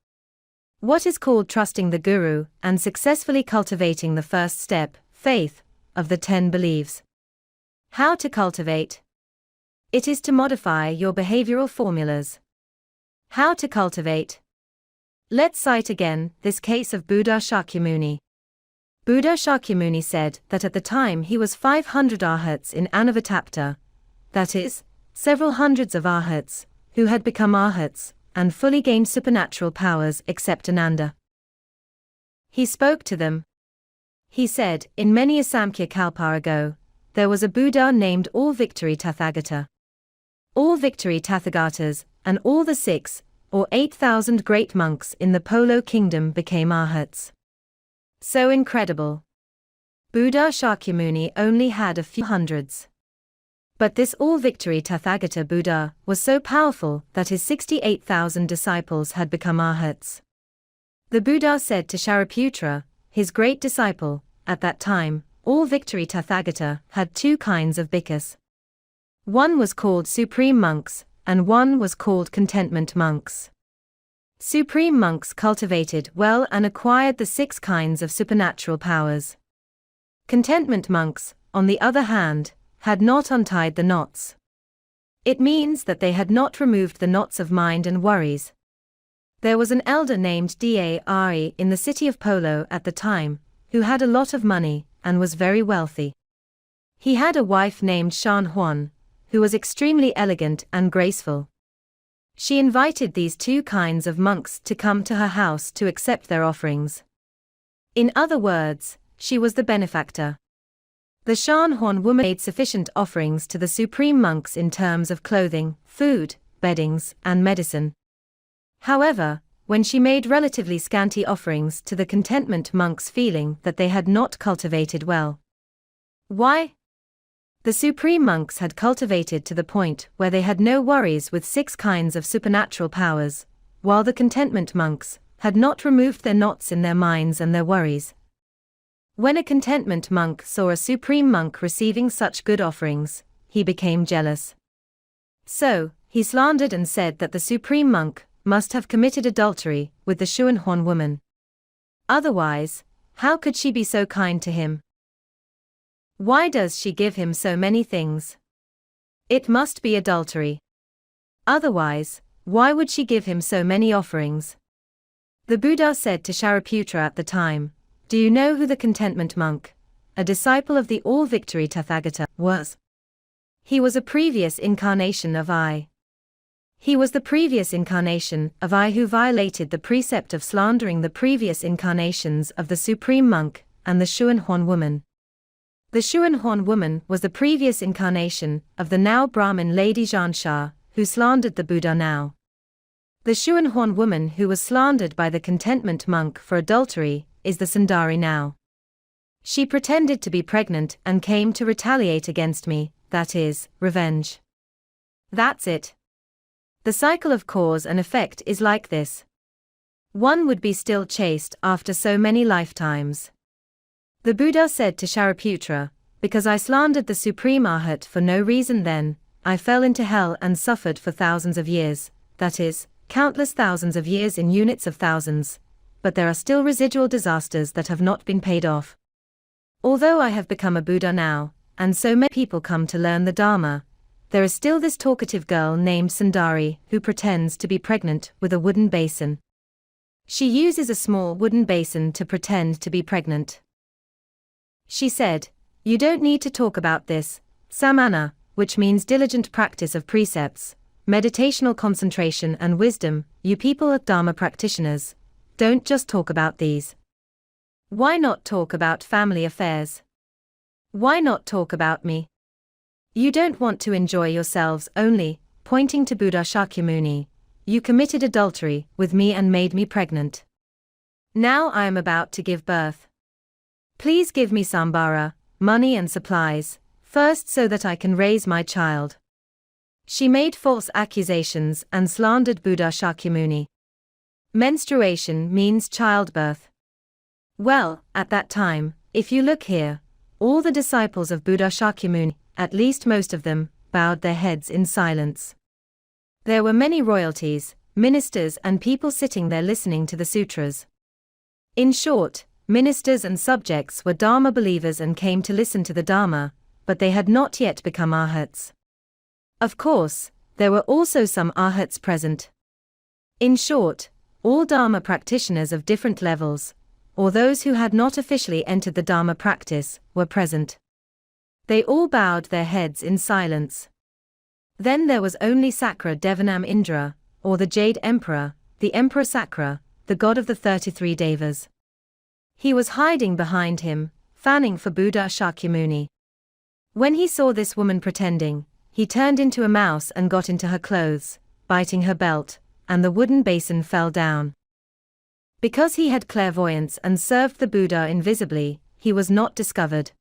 What is called trusting the Guru and successfully cultivating the first step, faith, of the 10 beliefs? How to cultivate? It is to modify your behavioral formulas. How to cultivate? Let's cite again this case of Buddha Shakyamuni. Buddha Shakyamuni said that at the time he was 500 arhats in Anavatapta, that is, several hundreds of arhats, who had become arhats, and fully gained supernatural powers except Ananda. He spoke to them. He said, in many a Samkhya Kalpa ago, there was a Buddha named All Victory Tathagata. All Victory Tathagatas, and all the 6, or 8,000 great monks in the Polo kingdom became arhats. So incredible. Buddha Shakyamuni only had a few hundreds. But this all-victory Tathagata Buddha was so powerful that his 68,000 disciples had become arhats. The Buddha said to Shariputra, his great disciple, at that time, all-victory Tathagata had 2 kinds of bhikkhus. One was called supreme monks, and one was called contentment monks. Supreme monks cultivated well and acquired the 6 kinds of supernatural powers. Contentment monks, on the other hand, had not untied the knots. It means that they had not removed the knots of mind and worries. There was an elder named Dari in the city of Polo at the time, who had a lot of money, and was very wealthy. He had a wife named Shan Huan, who was extremely elegant and graceful. She invited these 2 kinds of monks to come to her house to accept their offerings. In other words, she was the benefactor. The Shan Huan woman made sufficient offerings to the supreme monks in terms of clothing, food, beddings, and medicine. However, when she made relatively scanty offerings to the contentment monks, feeling that they had not cultivated well. Why? The supreme monks had cultivated to the point where they had no worries with 6 kinds of supernatural powers, while the contentment monks had not removed their knots in their minds and their worries. When a contentment monk saw a supreme monk receiving such good offerings, he became jealous. So, he slandered and said that the supreme monk must have committed adultery with the Shan Huan woman. Otherwise, how could she be so kind to him? Why does she give him so many things? It must be adultery. Otherwise, why would she give him so many offerings? The Buddha said to Shariputra at the time, do you know who the contentment monk, a disciple of the all-victory Tathagata, was? He was a previous incarnation of I. He was the previous incarnation of I who violated the precept of slandering the previous incarnations of the supreme monk and the Shan Huan woman. The Shan Huan woman was the previous incarnation of the now Brahmin Lady Jansha, who slandered the Buddha now. The Shan Huan woman who was slandered by the contentment monk for adultery is the Sundari now. She pretended to be pregnant and came to retaliate against me, that is, revenge. That's it. The cycle of cause and effect is like this. One would be still chaste after so many lifetimes. The Buddha said to Shariputra, because I slandered the supreme arhat for no reason then, I fell into hell and suffered for thousands of years, that is, countless thousands of years in units of thousands, but there are still residual disasters that have not been paid off. Although I have become a Buddha now, and so many people come to learn the Dharma, there is still this talkative girl named Sundari who pretends to be pregnant with a wooden basin. She uses a small wooden basin to pretend to be pregnant. She said, you don't need to talk about this, samana, which means diligent practice of precepts, meditational concentration and wisdom, you people are Dharma practitioners. Don't just talk about these. Why not talk about family affairs? Why not talk about me? You don't want to enjoy yourselves only, pointing to Buddha Shakyamuni. You committed adultery with me and made me pregnant. Now I am about to give birth. Please give me sambara, money and supplies, first so that I can raise my child. She made false accusations and slandered Buddha Shakyamuni. Menstruation means childbirth. Well, at that time, if you look here, all the disciples of Buddha Shakyamuni, at least most of them, bowed their heads in silence. There were many royalties, ministers and people sitting there listening to the sutras. In short, ministers and subjects were Dharma believers and came to listen to the Dharma, but they had not yet become arhats. Of course, there were also some arhats present. In short, all Dharma practitioners of different levels, or those who had not officially entered the Dharma practice, were present. They all bowed their heads in silence. Then there was only Sakra Devanam Indra, or the Jade Emperor, the Emperor Sakra, the god of the 33 Devas. He was hiding behind him, fanning for Buddha Shakyamuni. When he saw this woman pretending, he turned into a mouse and got into her clothes, biting her belt, and the wooden basin fell down. Because he had clairvoyance and served the Buddha invisibly, he was not discovered.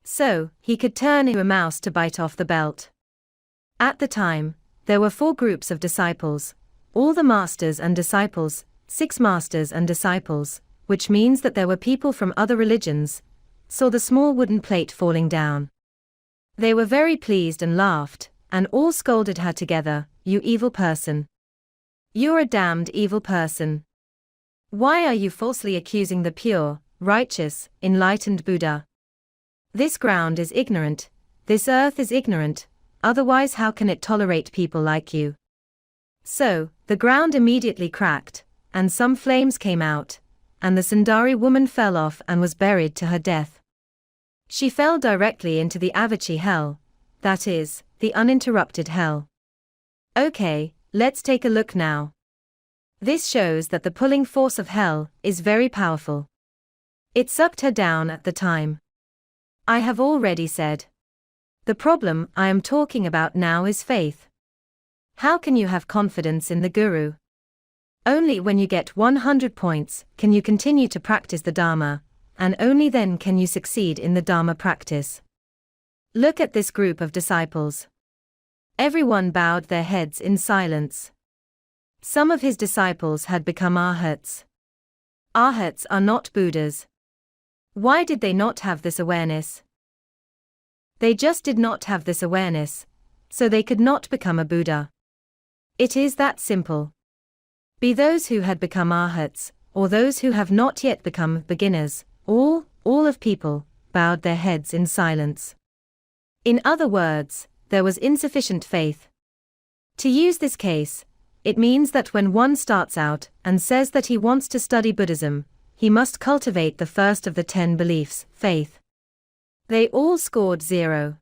So, he could turn into a mouse to bite off the belt. At the time, there were 4 groups of disciples, all the masters and disciples, 6 masters and disciples, which means that there were people from other religions, saw the small wooden plate falling down. They were very pleased and laughed, and all scolded her together, "You evil person. You're a damned evil person. Why are you falsely accusing the pure, righteous, enlightened Buddha? This ground is ignorant, this earth is ignorant, otherwise how can it tolerate people like you?" So, the ground immediately cracked, and some flames came out, and the Sundari woman fell off and was buried to her death. She fell directly into the Avachi hell, that is, the uninterrupted hell. Okay, let's take a look now. This shows that the pulling force of hell is very powerful. It sucked her down at the time. I have already said. The problem I am talking about now is faith. How can you have confidence in the Guru? Only when you get 100 points can you continue to practice the Dharma, and only then can you succeed in the Dharma practice. Look at this group of disciples. Everyone bowed their heads in silence. Some of his disciples had become arhats. Arhats are not Buddhas. Why did they not have this awareness? They just did not have this awareness, so they could not become a Buddha. It is that simple. Be those who had become arhats, or those who have not yet become beginners, all of people, bowed their heads in silence. In other words, there was insufficient faith. To use this case, it means that when one starts out and says that he wants to study Buddhism, he must cultivate the first of the 10 beliefs, faith. They all scored 0.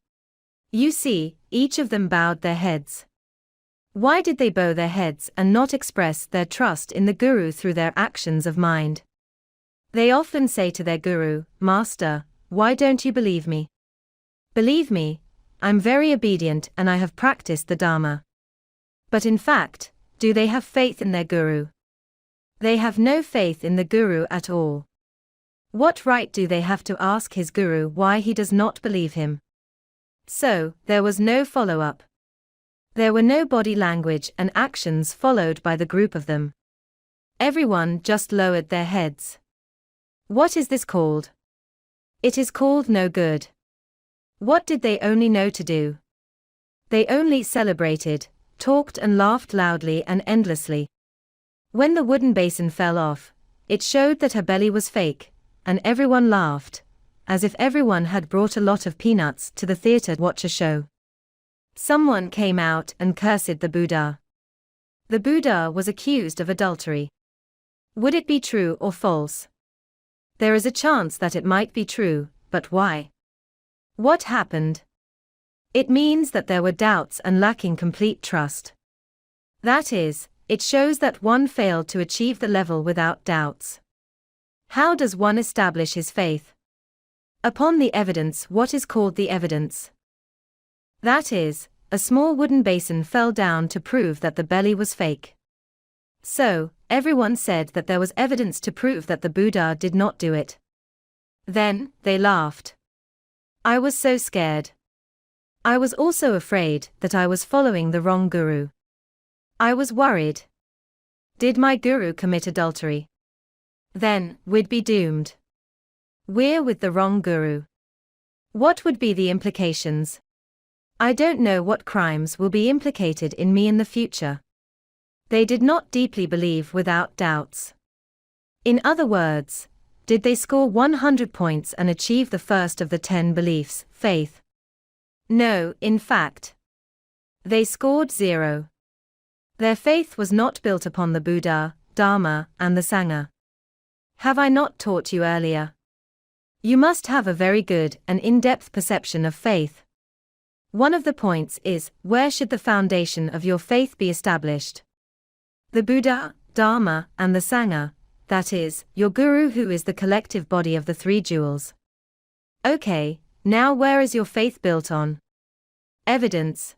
You see, each of them bowed their heads. Why did they bow their heads and not express their trust in the Guru through their actions of mind? They often say to their Guru, "Master, why don't you believe me? Believe me, I'm very obedient and I have practiced the Dharma." But in fact, do they have faith in their Guru? They have no faith in the Guru at all. What right do they have to ask his Guru why he does not believe him? So, there was no follow-up. There were no body language and actions followed by the group of them. Everyone just lowered their heads. What is this called? It is called no good. What did they only know to do? They only celebrated, talked and laughed loudly and endlessly. When the wooden basin fell off, it showed that her belly was fake, and everyone laughed, as if everyone had brought a lot of peanuts to the theater to watch a show. Someone came out and cursed the Buddha. The Buddha was accused of adultery. Would it be true or false? There is a chance that it might be true, but why? What happened? It means that there were doubts and lacking complete trust. That is, it shows that one failed to achieve the level without doubts. How does one establish his faith? Upon the evidence. What is called the evidence? That is, a small wooden basin fell down to prove that the belly was fake. So, everyone said that there was evidence to prove that the Buddha did not do it. Then, they laughed. I was so scared. I was also afraid that I was following the wrong guru. I was worried. Did my guru commit adultery? Then, we'd be doomed. We're with the wrong guru. What would be the implications? I don't know what crimes will be implicated in me in the future. They did not deeply believe without doubts. In other words, did they score 100 points and achieve the first of the 10 beliefs, faith? No, in fact. They scored 0. Their faith was not built upon the Buddha, Dharma, and the Sangha. Have I not taught you earlier? You must have a very good and in-depth perception of faith. One of the points is, where should the foundation of your faith be established? The Buddha, Dharma, and the Sangha, that is, your guru who is the collective body of the three jewels. Okay, now where is your faith built on? Evidence.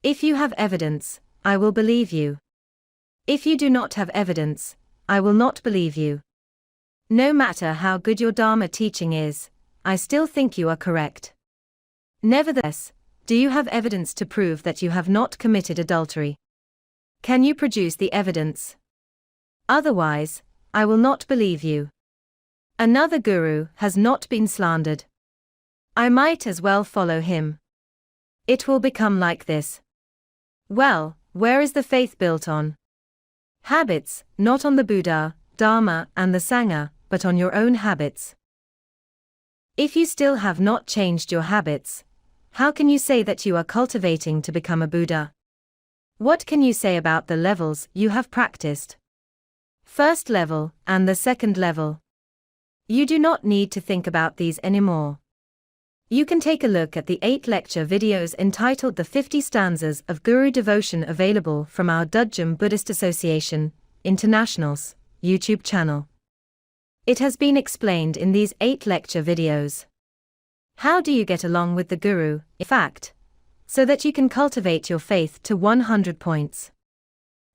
If you have evidence, I will believe you. If you do not have evidence, I will not believe you. No matter how good your Dharma teaching is, I still think you are correct. Nevertheless, do you have evidence to prove that you have not committed adultery? Can you produce the evidence? Otherwise, I will not believe you. Another guru has not been slandered. I might as well follow him. It will become like this. Well, where is the faith built on? Habits, not on the Buddha, Dharma, and the Sangha, but on your own habits. If you still have not changed your habits, how can you say that you are cultivating to become a Buddha? What can you say about the levels you have practiced? First level and the second level. You do not need to think about these anymore. You can take a look at the 8 lecture videos entitled The 50 Stanzas of Guru Devotion available from our Dudjom Buddhist Association, International's YouTube channel. It has been explained in these 8 lecture videos. How do you get along with the Guru, in fact, so that you can cultivate your faith to 100 points?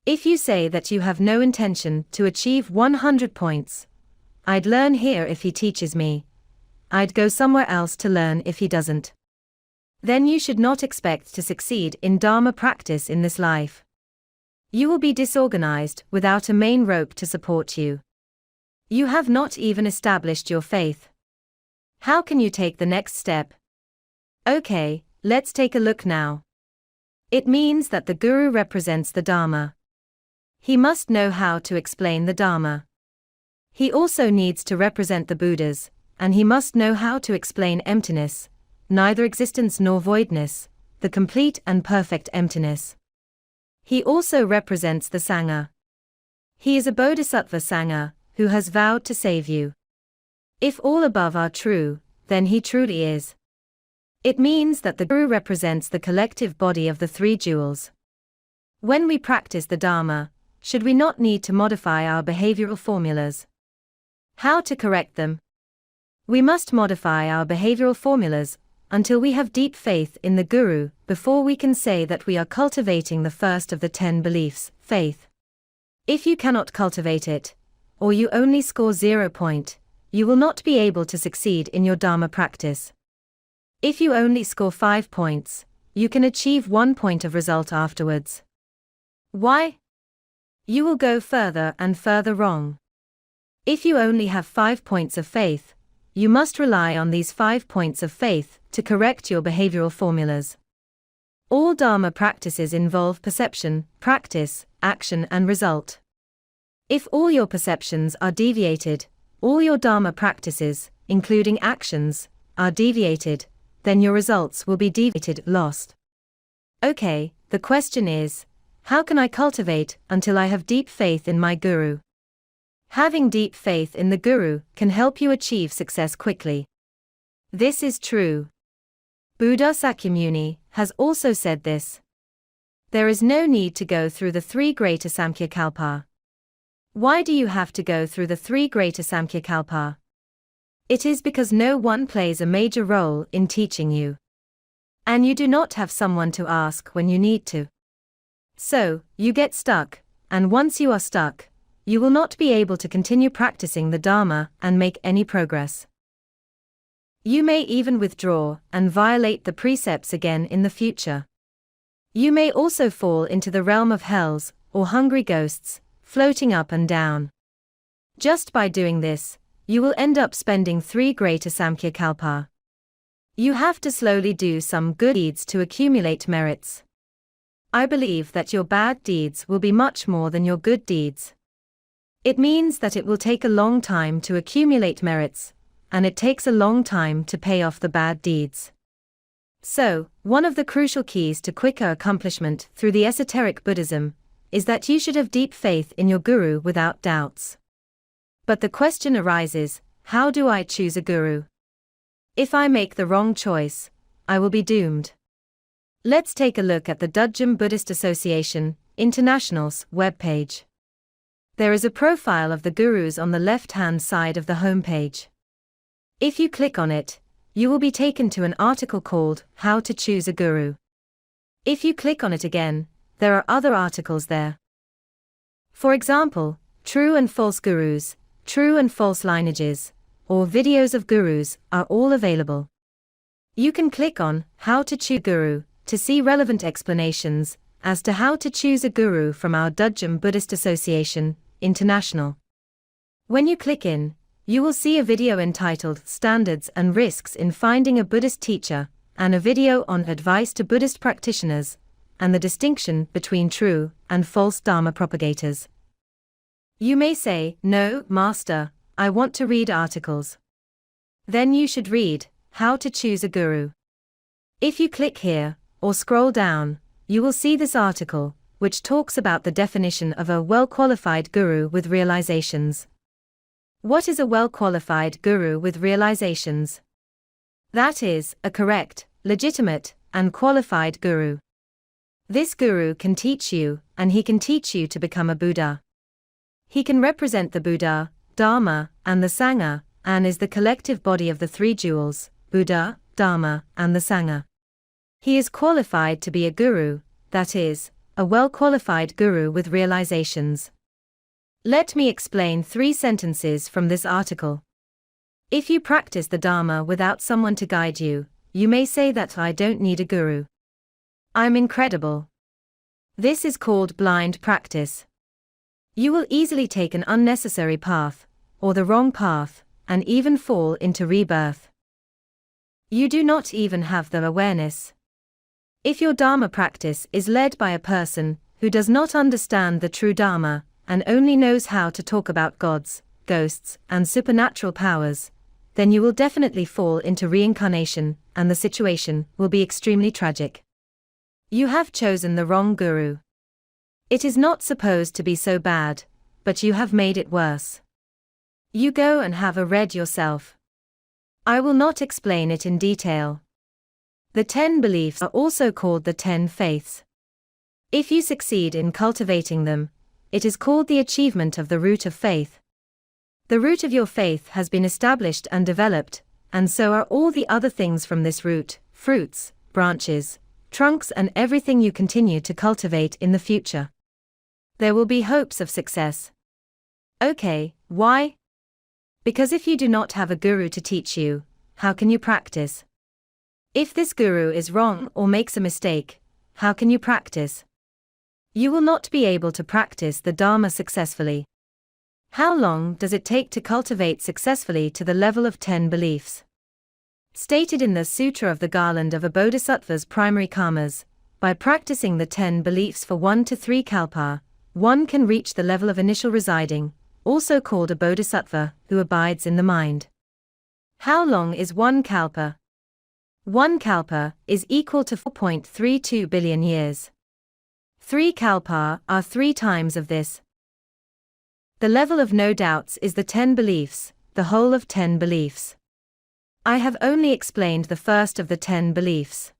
If you say that you have no intention to achieve 100 points, I'd learn here if he teaches me. I'd go somewhere else to learn if he doesn't. Then you should not expect to succeed in Dharma practice in this life. You will be disorganized without a main rope to support you. You have not even established your faith. How can you take the next step? Okay, let's take a look now. It means that the Guru represents the Dharma. He must know how to explain the Dharma. He also needs to represent the Buddhas, and he must know how to explain emptiness, neither existence nor voidness, the complete and perfect emptiness. He also represents the Sangha. He is a Bodhisattva Sangha, who has vowed to save you. If all above are true, then he truly is. It means that the Guru represents the collective body of the three jewels. When we practice the Dharma, should we not need to modify our behavioral formulas? How to correct them? We must modify our behavioral formulas until we have deep faith in the Guru before we can say that we are cultivating the first of the 10 beliefs, faith. If you cannot cultivate it, or you only score 0 point, you will not be able to succeed in your Dharma practice. If you only score 5 points, you can achieve 1 point of result afterwards. Why? You will go further and further wrong. If you only have 5 points of faith, you must rely on these 5 points of faith to correct your behavioral formulas. All Dharma practices involve perception, practice, action and result. If all your perceptions are deviated, all your Dharma practices, including actions, are deviated, then your results will be deviated, lost. Okay, the question is, how can I cultivate until I have deep faith in my Guru? Having deep faith in the Guru can help you achieve success quickly. This is true. Buddha Sakyamuni has also said this. There is no need to go through the 3 greater Samkhyakalpa. Why do you have to go through the 3 greater Samkhyakalpa? It is because no one plays a major role in teaching you. And you do not have someone to ask when you need to. So, you get stuck, and once you are stuck, you will not be able to continue practicing the Dharma and make any progress. You may even withdraw and violate the precepts again in the future. You may also fall into the realm of hells, or hungry ghosts, floating up and down. Just by doing this, you will end up spending 3 greater Samkhya Kalpa. You have to slowly do some good deeds to accumulate merits. I believe that your bad deeds will be much more than your good deeds. It means that it will take a long time to accumulate merits, and it takes a long time to pay off the bad deeds. So, one of the crucial keys to quicker accomplishment through the esoteric Buddhism is that you should have deep faith in your guru without doubts. But the question arises, how do I choose a guru? If I make the wrong choice, I will be doomed. Let's take a look at the Dudjom Buddhist Association, International's webpage. There is a profile of the gurus on the left-hand side of the homepage. If you click on it, you will be taken to an article called How to Choose a Guru. If you click on it again, there are other articles there. For example, True and False Gurus, True and False Lineages, or videos of gurus are all available. You can click on How to Choose a Guru to see relevant explanations as to how to choose a guru from our Dudjom Buddhist Association, International. When you click in, you will see a video entitled Standards and Risks in Finding a Buddhist Teacher, and a video on advice to Buddhist practitioners, and the distinction between true and false Dharma propagators. You may say, "No, Master, I want to read articles." Then you should read How to Choose a Guru. If you click here, or scroll down, you will see this article, which talks about the definition of a well-qualified guru with realizations. What is a well-qualified guru with realizations? That is, a correct, legitimate, and qualified guru. This guru can teach you, and he can teach you to become a Buddha. He can represent the Buddha, Dharma, and the Sangha, and is the collective body of the 3 jewels, Buddha, Dharma, and the Sangha. He is qualified to be a guru, that is, a well-qualified guru with realizations. Let me explain 3 sentences from this article. If you practice the Dharma without someone to guide you, you may say that I don't need a guru. I'm incredible. This is called blind practice. You will easily take an unnecessary path, or the wrong path, and even fall into rebirth. You do not even have the awareness. If your Dharma practice is led by a person who does not understand the true Dharma, and only knows how to talk about gods, ghosts, and supernatural powers, then you will definitely fall into reincarnation, and the situation will be extremely tragic. You have chosen the wrong guru. It is not supposed to be so bad, but you have made it worse. You go and have a read yourself. I will not explain it in detail. The 10 beliefs are also called the 10 faiths. If you succeed in cultivating them, it is called the achievement of the root of faith. The root of your faith has been established and developed, and so are all the other things from this root, fruits, branches, trunks, and everything you continue to cultivate in the future. There will be hopes of success. Okay, why? Because if you do not have a guru to teach you, how can you practice? If this guru is wrong or makes a mistake, how can you practice? You will not be able to practice the Dharma successfully. How long does it take to cultivate successfully to the level of 10 beliefs? Stated in the Sutra of the Garland of a Bodhisattva's Primary Karmas, by practicing the 10 beliefs for 1 to 3 kalpa, one can reach the level of initial residing, also called a bodhisattva, who abides in the mind. How long is 1 kalpa? 1 kalpa is equal to 4.32 billion years. 3 kalpa are 3 times of this. The level of no doubts is the 10 beliefs, the whole of 10 beliefs. I have only explained the first of the 10 beliefs.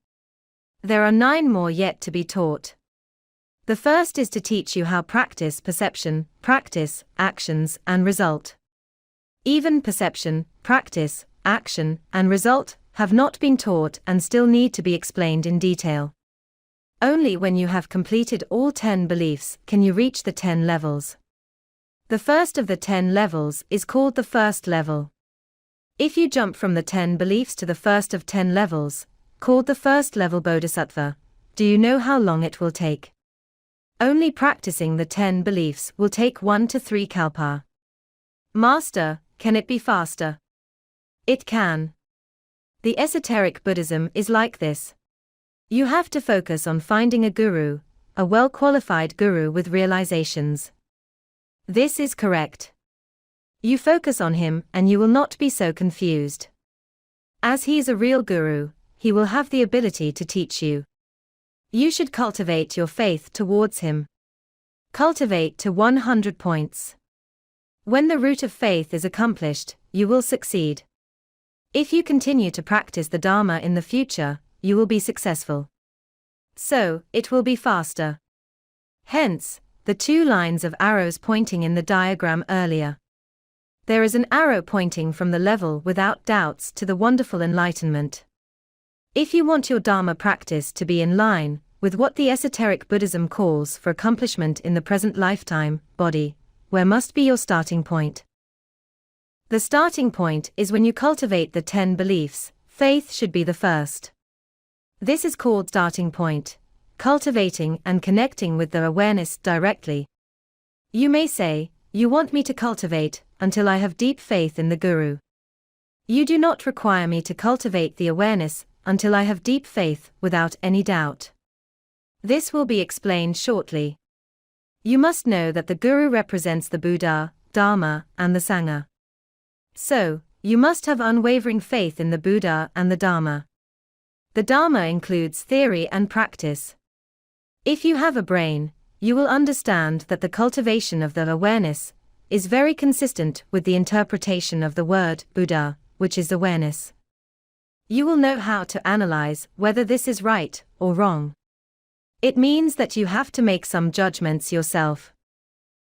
There are 9 more yet to be taught. The first is to teach you how practice perception, practice, actions, and result. Even perception, practice, action, and result have not been taught and still need to be explained in detail. Only when you have completed all 10 beliefs can you reach the 10 levels. The first of the 10 levels is called the first level. If you jump from the 10 beliefs to the first of 10 levels, called the first level Bodhisattva, do you know how long it will take? Only practicing the 10 beliefs will take 1 to 3 kalpa. Master, can it be faster? It can. The esoteric Buddhism is like this. You have to focus on finding a guru, a well-qualified guru with realizations. This is correct. You focus on him and you will not be so confused. As he is a real guru, he will have the ability to teach you. You should cultivate your faith towards him. Cultivate to 100 points. When the root of faith is accomplished, you will succeed. If you continue to practice the Dharma in the future, you will be successful. So, it will be faster. Hence, the 2 lines of arrows pointing in the diagram earlier. There is an arrow pointing from the level without doubts to the wonderful enlightenment. If you want your Dharma practice to be in line with what the esoteric Buddhism calls for accomplishment in the present lifetime, body, where must be your starting point? The starting point is when you cultivate the 10 beliefs, faith should be the first. This is called starting point, cultivating and connecting with the awareness directly. You may say, you want me to cultivate until I have deep faith in the Guru. You do not require me to cultivate the awareness until I have deep faith without any doubt. This will be explained shortly. You must know that the Guru represents the Buddha, Dharma, and the Sangha. So, you must have unwavering faith in the Buddha and the Dharma. The Dharma includes theory and practice. If you have a brain, you will understand that the cultivation of the awareness is very consistent with the interpretation of the word Buddha, which is awareness. You will know how to analyze whether this is right or wrong. It means that you have to make some judgments yourself.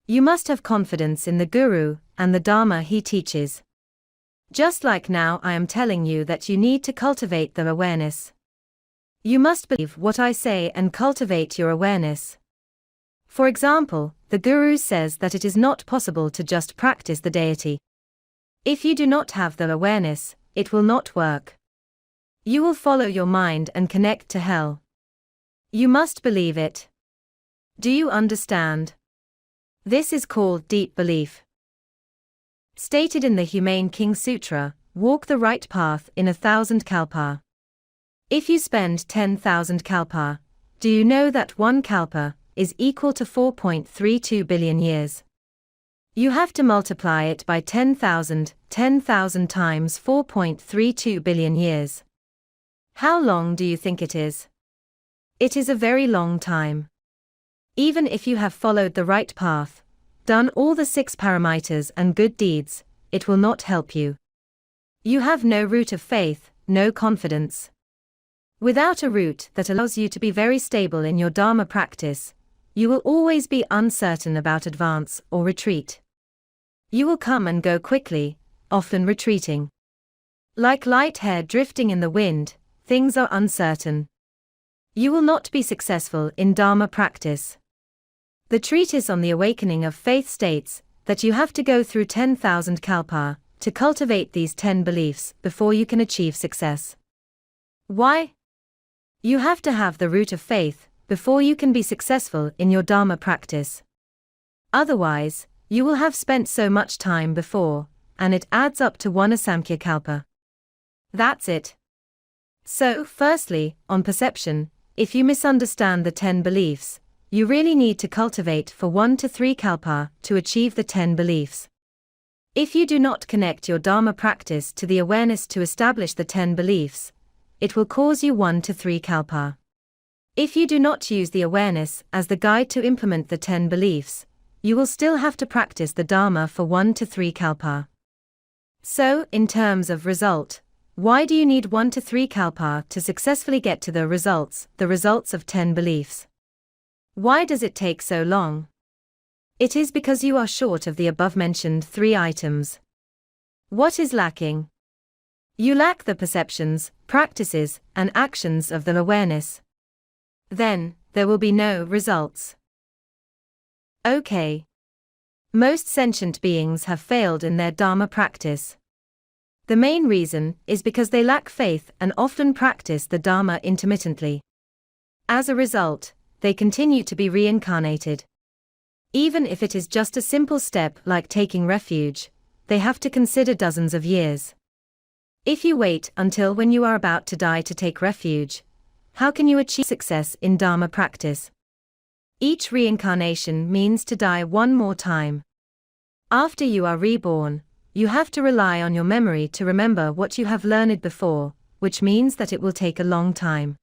You must have confidence in the Guru and the Dharma he teaches. Just like now I am telling you that you need to cultivate the awareness. You must believe what I say and cultivate your awareness. For example, the Guru says that it is not possible to just practice the deity. If you do not have the awareness, it will not work. You will follow your mind and connect to hell. You must believe it. Do you understand? This is called deep belief. Stated in the Humane King Sutra, walk the right path in 1,000 kalpa. If you spend 10,000 kalpa, do you know that 1 kalpa is equal to 4.32 billion years? You have to multiply it by 10,000 times 4.32 billion years. How long do you think it is? It is a very long time. Even if you have followed the right path, done all the 6 paramitas and good deeds, it will not help you. You have no root of faith, no confidence. Without a root that allows you to be very stable in your Dharma practice, you will always be uncertain about advance or retreat. You will come and go quickly, often retreating. Like light hair drifting in the wind, things are uncertain. You will not be successful in Dharma practice. The treatise on the awakening of faith states that you have to go through 10,000 kalpa to cultivate these 10 beliefs before you can achieve success. Why? You have to have the root of faith before you can be successful in your Dharma practice. Otherwise, you will have spent so much time before, and it adds up to 1 asamkhya kalpa. That's it. So, firstly, on perception, if you misunderstand the 10 beliefs, you really need to cultivate for 1 to 3 kalpa to achieve the 10 beliefs. If you do not connect your Dharma practice to the awareness to establish the 10 beliefs, it will cause you 1 to 3 kalpa. If you do not use the awareness as the guide to implement the 10 beliefs, you will still have to practice the Dharma for 1 to 3 kalpa. So, in terms of result, why do you need 1 to 3 kalpa to successfully get to the results of 10 beliefs? Why does it take so long? It is because you are short of the above-mentioned 3 items. What is lacking? You lack the perceptions, practices, and actions of the awareness. Then, there will be no results. Okay. Most sentient beings have failed in their Dharma practice. The main reason is because they lack faith and often practice the Dharma intermittently. As a result, they continue to be reincarnated. Even if it is just a simple step like taking refuge, they have to consider dozens of years. If you wait until when you are about to die to take refuge, how can you achieve success in Dharma practice? Each reincarnation means to die one more time. After you are reborn, you have to rely on your memory to remember what you have learned before, which means that it will take a long time.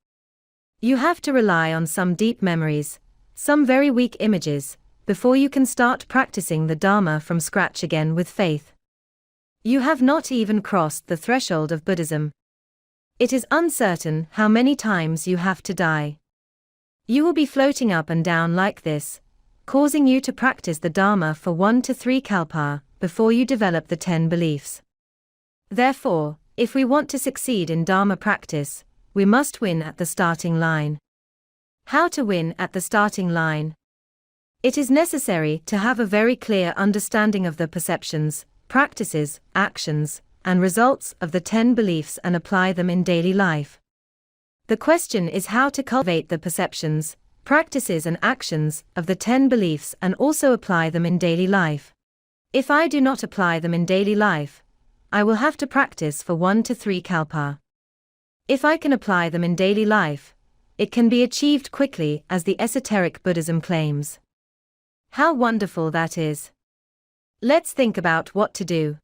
You have to rely on some deep memories, some very weak images, before you can start practicing the Dharma from scratch again with faith. You have not even crossed the threshold of Buddhism. It is uncertain how many times you have to die. You will be floating up and down like this, causing you to practice the Dharma for 1 to 3 kalpa, before you develop the 10 beliefs. Therefore, if we want to succeed in Dharma practice, we must win at the starting line. How to win at the starting line? It is necessary to have a very clear understanding of the perceptions, practices, actions, and results of the 10 beliefs and apply them in daily life. The question is how to cultivate the perceptions, practices and actions of the 10 beliefs and also apply them in daily life. If I do not apply them in daily life, I will have to practice for 1 to 3 kalpa. If I can apply them in daily life, it can be achieved quickly as the esoteric Buddhism claims. How wonderful that is! Let's think about what to do.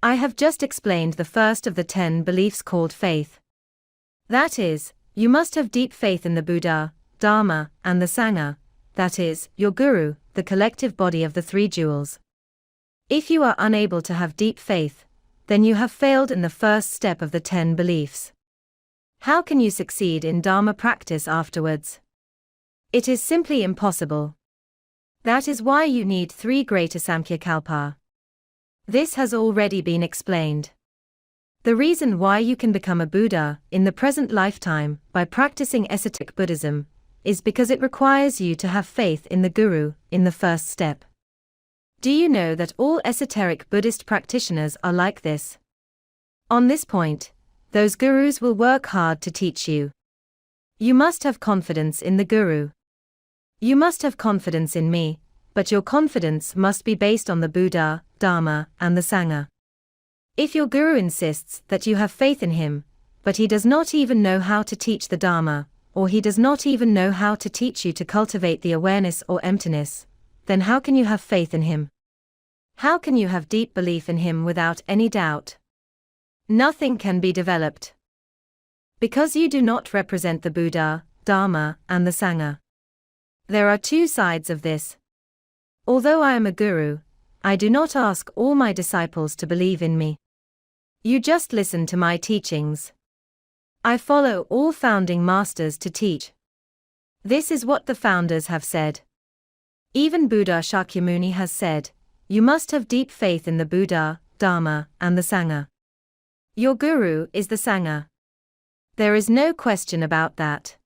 I have just explained the first of the 10 beliefs called faith. That is, you must have deep faith in the Buddha, Dharma, and the Sangha, that is, your Guru, the collective body of the 3 jewels. If you are unable to have deep faith, then you have failed in the first step of the 10 beliefs. How can you succeed in Dharma practice afterwards? It is simply impossible. That is why you need 3 greater Samkhya-kalpa. This has already been explained. The reason why you can become a Buddha in the present lifetime by practicing esoteric Buddhism is because it requires you to have faith in the Guru in the first step. Do you know that all esoteric Buddhist practitioners are like this? On this point, those gurus will work hard to teach you. You must have confidence in the Guru. You must have confidence in me, but your confidence must be based on the Buddha, Dharma, and the Sangha. If your Guru insists that you have faith in him, but he does not even know how to teach the Dharma, or he does not even know how to teach you to cultivate the awareness or emptiness, then how can you have faith in him? How can you have deep belief in him without any doubt? Nothing can be developed. Because you do not represent the Buddha, Dharma, and the Sangha. There are 2 sides of this. Although I am a Guru, I do not ask all my disciples to believe in me. You just listen to my teachings. I follow all founding masters to teach. This is what the founders have said. Even Buddha Shakyamuni has said, you must have deep faith in the Buddha, Dharma, and the Sangha. Your Guru is the Sangha. There is no question about that.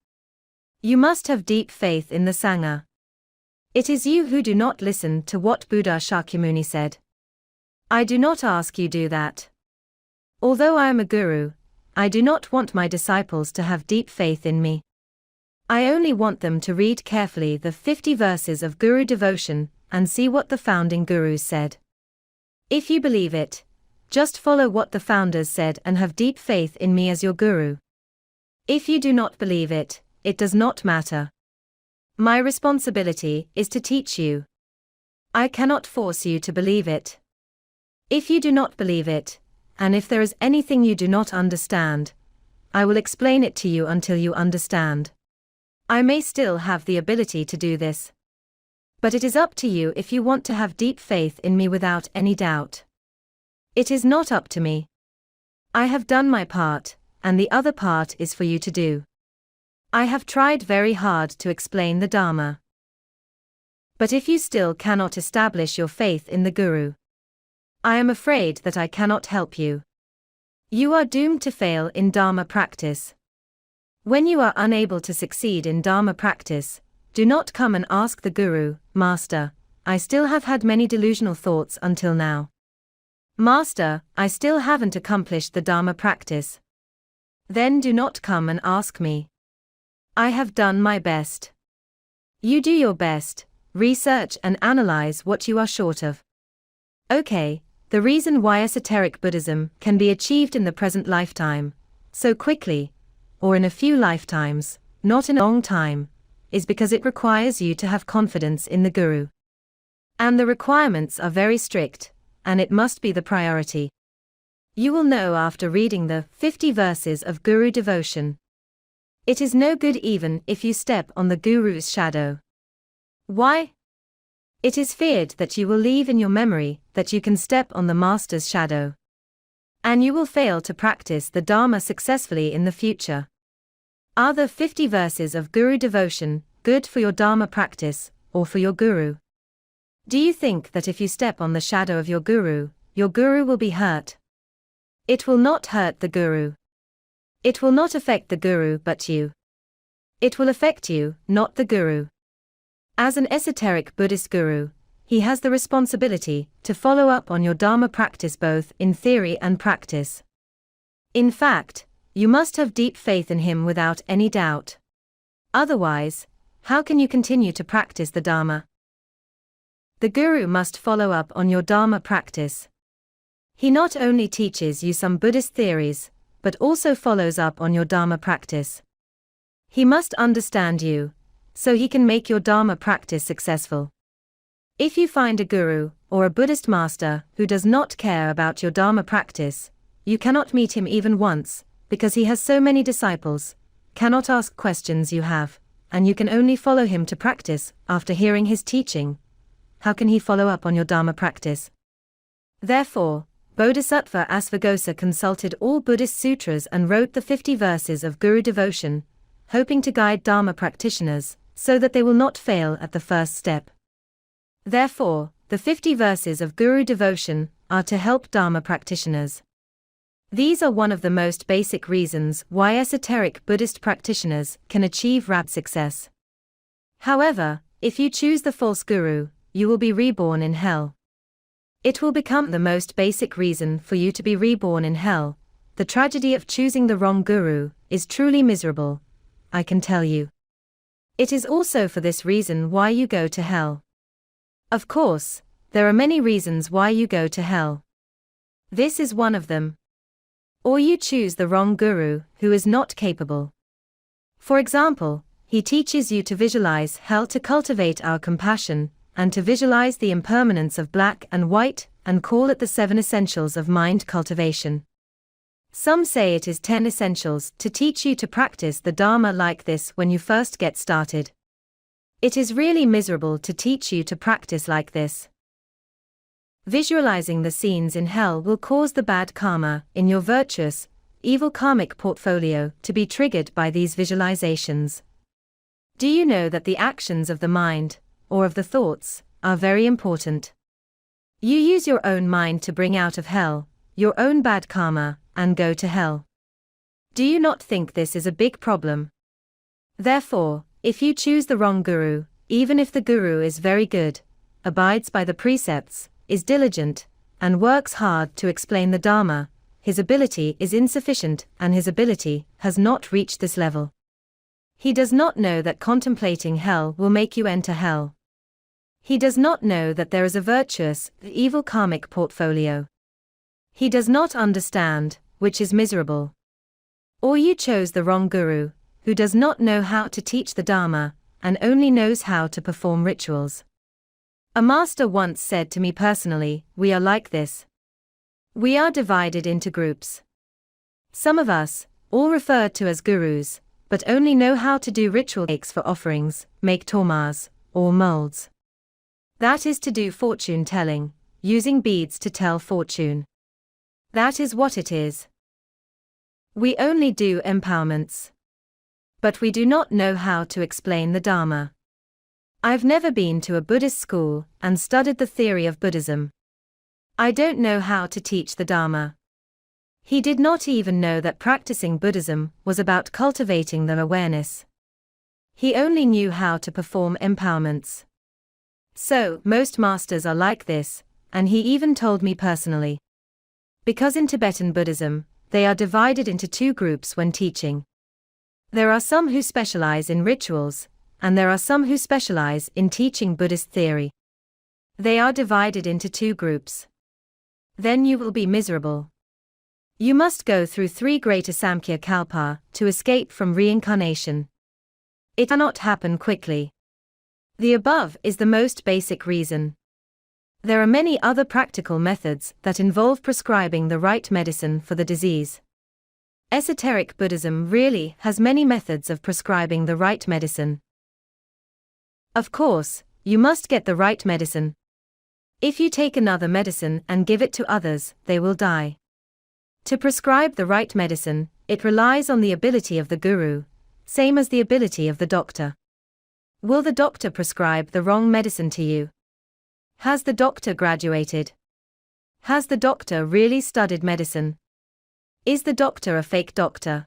You must have deep faith in the Sangha. It is you who do not listen to what Buddha Shakyamuni said. I do not ask you do that. Although I am a Guru, I do not want my disciples to have deep faith in me. I only want them to read carefully the 50 verses of Guru devotion and see what the founding Gurus said. If you believe it, just follow what the founders said and have deep faith in me as your Guru. If you do not believe it, it does not matter. My responsibility is to teach you. I cannot force you to believe it. If you do not believe it, and if there is anything you do not understand, I will explain it to you until you understand. I may still have the ability to do this. But it is up to you if you want to have deep faith in me without any doubt. It is not up to me. I have done my part, and the other part is for you to do. I have tried very hard to explain the Dharma. But if you still cannot establish your faith in the Guru, I am afraid that I cannot help you. You are doomed to fail in Dharma practice. When you are unable to succeed in Dharma practice, do not come and ask the Guru, Master, I still have had many delusional thoughts until now. Master, I still haven't accomplished the Dharma practice. Then do not come and ask me. I have done my best. You do your best, research and analyze what you are short of. Okay, the reason why esoteric Buddhism can be achieved in the present lifetime, so quickly, or in a few lifetimes, not in a long time, is because it requires you to have confidence in the Guru. And the requirements are very strict, and it must be the priority. You will know after reading the 50 verses of Guru devotion. It is no good even if you step on the Guru's shadow. Why? It is feared that you will leave in your memory that you can step on the Master's shadow. And you will fail to practice the Dharma successfully in the future. Are the 50 verses of Guru devotion good for your Dharma practice, or for your Guru? Do you think that if you step on the shadow of your Guru will be hurt? It will not hurt the Guru. It will not affect the Guru but you. It will affect you, not the Guru. As an esoteric Buddhist Guru, he has the responsibility to follow up on your Dharma practice both in theory and practice. In fact, you must have deep faith in him without any doubt. Otherwise, how can you continue to practice the Dharma? The Guru must follow up on your Dharma practice. He not only teaches you some Buddhist theories, but also follows up on your Dharma practice. He must understand you, so he can make your Dharma practice successful. If you find a Guru, or a Buddhist master, who does not care about your Dharma practice, you cannot meet him even once, because he has so many disciples, cannot ask questions you have, and you can only follow him to practice after hearing his teaching. How can he follow up on your Dharma practice? Therefore, Bodhisattva Asvaghosha consulted all Buddhist sutras and wrote the 50 verses of Guru devotion, hoping to guide Dharma practitioners, so that they will not fail at the first step. Therefore, the 50 verses of Guru devotion are to help Dharma practitioners. These are one of the most basic reasons why esoteric Buddhist practitioners can achieve rapid success. However, if you choose the false Guru, you will be reborn in hell. It will become the most basic reason for you to be reborn in hell. The tragedy of choosing the wrong Guru is truly miserable, I can tell you. It is also for this reason why you go to hell. Of course, there are many reasons why you go to hell. This is one of them. Or you choose the wrong Guru, who is not capable. For example, he teaches you to visualize hell, to cultivate our compassion, and to visualize the impermanence of black and white, and call it the 7 essentials of mind cultivation. Some say it is 10 essentials to teach you to practice the Dharma like this when you first get started. It is really miserable to teach you to practice like this. Visualizing the scenes in hell will cause the bad karma in your virtuous, evil karmic portfolio to be triggered by these visualizations. Do you know that the actions of the mind, or of the thoughts, are very important? You use your own mind to bring out of hell your own bad karma, and go to hell. Do you not think this is a big problem? Therefore, if you choose the wrong Guru, even if the Guru is very good, abides by the precepts, is diligent, and works hard to explain the Dharma, his ability is insufficient and his ability has not reached this level. He does not know that contemplating hell will make you enter hell. He does not know that there is a virtuous, evil karmic portfolio. He does not understand, which is miserable. Or you chose the wrong Guru, who does not know how to teach the Dharma, and only knows how to perform rituals. A master once said to me personally, we are like this. We are divided into groups. Some of us, all referred to as gurus, but only know how to do ritual cakes for offerings, make tormas, or molds. That is to do fortune telling, using beads to tell fortune. That is what it is. We only do empowerments. But we do not know how to explain the Dharma. I've never been to a Buddhist school and studied the theory of Buddhism. I don't know how to teach the Dharma. He did not even know that practicing Buddhism was about cultivating the awareness. He only knew how to perform empowerments. So, most masters are like this, and he even told me personally. Because in Tibetan Buddhism, they are divided into two groups when teaching. There are some who specialize in rituals, and there are some who specialize in teaching Buddhist theory. They are divided into two groups. Then you will be miserable. You must go through 3 great Asamkhya Kalpa to escape from reincarnation. It cannot happen quickly. The above is the most basic reason. There are many other practical methods that involve prescribing the right medicine for the disease. Esoteric Buddhism really has many methods of prescribing the right medicine. Of course, you must get the right medicine. If you take another medicine and give it to others, they will die. To prescribe the right medicine, it relies on the ability of the guru, same as the ability of the doctor. Will the doctor prescribe the wrong medicine to you? Has the doctor graduated? Has the doctor really studied medicine? Is the doctor a fake doctor?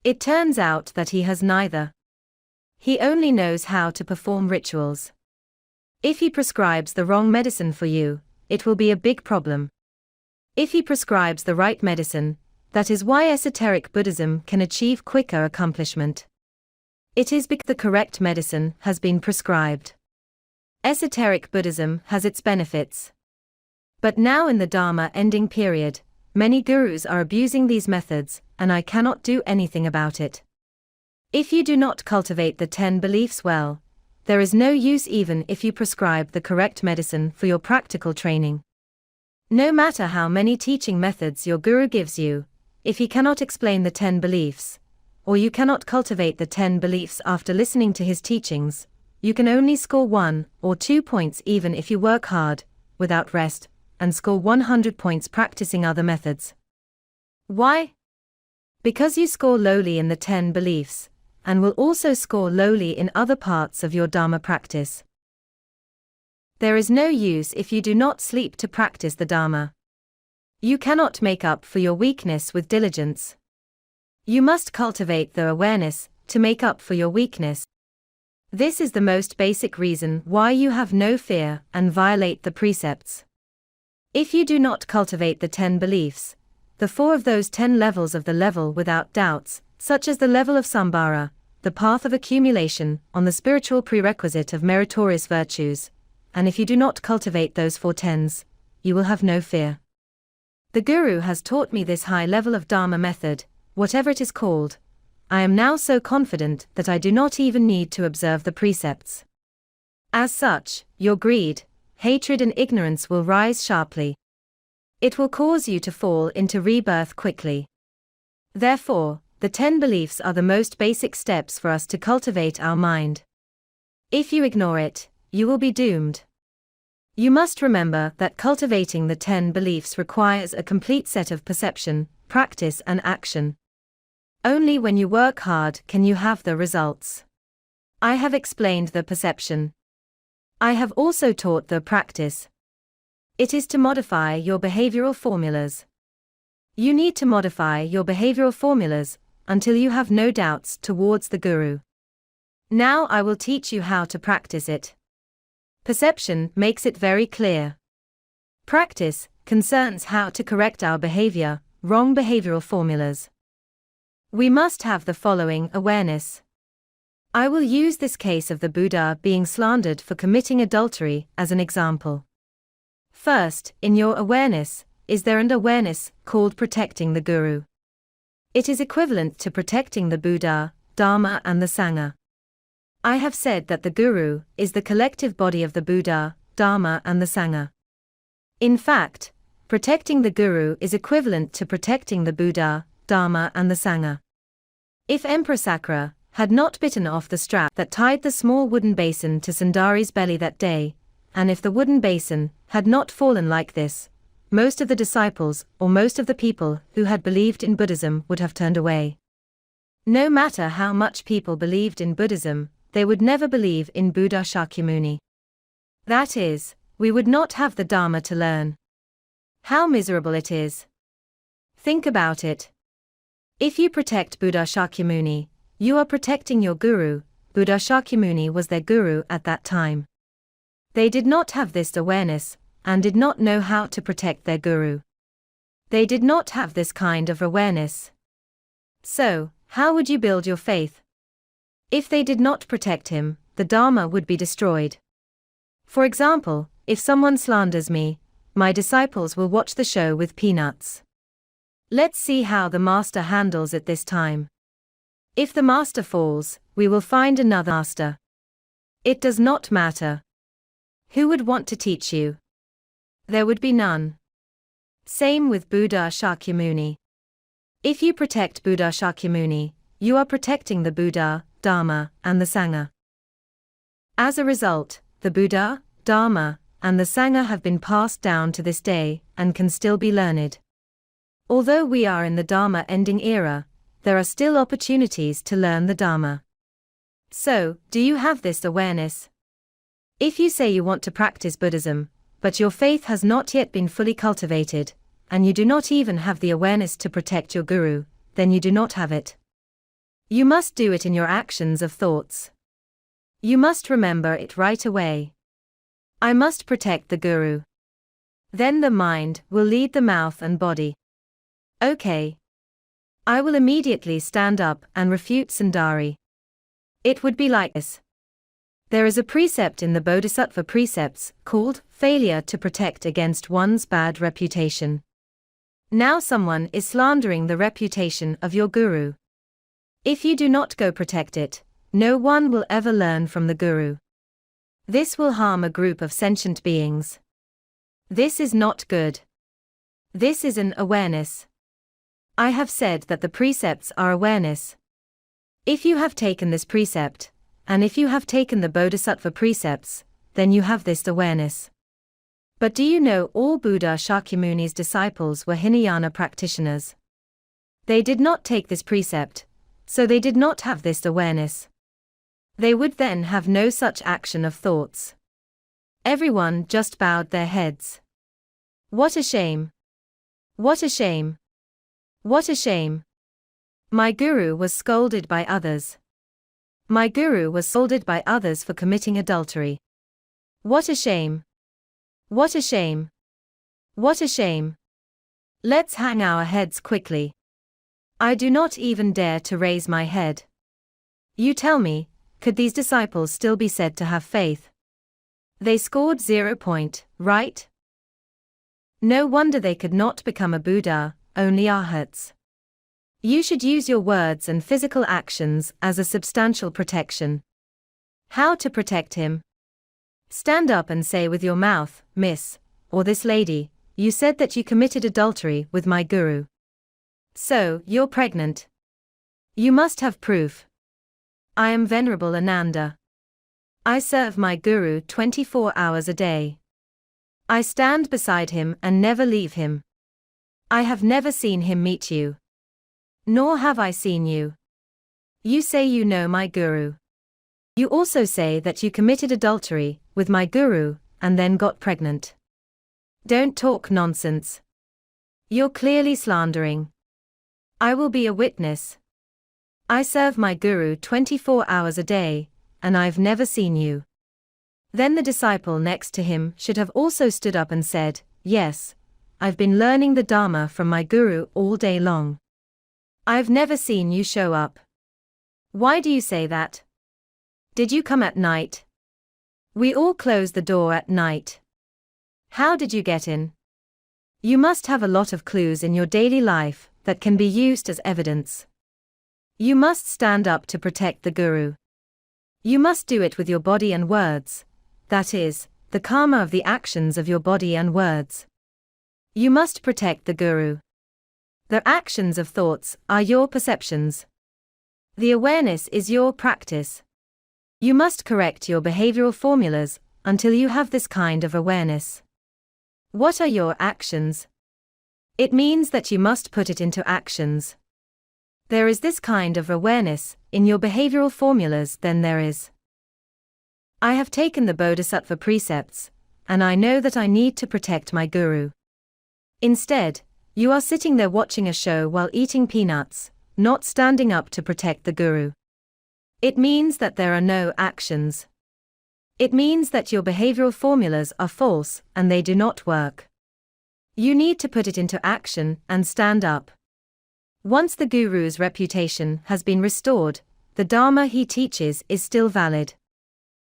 It turns out that he has neither. He only knows how to perform rituals. If he prescribes the wrong medicine for you, it will be a big problem. If he prescribes the right medicine, that is why esoteric Buddhism can achieve quicker accomplishment. It is because the correct medicine has been prescribed. Esoteric Buddhism has its benefits. But now in the Dharma ending period, many gurus are abusing these methods, and I cannot do anything about it. If you do not cultivate the 10 beliefs well, there is no use even if you prescribe the correct medicine for your practical training. No matter how many teaching methods your guru gives you, if he cannot explain the 10 beliefs, or you cannot cultivate the 10 beliefs after listening to his teachings, you can only score 1 or 2 points even if you work hard, without rest, and score 100 points practicing other methods. Why? Because you score lowly in the 10 beliefs, and will also score lowly in other parts of your Dharma practice. There is no use if you do not sleep to practice the Dharma. You cannot make up for your weakness with diligence. You must cultivate the awareness to make up for your weakness. This is the most basic reason why you have no fear and violate the precepts. If you do not cultivate the 10 beliefs, the 4 of those 10 levels of the level without doubts, such as the level of Sambhara, the path of accumulation on the spiritual prerequisite of meritorious virtues, and if you do not cultivate those 4 tens, you will have no fear. The Guru has taught me this high level of Dharma method, whatever it is called. I am now so confident that I do not even need to observe the precepts. As such, your greed, hatred and ignorance will rise sharply. It will cause you to fall into rebirth quickly. Therefore, the 10 beliefs are the most basic steps for us to cultivate our mind. If you ignore it, you will be doomed. You must remember that cultivating the 10 beliefs requires a complete set of perception, practice and action. Only when you work hard can you have the results. I have explained the perception. I have also taught the practice. It is to modify your behavioral formulas. You need to modify your behavioral formulas until you have no doubts towards the Guru. Now I will teach you how to practice it. Perception makes it very clear. Practice concerns how to correct our behavior, wrong behavioral formulas. We must have the following awareness. I will use this case of the Buddha being slandered for committing adultery as an example. First, in your awareness, is there an awareness called protecting the Guru? It is equivalent to protecting the Buddha, Dharma and the Sangha. I have said that the Guru is the collective body of the Buddha, Dharma and the Sangha. In fact, protecting the Guru is equivalent to protecting the Buddha, Dharma and the Sangha. If Emperor Sakra had not bitten off the strap that tied the small wooden basin to Sundari's belly that day, and if the wooden basin had not fallen like this, most of the disciples or most of the people who had believed in Buddhism would have turned away. No matter how much people believed in Buddhism, they would never believe in Buddha Shakyamuni. That is, we would not have the Dharma to learn. How miserable it is. Think about it. If you protect Buddha Shakyamuni, you are protecting your guru. Buddha Shakyamuni was their guru at that time. They did not have this awareness, and did not know how to protect their guru. They did not have this kind of awareness. So, how would you build your faith? If they did not protect him, the Dharma would be destroyed. For example, if someone slanders me, my disciples will watch the show with peanuts. Let's see how the master handles it this time. If the master falls, we will find another master. It does not matter. Who would want to teach you? There would be none. Same with Buddha Shakyamuni. If you protect Buddha Shakyamuni, you are protecting the Buddha, Dharma, and the Sangha. As a result, the Buddha, Dharma, and the Sangha have been passed down to this day, and can still be learned. Although we are in the Dharma ending era, there are still opportunities to learn the Dharma. So, do you have this awareness? If you say you want to practice Buddhism, but your faith has not yet been fully cultivated, and you do not even have the awareness to protect your guru, then you do not have it. You must do it in your actions of thoughts. You must remember it right away. I must protect the guru. Then the mind will lead the mouth and body. Okay. I will immediately stand up and refute Sundari. It would be like this. There is a precept in the Bodhisattva precepts called failure to protect against one's bad reputation. Now someone is slandering the reputation of your guru. If you do not go protect it, no one will ever learn from the guru. This will harm a group of sentient beings. This is not good. This is an awareness. I have said that the precepts are awareness. If you have taken this precept, and if you have taken the Bodhisattva precepts, then you have this awareness. But do you know all Buddha Shakyamuni's disciples were Hinayana practitioners? They did not take this precept, so they did not have this awareness. They would then have no such action of thoughts. Everyone just bowed their heads. What a shame! What a shame! What a shame! My guru was scolded by others. My guru was scolded by others for committing adultery. What a shame! What a shame! What a shame! Let's hang our heads quickly. I do not even dare to raise my head. You tell me, could these disciples still be said to have faith? They scored 0 point, right? No wonder they could not become a Buddha, only arhats. You should use your words and physical actions as a substantial protection. How to protect him? Stand up and say with your mouth, Miss, or this lady, you said that you committed adultery with my guru. So, you're pregnant. You must have proof. I am Venerable Ananda. I serve my guru 24 hours a day. I stand beside him and never leave him. I have never seen him meet you. Nor have I seen you. You say you know my guru. You also say that you committed adultery with my guru and then got pregnant. Don't talk nonsense. You're clearly slandering. I will be a witness. I serve my guru 24 hours a day, and I've never seen you. Then the disciple next to him should have also stood up and said, Yes, I've been learning the Dharma from my guru all day long. I've never seen you show up. Why do you say that? Did you come at night? We all close the door at night. How did you get in? You must have a lot of clues in your daily life that can be used as evidence. You must stand up to protect the guru. You must do it with your body and words, that is, the karma of the actions of your body and words. You must protect the guru. The actions of thoughts are your perceptions. The awareness is your practice. You must correct your behavioral formulas until you have this kind of awareness. What are your actions? It means that you must put it into actions. There is this kind of awareness in your behavioral formulas, then there is. I have taken the Bodhisattva precepts, and I know that I need to protect my guru. Instead, You are sitting there watching a show while eating peanuts, not standing up to protect the guru. It means that there are no actions. It means that your behavioral formulas are false and they do not work. You need to put it into action and stand up. Once the guru's reputation has been restored, the Dharma he teaches is still valid.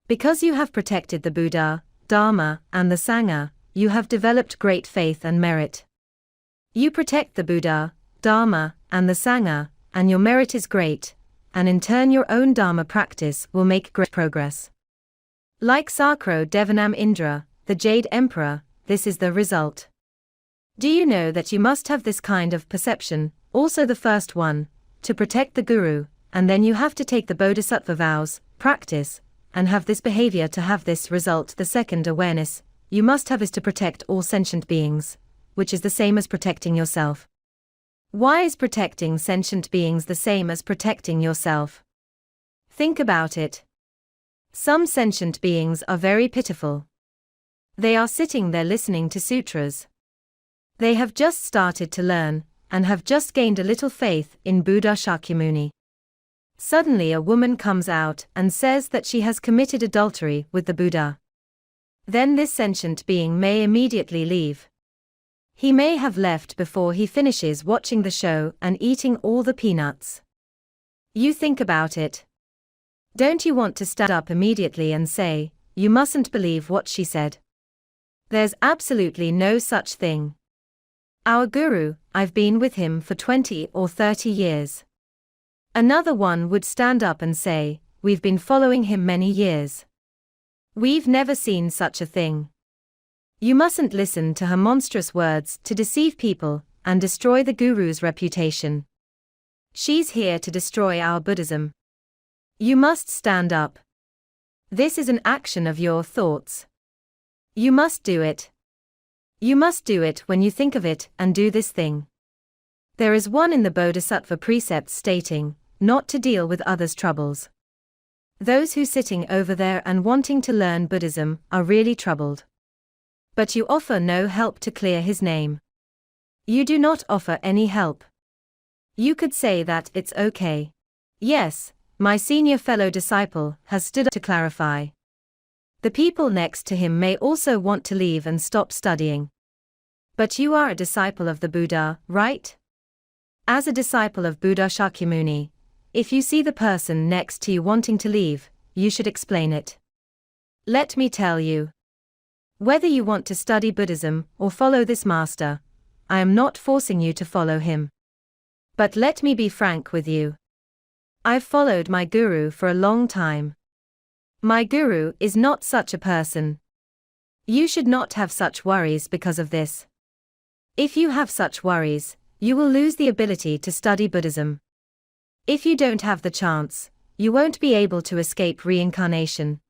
Because you have protected the Buddha, Dharma, and the Sangha, you have developed great faith and merit. You protect the Buddha, Dharma, and the Sangha, and your merit is great, and in turn your own Dharma practice will make great progress. Like Sakro Devanam Indra, the Jade Emperor, this is the result. Do you know that you must have this kind of perception, also the first one, to protect the Guru, and then you have to take the Bodhisattva vows, practice, and have this behavior to have this result. The second awareness you must have is to protect all sentient beings, which is the same as protecting yourself. Why is protecting sentient beings the same as protecting yourself? Think about it. Some sentient beings are very pitiful. They are sitting there listening to sutras. They have just started to learn, and have just gained a little faith in Buddha Shakyamuni. Suddenly a woman comes out and says that she has committed adultery with the Buddha. Then this sentient being may immediately leave. He may have left before he finishes watching the show and eating all the peanuts. You think about it. Don't you want to stand up immediately and say, "You mustn't believe what she said"? There's absolutely no such thing. Our Guru, I've been with him for 20 or 30 years. Another one would stand up and say, "We've been following him many years. We've never seen such a thing." You mustn't listen to her monstrous words to deceive people and destroy the Guru's reputation. She's here to destroy our Buddhism. You must stand up. This is an action of your thoughts. You must do it. You must do it when you think of it and do this thing. There is one in the Bodhisattva precepts stating, not to deal with others' troubles. Those who sitting over there and wanting to learn Buddhism are really troubled. But you offer no help to clear his name. You do not offer any help. You could say that it's okay. Yes, my senior fellow disciple has stood up to clarify. The people next to him may also want to leave and stop studying. But you are a disciple of the Buddha, right? As a disciple of Buddha Shakyamuni, if you see the person next to you wanting to leave, you should explain it. Let me tell you. Whether you want to study Buddhism or follow this master, I am not forcing you to follow him. But let me be frank with you. I've followed my Guru for a long time. My Guru is not such a person. You should not have such worries because of this. If you have such worries, you will lose the ability to study Buddhism. If you don't have the chance, you won't be able to escape reincarnation.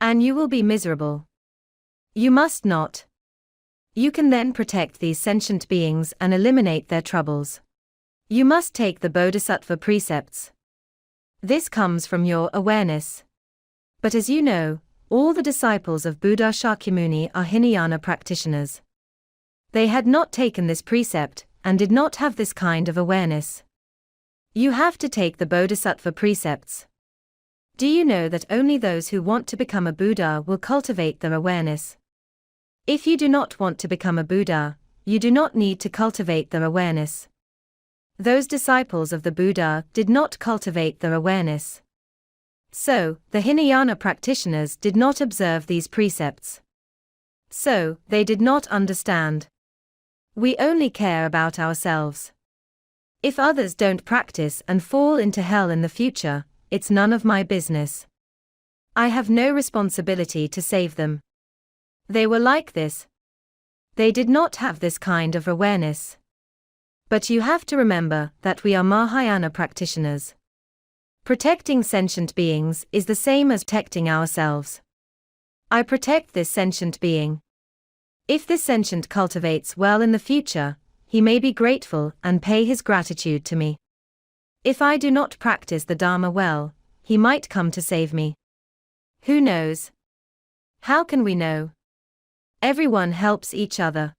And you will be miserable. You must not. You can then protect these sentient beings and eliminate their troubles. You must take the Bodhisattva precepts. This comes from your awareness. But as you know, all the disciples of Buddha Shakyamuni are Hinayana practitioners. They had not taken this precept and did not have this kind of awareness. You have to take the Bodhisattva precepts. Do you know that only those who want to become a Buddha will cultivate their awareness? If you do not want to become a Buddha, you do not need to cultivate their awareness. Those disciples of the Buddha did not cultivate their awareness. So, the Hinayana practitioners did not observe these precepts. So, they did not understand. We only care about ourselves. If others don't practice and fall into hell in the future, it's none of my business. I have no responsibility to save them. They were like this. They did not have this kind of awareness. But you have to remember that we are Mahayana practitioners. Protecting sentient beings is the same as protecting ourselves. I protect this sentient being. If this sentient cultivates well in the future, he may be grateful and pay his gratitude to me. If I do not practice the Dharma well, he might come to save me. Who knows? How can we know? Everyone helps each other.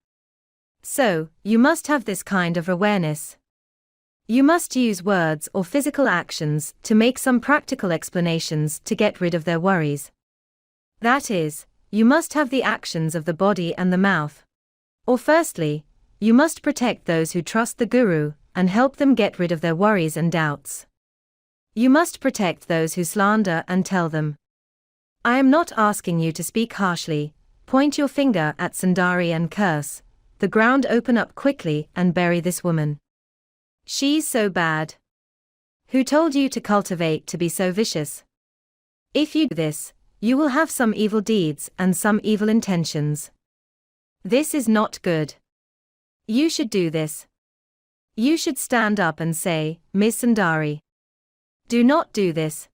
So, you must have this kind of awareness. You must use words or physical actions to make some practical explanations to get rid of their worries. That is, you must have the actions of the body and the mouth. Or firstly, you must protect those who trust the Guru and help them get rid of their worries and doubts. You must protect those who slander and tell them. I am not asking you to speak harshly, point your finger at Sundari and curse, the ground open up quickly and bury this woman. She's so bad. Who told you to cultivate to be so vicious? If you do this, you will have some evil deeds and some evil intentions. This is not good. You should do this. You should stand up and say, Ms. Sundari, do not do this.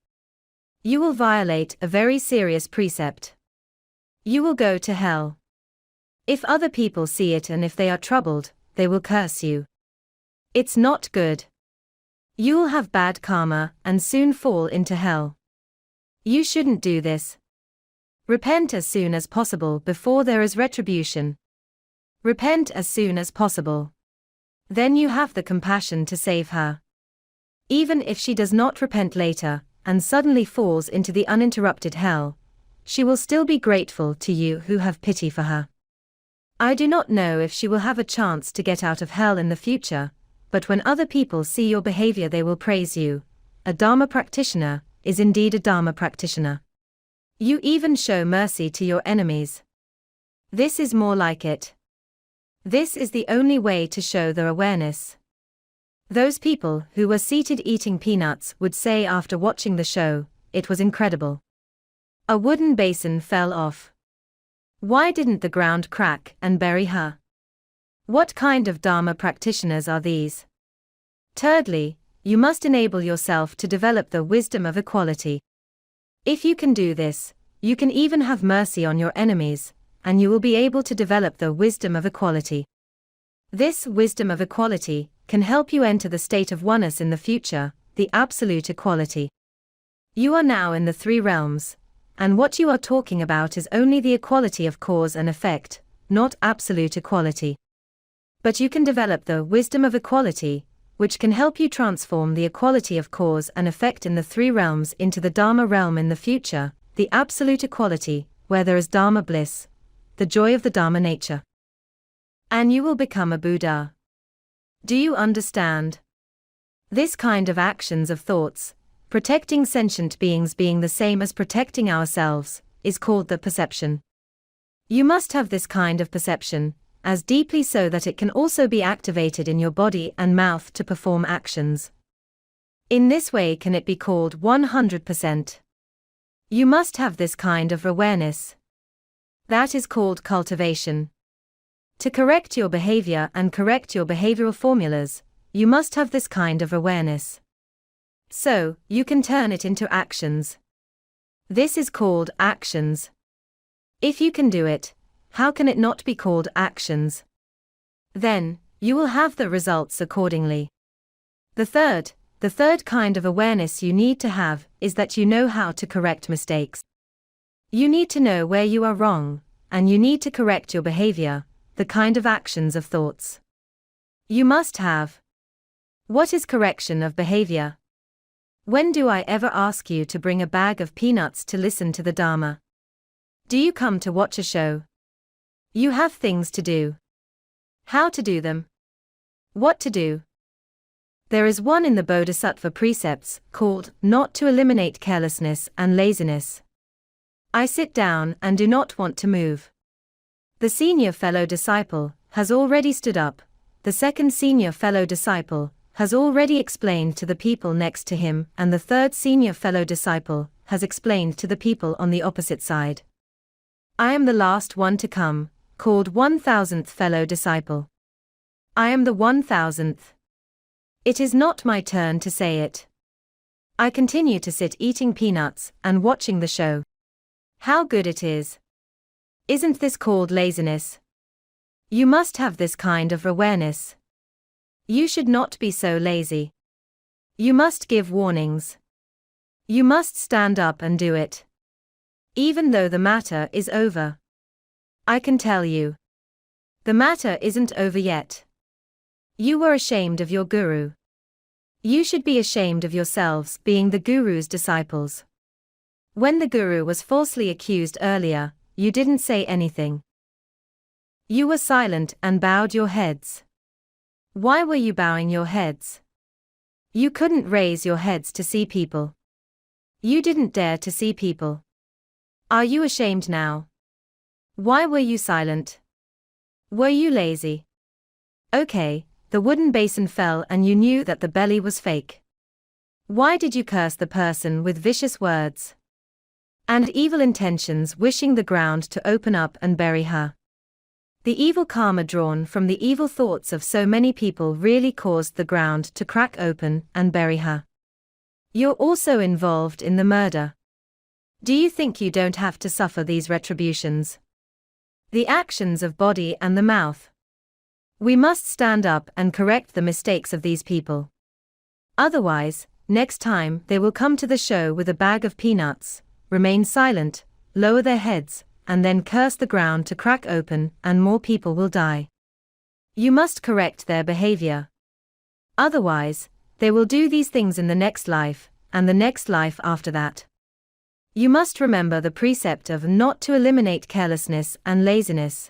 You will violate a very serious precept. You will go to hell. If other people see it and if they are troubled, they will curse you. It's not good. You will have bad karma and soon fall into hell. You shouldn't do this. Repent as soon as possible before there is retribution. Repent as soon as possible. Then you have the compassion to save her. Even if she does not repent later, and suddenly falls into the uninterrupted hell, she will still be grateful to you who have pity for her. I do not know if she will have a chance to get out of hell in the future, but when other people see your behavior they will praise you. A Dharma practitioner is indeed a Dharma practitioner. You even show mercy to your enemies. This is more like it. This is the only way to show their awareness. Those people who were seated eating peanuts would say after watching the show, it was incredible. A wooden basin fell off. Why didn't the ground crack and bury her? What kind of Dharma practitioners are these? Thirdly, you must enable yourself to develop the wisdom of equality. If you can do this, you can even have mercy on your enemies, and you will be able to develop the wisdom of equality. This wisdom of equality can help you enter the state of oneness in the future, the absolute equality. You are now in the three realms, and what you are talking about is only the equality of cause and effect, not absolute equality. But you can develop the wisdom of equality, which can help you transform the equality of cause and effect in the three realms into the Dharma realm in the future, the absolute equality, where there is Dharma bliss, the joy of the Dharma nature. And you will become a Buddha. Do you understand? This kind of actions of thoughts, protecting sentient beings being the same as protecting ourselves, is called the perception. You must have this kind of perception, as deeply so that it can also be activated in your body and mouth to perform actions. In this way can it be called 100%. You must have this kind of awareness. That is called cultivation. To correct your behavior and correct your behavioral formulas, you must have this kind of awareness. So, you can turn it into actions. This is called actions. If you can do it, how can it not be called actions? Then, you will have the results accordingly. The third kind of awareness you need to have is that you know how to correct mistakes. You need to know where you are wrong, and you need to correct your behavior, the kind of actions of thoughts. You must have. What is correction of behavior? When do I ever ask you to bring a bag of peanuts to listen to the Dharma? Do you come to watch a show? You have things to do. How to do them? What to do? There is one in the Bodhisattva precepts, called, not to eliminate carelessness and laziness. I sit down and do not want to move. The senior fellow disciple has already stood up. The second senior fellow disciple has already explained to the people next to him, and the third senior fellow disciple has explained to the people on the opposite side. I am the last one to come, called 1000th fellow disciple. I am the 1000th. It is not my turn to say it. I continue to sit eating peanuts and watching the show. How good it is. Isn't this called laziness? You must have this kind of awareness. You should not be so lazy. You must give warnings. You must stand up and do it. Even though the matter is over. I can tell you. The matter isn't over yet. You were ashamed of your guru. You should be ashamed of yourselves being the guru's disciples. When the guru was falsely accused earlier, you didn't say anything. You were silent and bowed your heads. Why were you bowing your heads? You couldn't raise your heads to see people. You didn't dare to see people. Are you ashamed now? Why were you silent? Were you lazy? Okay, the wooden basin fell and you knew that the belly was fake. Why did you curse the person with vicious words and evil intentions, wishing the ground to open up and bury her? The evil karma drawn from the evil thoughts of so many people really caused the ground to crack open and bury her. You're also involved in the murder. Do you think you don't have to suffer these retributions? The actions of body and the mouth. We must stand up and correct the mistakes of these people. Otherwise, next time they will come to the show with a bag of peanuts, remain silent, lower their heads, and then curse the ground to crack open and more people will die. You must correct their behavior. Otherwise, they will do these things in the next life, and the next life after that. You must remember the precept of not to eliminate carelessness and laziness.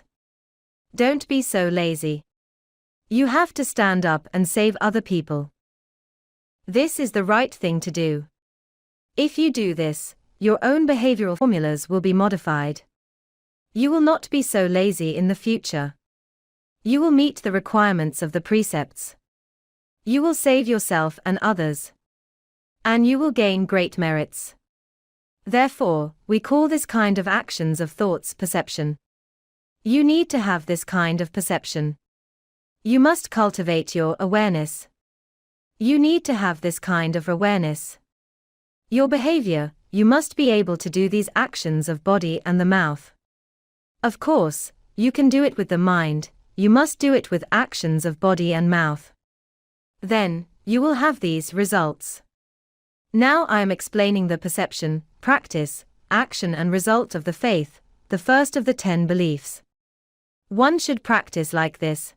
Don't be so lazy. You have to stand up and save other people. This is the right thing to do. If you do this, your own behavioral formulas will be modified. You will not be so lazy in the future. You will meet the requirements of the precepts. You will save yourself and others. And you will gain great merits. Therefore, we call this kind of actions of thoughts perception. You need to have this kind of perception. You must cultivate your awareness. You need to have this kind of awareness. Your behavior, you must be able to do these actions of body and the mouth. Of course, you can do it with the mind, you must do it with actions of body and mouth. Then, you will have these results. Now I am explaining the perception, practice, action and result of the faith, the first of the 10 beliefs. One should practice like this.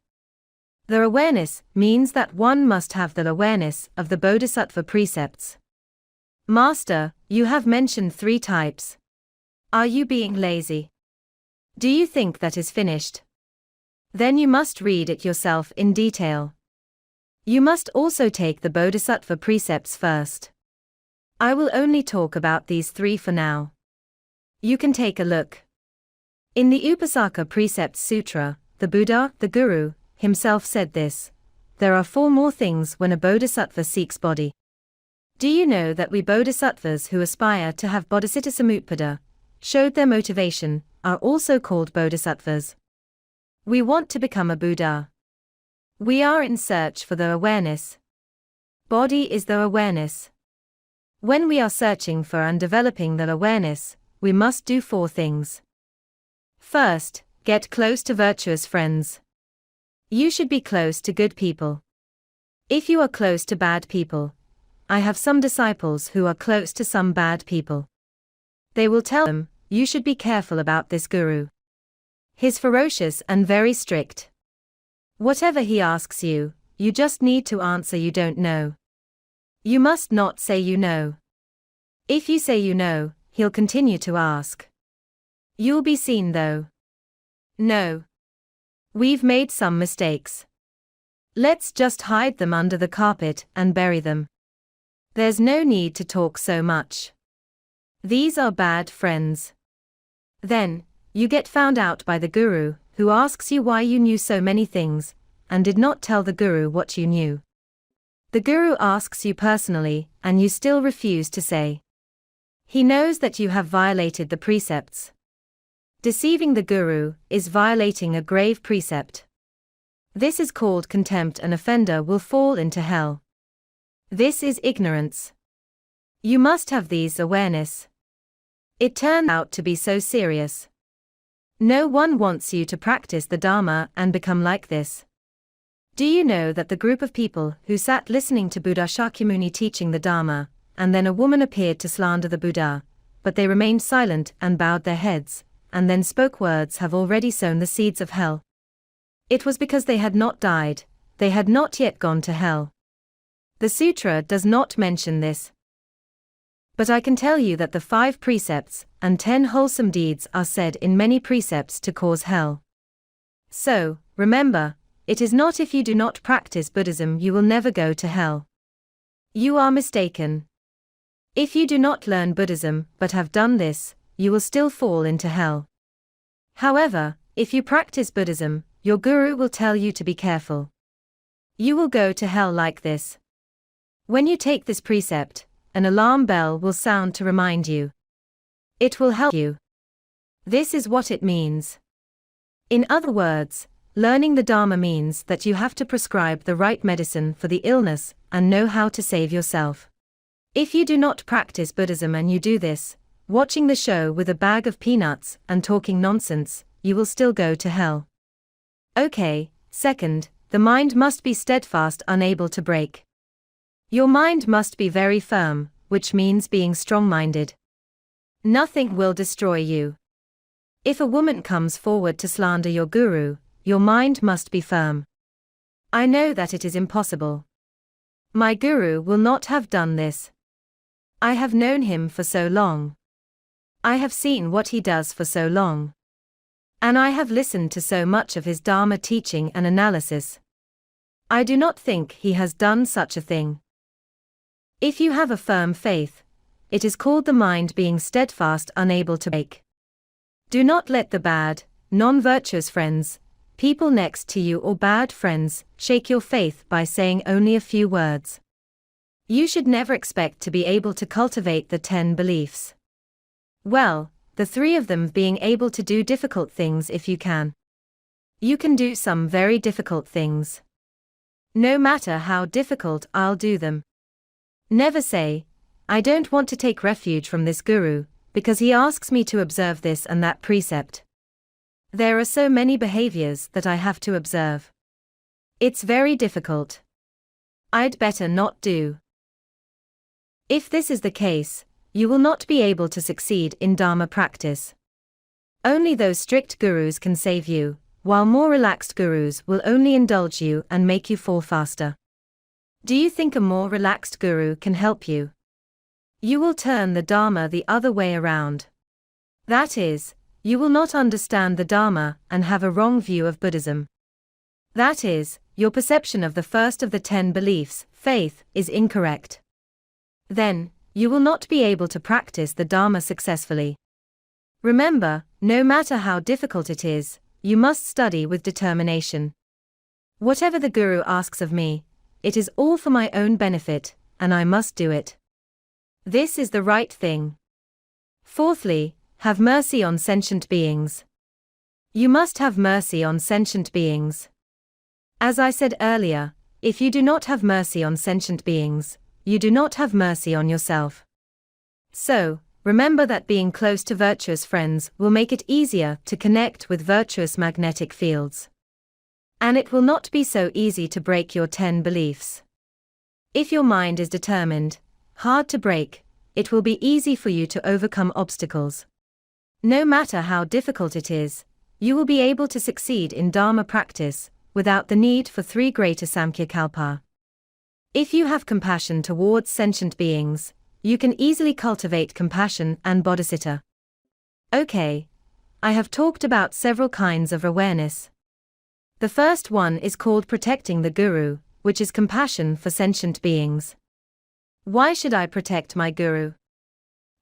The awareness means that one must have the awareness of the Bodhisattva precepts. Master, you have mentioned 3 types. Are you being lazy? Do you think that is finished? Then you must read it yourself in detail. You must also take the Bodhisattva precepts first. I will only talk about these 3 for now. You can take a look. In the Upasaka Precepts Sutra, the Buddha, the Guru, himself said this: there are 4 more things when a bodhisattva seeks body. Do you know that we bodhisattvas who aspire to have bodhicitta samutpada, showed their motivation, are also called bodhisattvas? We want to become a Buddha. We are in search for the awareness. Body is the awareness. When we are searching for and developing the awareness, we must do 4 things. First, get close to virtuous friends. You should be close to good people. If you are close to bad people, I have some disciples who are close to some bad people. They will tell them, you should be careful about this guru. He's ferocious and very strict. Whatever he asks you, you just need to answer you don't know. You must not say you know. If you say you know, he'll continue to ask. You'll be seen though. No. We've made some mistakes. Let's just hide them under the carpet and bury them. There's no need to talk so much. These are bad friends. Then, you get found out by the guru, who asks you why you knew so many things, and did not tell the guru what you knew. The guru asks you personally, and you still refuse to say. He knows that you have violated the precepts. Deceiving the guru is violating a grave precept. This is called contempt. An offender will fall into hell. This is ignorance. You must have these awareness. It turned out to be so serious. No one wants you to practice the Dharma and become like this. Do you know that the group of people who sat listening to Buddha Shakyamuni teaching the Dharma, and then a woman appeared to slander the Buddha, but they remained silent and bowed their heads, and then spoke words, have already sown the seeds of hell? It was because they had not died, they had not yet gone to hell. The sutra does not mention this. But I can tell you that the 5 precepts and 10 wholesome deeds are said in many precepts to cause hell. So, remember, it is not if you do not practice Buddhism you will never go to hell. You are mistaken. If you do not learn Buddhism but have done this, you will still fall into hell. However, if you practice Buddhism, your guru will tell you to be careful. You will go to hell like this. When you take this precept, an alarm bell will sound to remind you. It will help you. This is what it means. In other words, learning the Dharma means that you have to prescribe the right medicine for the illness and know how to save yourself. If you do not practice Buddhism and you do this, watching the show with a bag of peanuts and talking nonsense, you will still go to hell. Okay, second, the mind must be steadfast, unable to break. Your mind must be very firm, which means being strong-minded. Nothing will destroy you. If a woman comes forward to slander your guru, your mind must be firm. I know that it is impossible. My guru will not have done this. I have known him for so long. I have seen what he does for so long. And I have listened to so much of his Dharma teaching and analysis. I do not think he has done such a thing. If you have a firm faith, it is called the mind being steadfast, unable to break. Do not let the bad, non-virtuous friends, people next to you or bad friends, shake your faith by saying only a few words. You should never expect to be able to cultivate the 10 beliefs. Well, the 3 of them being able to do difficult things if you can. You can do some very difficult things. No matter how difficult, I'll do them. Never say, I don't want to take refuge from this guru, because he asks me to observe this and that precept. There are so many behaviors that I have to observe. It's very difficult. I'd better not do. If this is the case, you will not be able to succeed in Dharma practice. Only those strict gurus can save you, while more relaxed gurus will only indulge you and make you fall faster. Do you think a more relaxed guru can help you? You will turn the Dharma the other way around. That is, you will not understand the Dharma and have a wrong view of Buddhism. That is, your perception of the first of the 10 beliefs, faith, is incorrect. Then, you will not be able to practice the Dharma successfully. Remember, no matter how difficult it is, you must study with determination. Whatever the guru asks of me, it is all for my own benefit, and I must do it. This is the right thing. Fourthly, have mercy on sentient beings. You must have mercy on sentient beings. As I said earlier, if you do not have mercy on sentient beings, you do not have mercy on yourself. So, remember that being close to virtuous friends will make it easier to connect with virtuous magnetic fields. And it will not be so easy to break your 10 beliefs. If your mind is determined, hard to break, it will be easy for you to overcome obstacles. No matter how difficult it is, you will be able to succeed in Dharma practice, without the need for 3 greater Samkhya-kalpa. If you have compassion towards sentient beings, you can easily cultivate compassion and bodhicitta. Okay. I have talked about several kinds of awareness. The first one is called protecting the guru, which is compassion for sentient beings. Why should I protect my guru?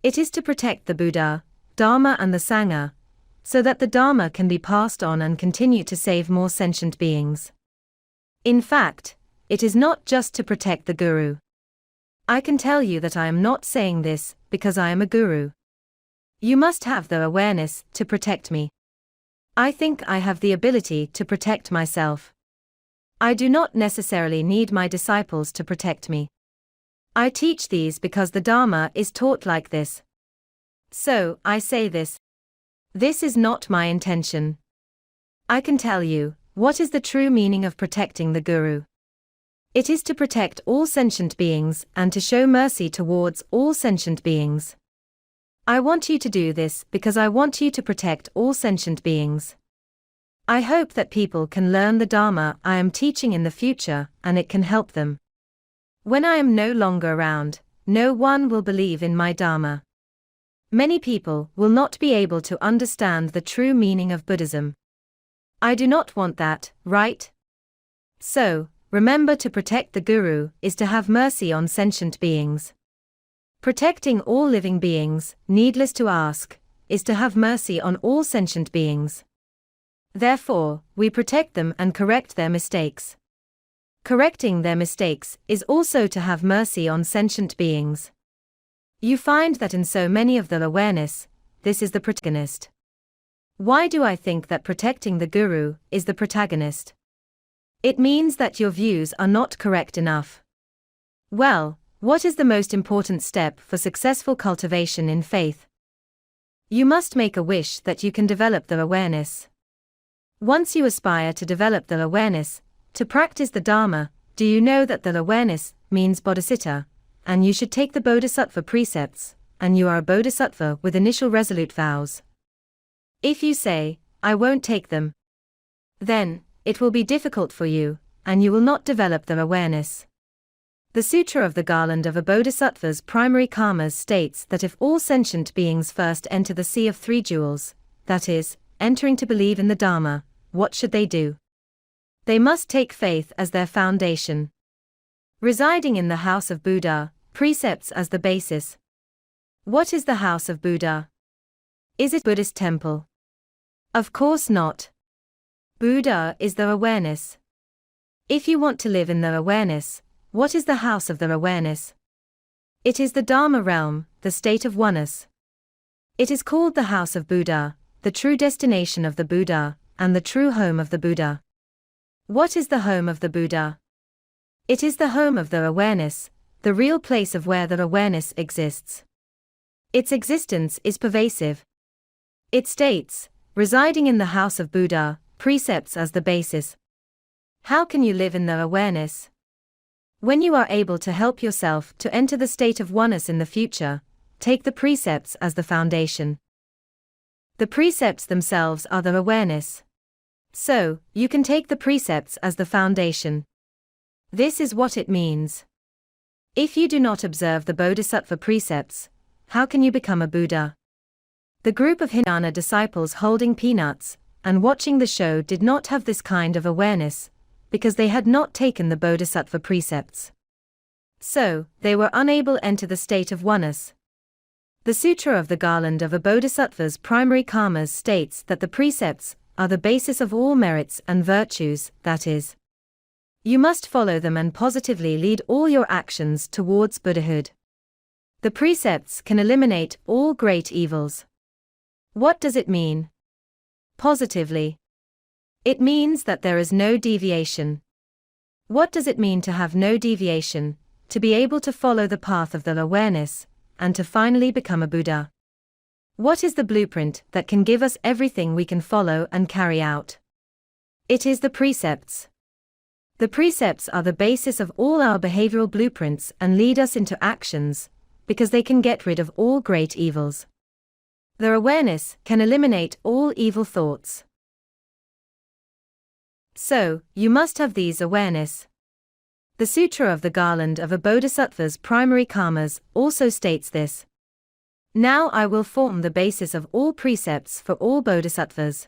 It is to protect the Buddha, Dharma and the Sangha, so that the Dharma can be passed on and continue to save more sentient beings. In fact, it is not just to protect the guru. I can tell you that I am not saying this because I am a guru. You must have the awareness to protect me. I think I have the ability to protect myself. I do not necessarily need my disciples to protect me. I teach these because the Dharma is taught like this. So, I say this. This is not my intention. I can tell you, what is the true meaning of protecting the guru? It is to protect all sentient beings and to show mercy towards all sentient beings. I want you to do this because I want you to protect all sentient beings. I hope that people can learn the Dharma I am teaching in the future and it can help them. When I am no longer around, no one will believe in my Dharma. Many people will not be able to understand the true meaning of Buddhism. I do not want that, right? So, remember, to protect the Guru is to have mercy on sentient beings. Protecting all living beings, needless to ask, is to have mercy on all sentient beings. Therefore, we protect them and correct their mistakes. Correcting their mistakes is also to have mercy on sentient beings. You find that in so many of the awareness, this is the protagonist. Why do I think that protecting the Guru is the protagonist? It means that your views are not correct enough. Well, what is the most important step for successful cultivation in faith? You must make a wish that you can develop the awareness. Once you aspire to develop the awareness, to practice the Dharma, do you know that the awareness means bodhicitta, and you should take the bodhisattva precepts, and you are a bodhisattva with initial resolute vows. If you say, I won't take them, then it will be difficult for you, and you will not develop the awareness. The Sutra of the Garland of a Bodhisattva's Primary Karmas states that if all sentient beings first enter the Sea of Three Jewels, that is, entering to believe in the Dharma, what should they do? They must take faith as their foundation. Residing in the house of Buddha, precepts as the basis. What is the house of Buddha? Is it Buddhist temple? Of course not. Buddha is the awareness. If you want to live in the awareness, what is the house of the awareness? It is the Dharma realm, the state of oneness. It is called the house of Buddha, the true destination of the Buddha, and the true home of the Buddha. What is the home of the Buddha? It is the home of the awareness, the real place of where the awareness exists. Its existence is pervasive. It states, residing in the house of Buddha, precepts as the basis. How can you live in the awareness? When you are able to help yourself to enter the state of oneness in the future, take the precepts as the foundation. The precepts themselves are the awareness. So, you can take the precepts as the foundation. This is what it means. If you do not observe the Bodhisattva precepts, how can you become a Buddha? The group of Hinayana disciples holding peanuts and watching the show did not have this kind of awareness, because they had not taken the Bodhisattva precepts. So, they were unable to enter the state of oneness. The Sutra of the Garland of a Bodhisattva's Primary Karmas states that the precepts are the basis of all merits and virtues, that is, you must follow them and positively lead all your actions towards Buddhahood. The precepts can eliminate all great evils. What does it mean? Positively. It means that there is no deviation. What does it mean to have no deviation? To be able to follow the path of the awareness, and to finally become a Buddha. What is the blueprint that can give us everything we can follow and carry out? It is the precepts. The precepts are the basis of all our behavioral blueprints and lead us into actions, because they can get rid of all great evils. Their awareness can eliminate all evil thoughts. So, you must have these awareness. The Sutra of the Garland of a Bodhisattva's Primary Karmas also states this. Now I will form the basis of all precepts for all bodhisattvas.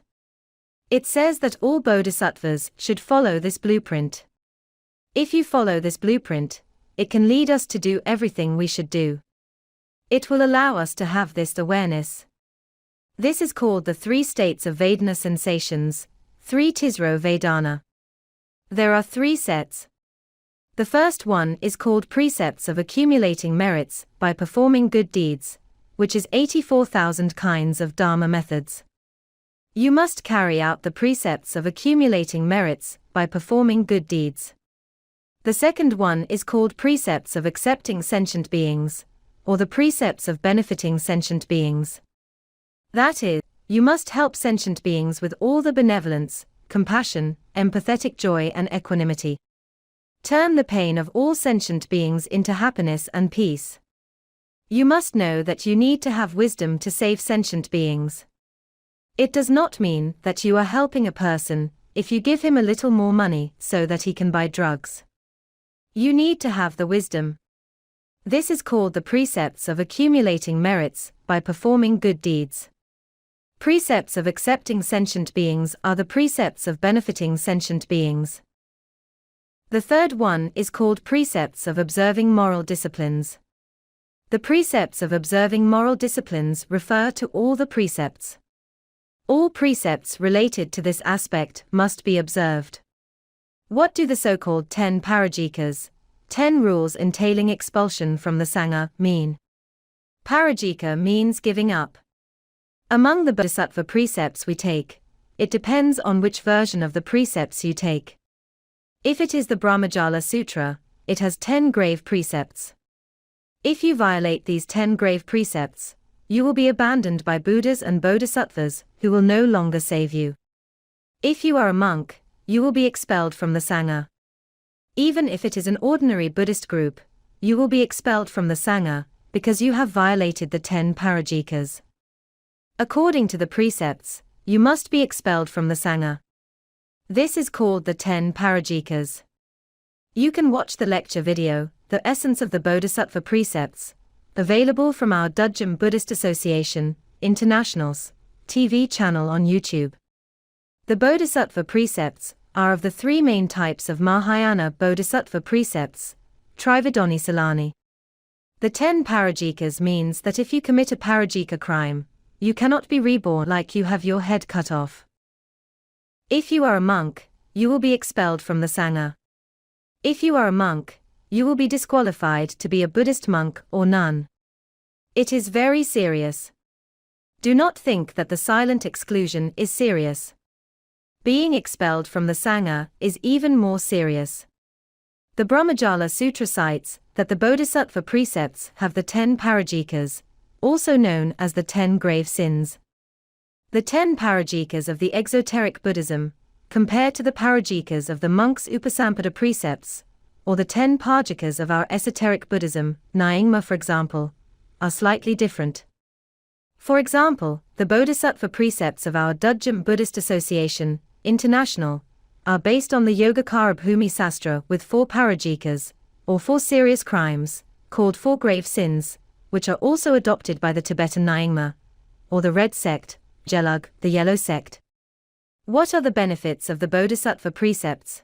It says that all bodhisattvas should follow this blueprint. If you follow this blueprint, it can lead us to do everything we should do. It will allow us to have this awareness. This is called the three states of Vedana sensations, 3 Tisro Vedana. There are 3 sets. The first one is called precepts of accumulating merits by performing good deeds, which is 84,000 kinds of Dharma methods. You must carry out the precepts of accumulating merits by performing good deeds. The second one is called precepts of accepting sentient beings, or the precepts of benefiting sentient beings. That is, you must help sentient beings with all the benevolence, compassion, empathetic joy and equanimity. Turn the pain of all sentient beings into happiness and peace. You must know that you need to have wisdom to save sentient beings. It does not mean that you are helping a person if you give him a little more money so that he can buy drugs. You need to have the wisdom. This is called the precepts of accumulating merits by performing good deeds. Precepts of accepting sentient beings are the precepts of benefiting sentient beings. The third one is called precepts of observing moral disciplines. The precepts of observing moral disciplines refer to all the precepts. All precepts related to this aspect must be observed. What do the so-called 10 parajikas, 10 rules entailing expulsion from the Sangha, mean? Parajika means giving up. Among the Bodhisattva precepts we take, it depends on which version of the precepts you take. If it is the Brahmajala Sutra, it has 10 grave precepts. If you violate these 10 grave precepts, you will be abandoned by Buddhas and Bodhisattvas who will no longer save you. If you are a monk, you will be expelled from the Sangha. Even if it is an ordinary Buddhist group, you will be expelled from the Sangha because you have violated the 10 parajikas. According to the precepts, you must be expelled from the Sangha. This is called the 10 parajikas. You can watch the lecture video, The Essence of the Bodhisattva Precepts, available from our Dudjom Buddhist Association, International's TV channel on YouTube. The Bodhisattva precepts are of the three main types of Mahayana Bodhisattva precepts, Trividoni Salani. The 10 parajikas means that if you commit a parajika crime, you cannot be reborn like you have your head cut off. If you are a monk, you will be expelled from the Sangha. If you are a monk, you will be disqualified to be a Buddhist monk or nun. It is very serious. Do not think that the silent exclusion is serious. Being expelled from the Sangha is even more serious. The Brahmajala Sutra cites that the Bodhisattva precepts have the 10 parajikas, also known as the 10 grave sins. The 10 parajikas of the exoteric Buddhism, compared to the parajikas of the monks' Upasampada precepts, or the 10 pajikas of our esoteric Buddhism, Nyingma for example, are slightly different. For example, the Bodhisattva precepts of our Dudjom Buddhist Association, International, are based on the Yogacara Bhumi Sastra with 4 parajikas, or 4 serious crimes, called 4 grave sins, which are also adopted by the Tibetan Nyingma, or the Red Sect, Gelug, the Yellow Sect. What are the benefits of the Bodhisattva precepts?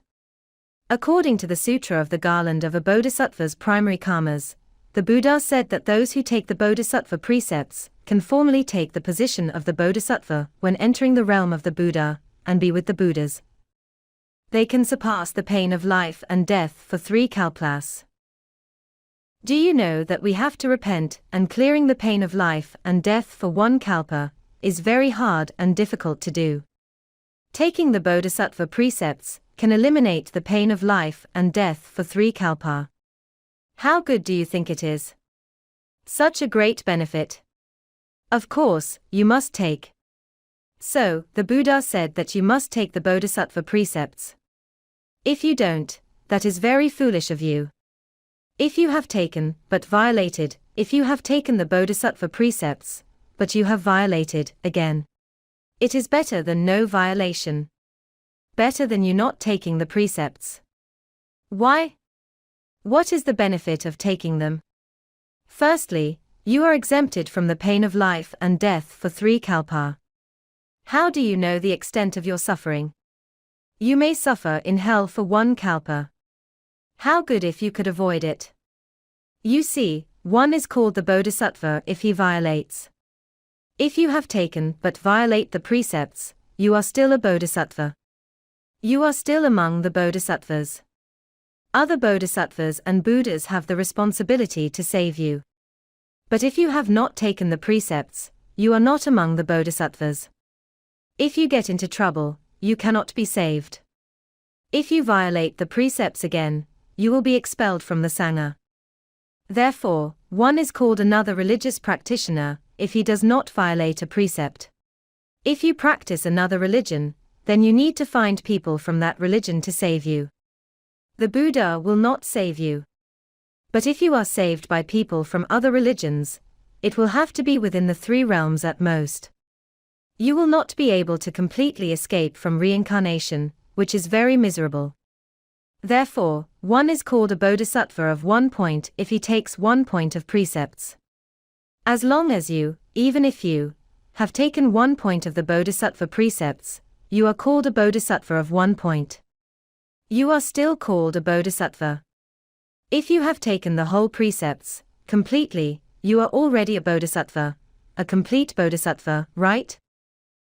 According to the Sutra of the Garland of a Bodhisattva's primary karmas, the Buddha said that those who take the Bodhisattva precepts can formally take the position of the Bodhisattva when entering the realm of the Buddha, and be with the Buddhas. They can surpass the pain of life and death for 3 kalpas. Do you know that we have to repent, and clearing the pain of life and death for 1 kalpa is very hard and difficult to do? Taking the Bodhisattva precepts can eliminate the pain of life and death for 3 kalpa. How good do you think it is? Such a great benefit. Of course, you must take. So, the Buddha said that you must take the Bodhisattva precepts. If you don't, that is very foolish of you. If you have taken, but violated, if you have taken the Bodhisattva precepts, but you have violated, again. It is better than no violation. Better than you not taking the precepts. Why? What is the benefit of taking them? Firstly, you are exempted from the pain of life and death for 3 kalpa. How do you know the extent of your suffering? You may suffer in hell for 1 kalpa. How good if you could avoid it. You see, one is called the Bodhisattva if he violates. If you have taken but violate the precepts, you are still a Bodhisattva. You are still among the Bodhisattvas. Other Bodhisattvas and Buddhas have the responsibility to save you. But if you have not taken the precepts, you are not among the Bodhisattvas. If you get into trouble, you cannot be saved. If you violate the precepts again, you will be expelled from the Sangha. Therefore, one is called another religious practitioner if he does not violate a precept. If you practice another religion, then you need to find people from that religion to save you. The Buddha will not save you. But if you are saved by people from other religions, it will have to be within the 3 realms at most. You will not be able to completely escape from reincarnation, which is very miserable. Therefore, one is called a bodhisattva of 1 point if he takes 1 point of precepts. As long as you, even if you, have taken 1 point of the bodhisattva precepts, you are called a bodhisattva of 1 point. You are still called a bodhisattva. If you have taken the whole precepts, completely, you are already a bodhisattva, a complete bodhisattva, right?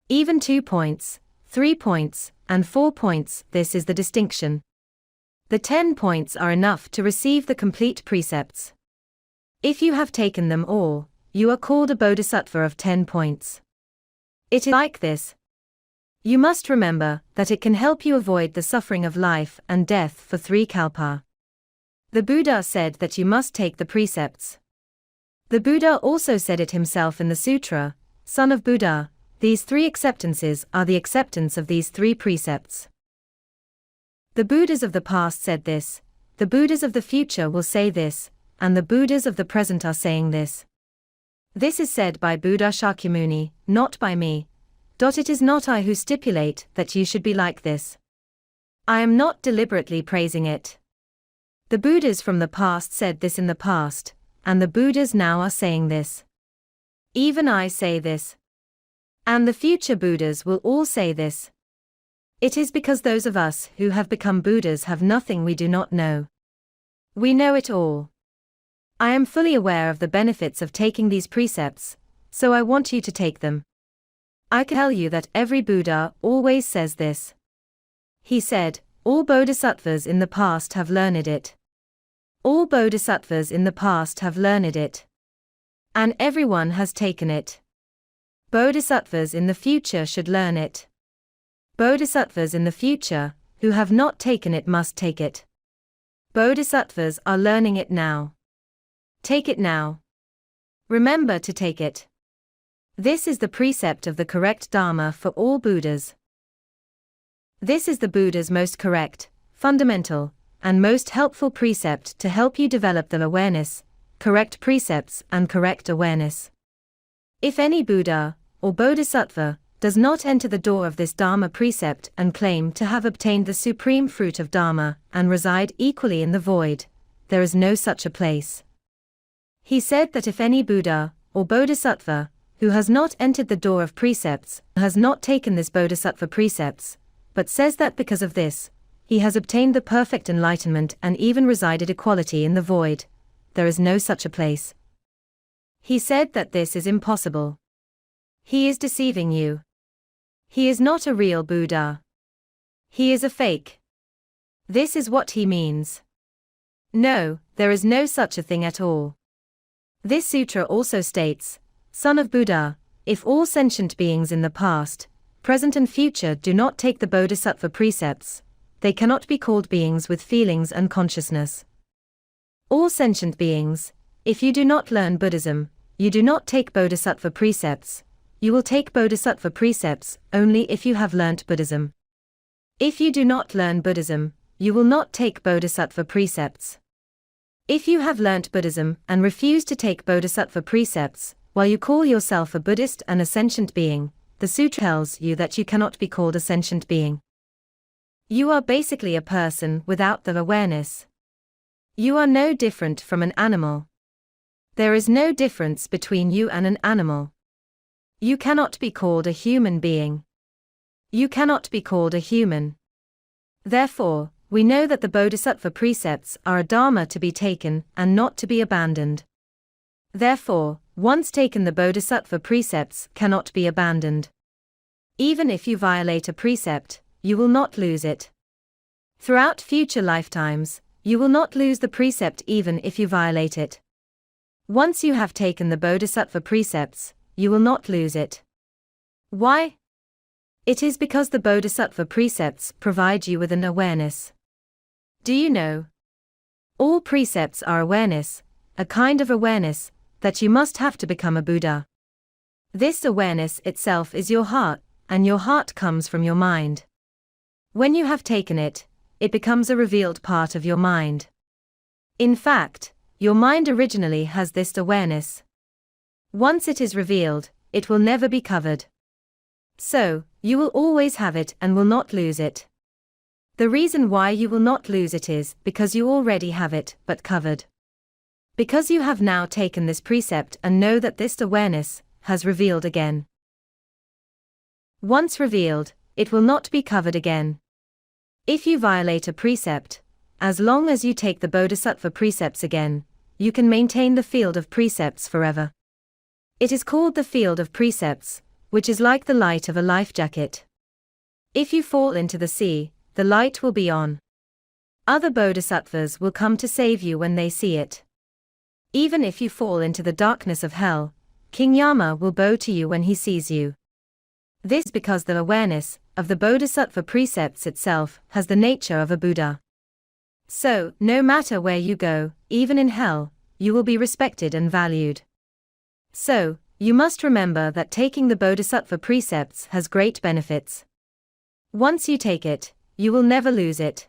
Even 2 points, 3 points, and 4 points, this is the distinction. The 10 points are enough to receive the complete precepts. If you have taken them all, you are called a bodhisattva of 10 points. It is like this. You must remember that it can help you avoid the suffering of life and death for 3 kalpa. The Buddha said that you must take the precepts. The Buddha also said it himself in the sutra, Son of Buddha, these 3 acceptances are the acceptance of these 3 precepts. The Buddhas of the past said this, the Buddhas of the future will say this, and the Buddhas of the present are saying this. This is said by Buddha Shakyamuni, not by me. It is not I who stipulate that you should be like this. I am not deliberately praising it. The Buddhas from the past said this in the past, and the Buddhas now are saying this. Even I say this. And the future Buddhas will all say this. It is because those of us who have become Buddhas have nothing we do not know. We know it all. I am fully aware of the benefits of taking these precepts, so I want you to take them. I can tell you that every Buddha always says this. He said, all bodhisattvas in the past have learned it. All bodhisattvas in the past have learned it. And everyone has taken it. Bodhisattvas in the future should learn it. Bodhisattvas in the future, who have not taken it must take it. Bodhisattvas are learning it now. Take it now. Remember to take it. This is the precept of the correct Dharma for all Buddhas. This is the Buddha's most correct, fundamental, and most helpful precept to help you develop the awareness, correct precepts and correct awareness. If any Buddha, or Bodhisattva, does not enter the door of this Dharma precept and claim to have obtained the supreme fruit of Dharma and reside equally in the void, there is no such a place. He said that if any Buddha, or Bodhisattva, who has not entered the door of precepts, has not taken this Bodhisattva precepts, but says that because of this, he has obtained the perfect enlightenment and even resided equality in the void, there is no such a place. He said that this is impossible. He is deceiving you. He is not a real Buddha. He is a fake. This is what he means. No, there is no such a thing at all. This sutra also states, Son of Buddha, if all sentient beings in the past, present and future do not take the Bodhisattva precepts, they cannot be called beings with feelings and consciousness. All sentient beings, if you do not learn Buddhism, you do not take Bodhisattva precepts, you will take Bodhisattva precepts only if you have learnt Buddhism. If you do not learn Buddhism, you will not take Bodhisattva precepts. If you have learnt Buddhism and refuse to take Bodhisattva precepts, while you call yourself a Buddhist and a sentient being, the sutra tells you that you cannot be called a sentient being. You are basically a person without the awareness. You are no different from an animal. There is no difference between you and an animal. You cannot be called a human being. You cannot be called a human. Therefore, we know that the Bodhisattva precepts are a Dharma to be taken and not to be abandoned. Therefore, once taken, the Bodhisattva precepts cannot be abandoned. Even if you violate a precept, you will not lose it. Throughout future lifetimes, you will not lose the precept even if you violate it. Once you have taken the Bodhisattva precepts, you will not lose it. Why? It is because the Bodhisattva precepts provide you with an awareness. Do you know? All precepts are awareness, a kind of awareness that you must have to become a Buddha. This awareness itself is your heart, and your heart comes from your mind. When you have taken it, it becomes a revealed part of your mind. In fact, your mind originally has this awareness. Once it is revealed, it will never be covered. So, you will always have it and will not lose it. The reason why you will not lose it is because you already have it, but covered. Because you have now taken this precept and know that this awareness has revealed again. Once revealed, it will not be covered again. If you violate a precept, as long as you take the Bodhisattva precepts again, you can maintain the field of precepts forever. It is called the field of precepts, which is like the light of a life jacket. If you fall into the sea, the light will be on. Other bodhisattvas will come to save you when they see it. Even if you fall into the darkness of hell, King Yama will bow to you when he sees you. This because the awareness of the bodhisattva precepts itself has the nature of a Buddha. So, no matter where you go, even in hell, you will be respected and valued. So, you must remember that taking the Bodhisattva precepts has great benefits. Once you take it, you will never lose it.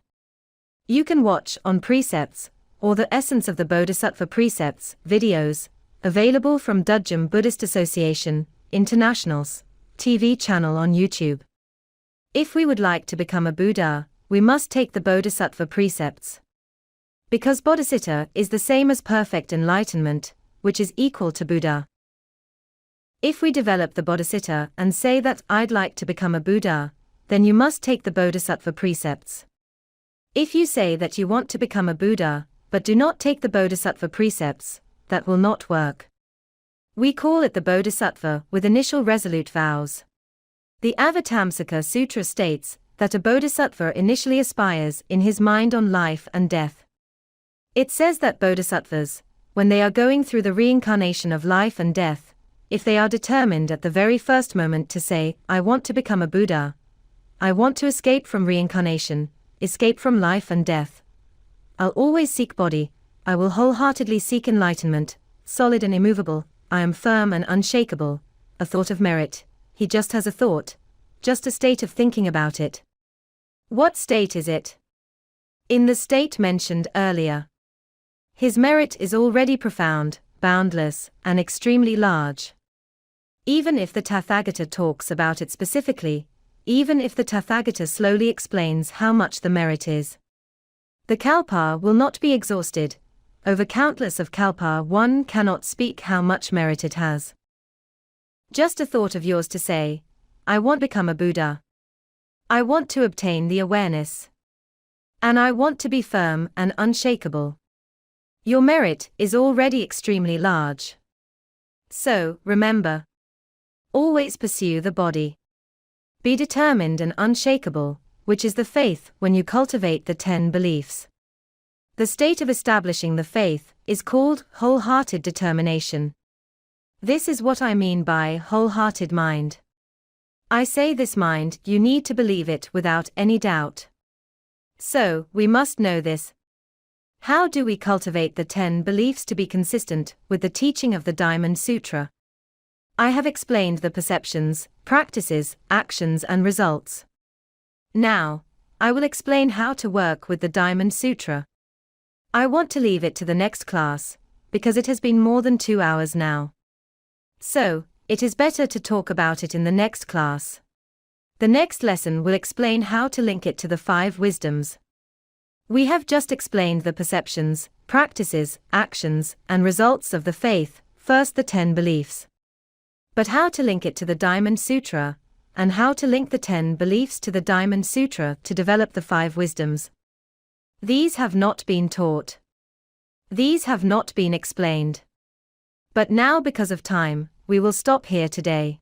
You can watch on precepts, or the essence of the Bodhisattva precepts, videos, available from Dudjom Buddhist Association, International's TV channel on YouTube. If we would like to become a Buddha, we must take the Bodhisattva precepts. Because Bodhicitta is the same as perfect enlightenment, which is equal to Buddha. If we develop the Bodhicitta and say that I'd like to become a Buddha, then you must take the Bodhisattva precepts. If you say that you want to become a Buddha, but do not take the Bodhisattva precepts, that will not work. We call it the Bodhisattva with initial resolute vows. The Avatamsaka Sutra states that a Bodhisattva initially aspires in his mind on life and death. It says that Bodhisattvas, when they are going through the reincarnation of life and death, if they are determined at the very first moment to say, I want to become a Buddha, I want to escape from reincarnation, escape from life and death. I'll always seek body, I will wholeheartedly seek enlightenment, solid and immovable, I am firm and unshakable, a thought of merit, he just has a thought, just a state of thinking about it. What state is it? In the state mentioned earlier. His merit is already profound, boundless, and extremely large. Even if the Tathagata talks about it specifically, even if the Tathagata slowly explains how much the merit is, the kalpa will not be exhausted. Over countless of kalpa one cannot speak how much merit it has. Just a thought of yours to say, I want to become a Buddha. I want to obtain the awareness. And I want to be firm and unshakable. Your merit is already extremely large. So, remember. Always pursue the body. Be determined and unshakable, which is the faith when you cultivate the 10 beliefs. The state of establishing the faith is called wholehearted determination. This is what I mean by wholehearted mind. I say this mind, you need to believe it without any doubt. So, we must know this. How do we cultivate the 10 beliefs to be consistent with the teaching of the Diamond Sutra? I have explained the perceptions, practices, actions and results. Now, I will explain how to work with the Diamond Sutra. I want to leave it to the next class, because it has been more than 2 hours now. So, it is better to talk about it in the next class. The next lesson will explain how to link it to the 5 wisdoms. We have just explained the perceptions, practices, actions, and results of the faith, first the 10 beliefs. But how to link it to the Diamond Sutra, and how to link the 10 beliefs to the Diamond Sutra to develop the 5 wisdoms. These have not been taught. These have not been explained. But now because of time, we will stop here today.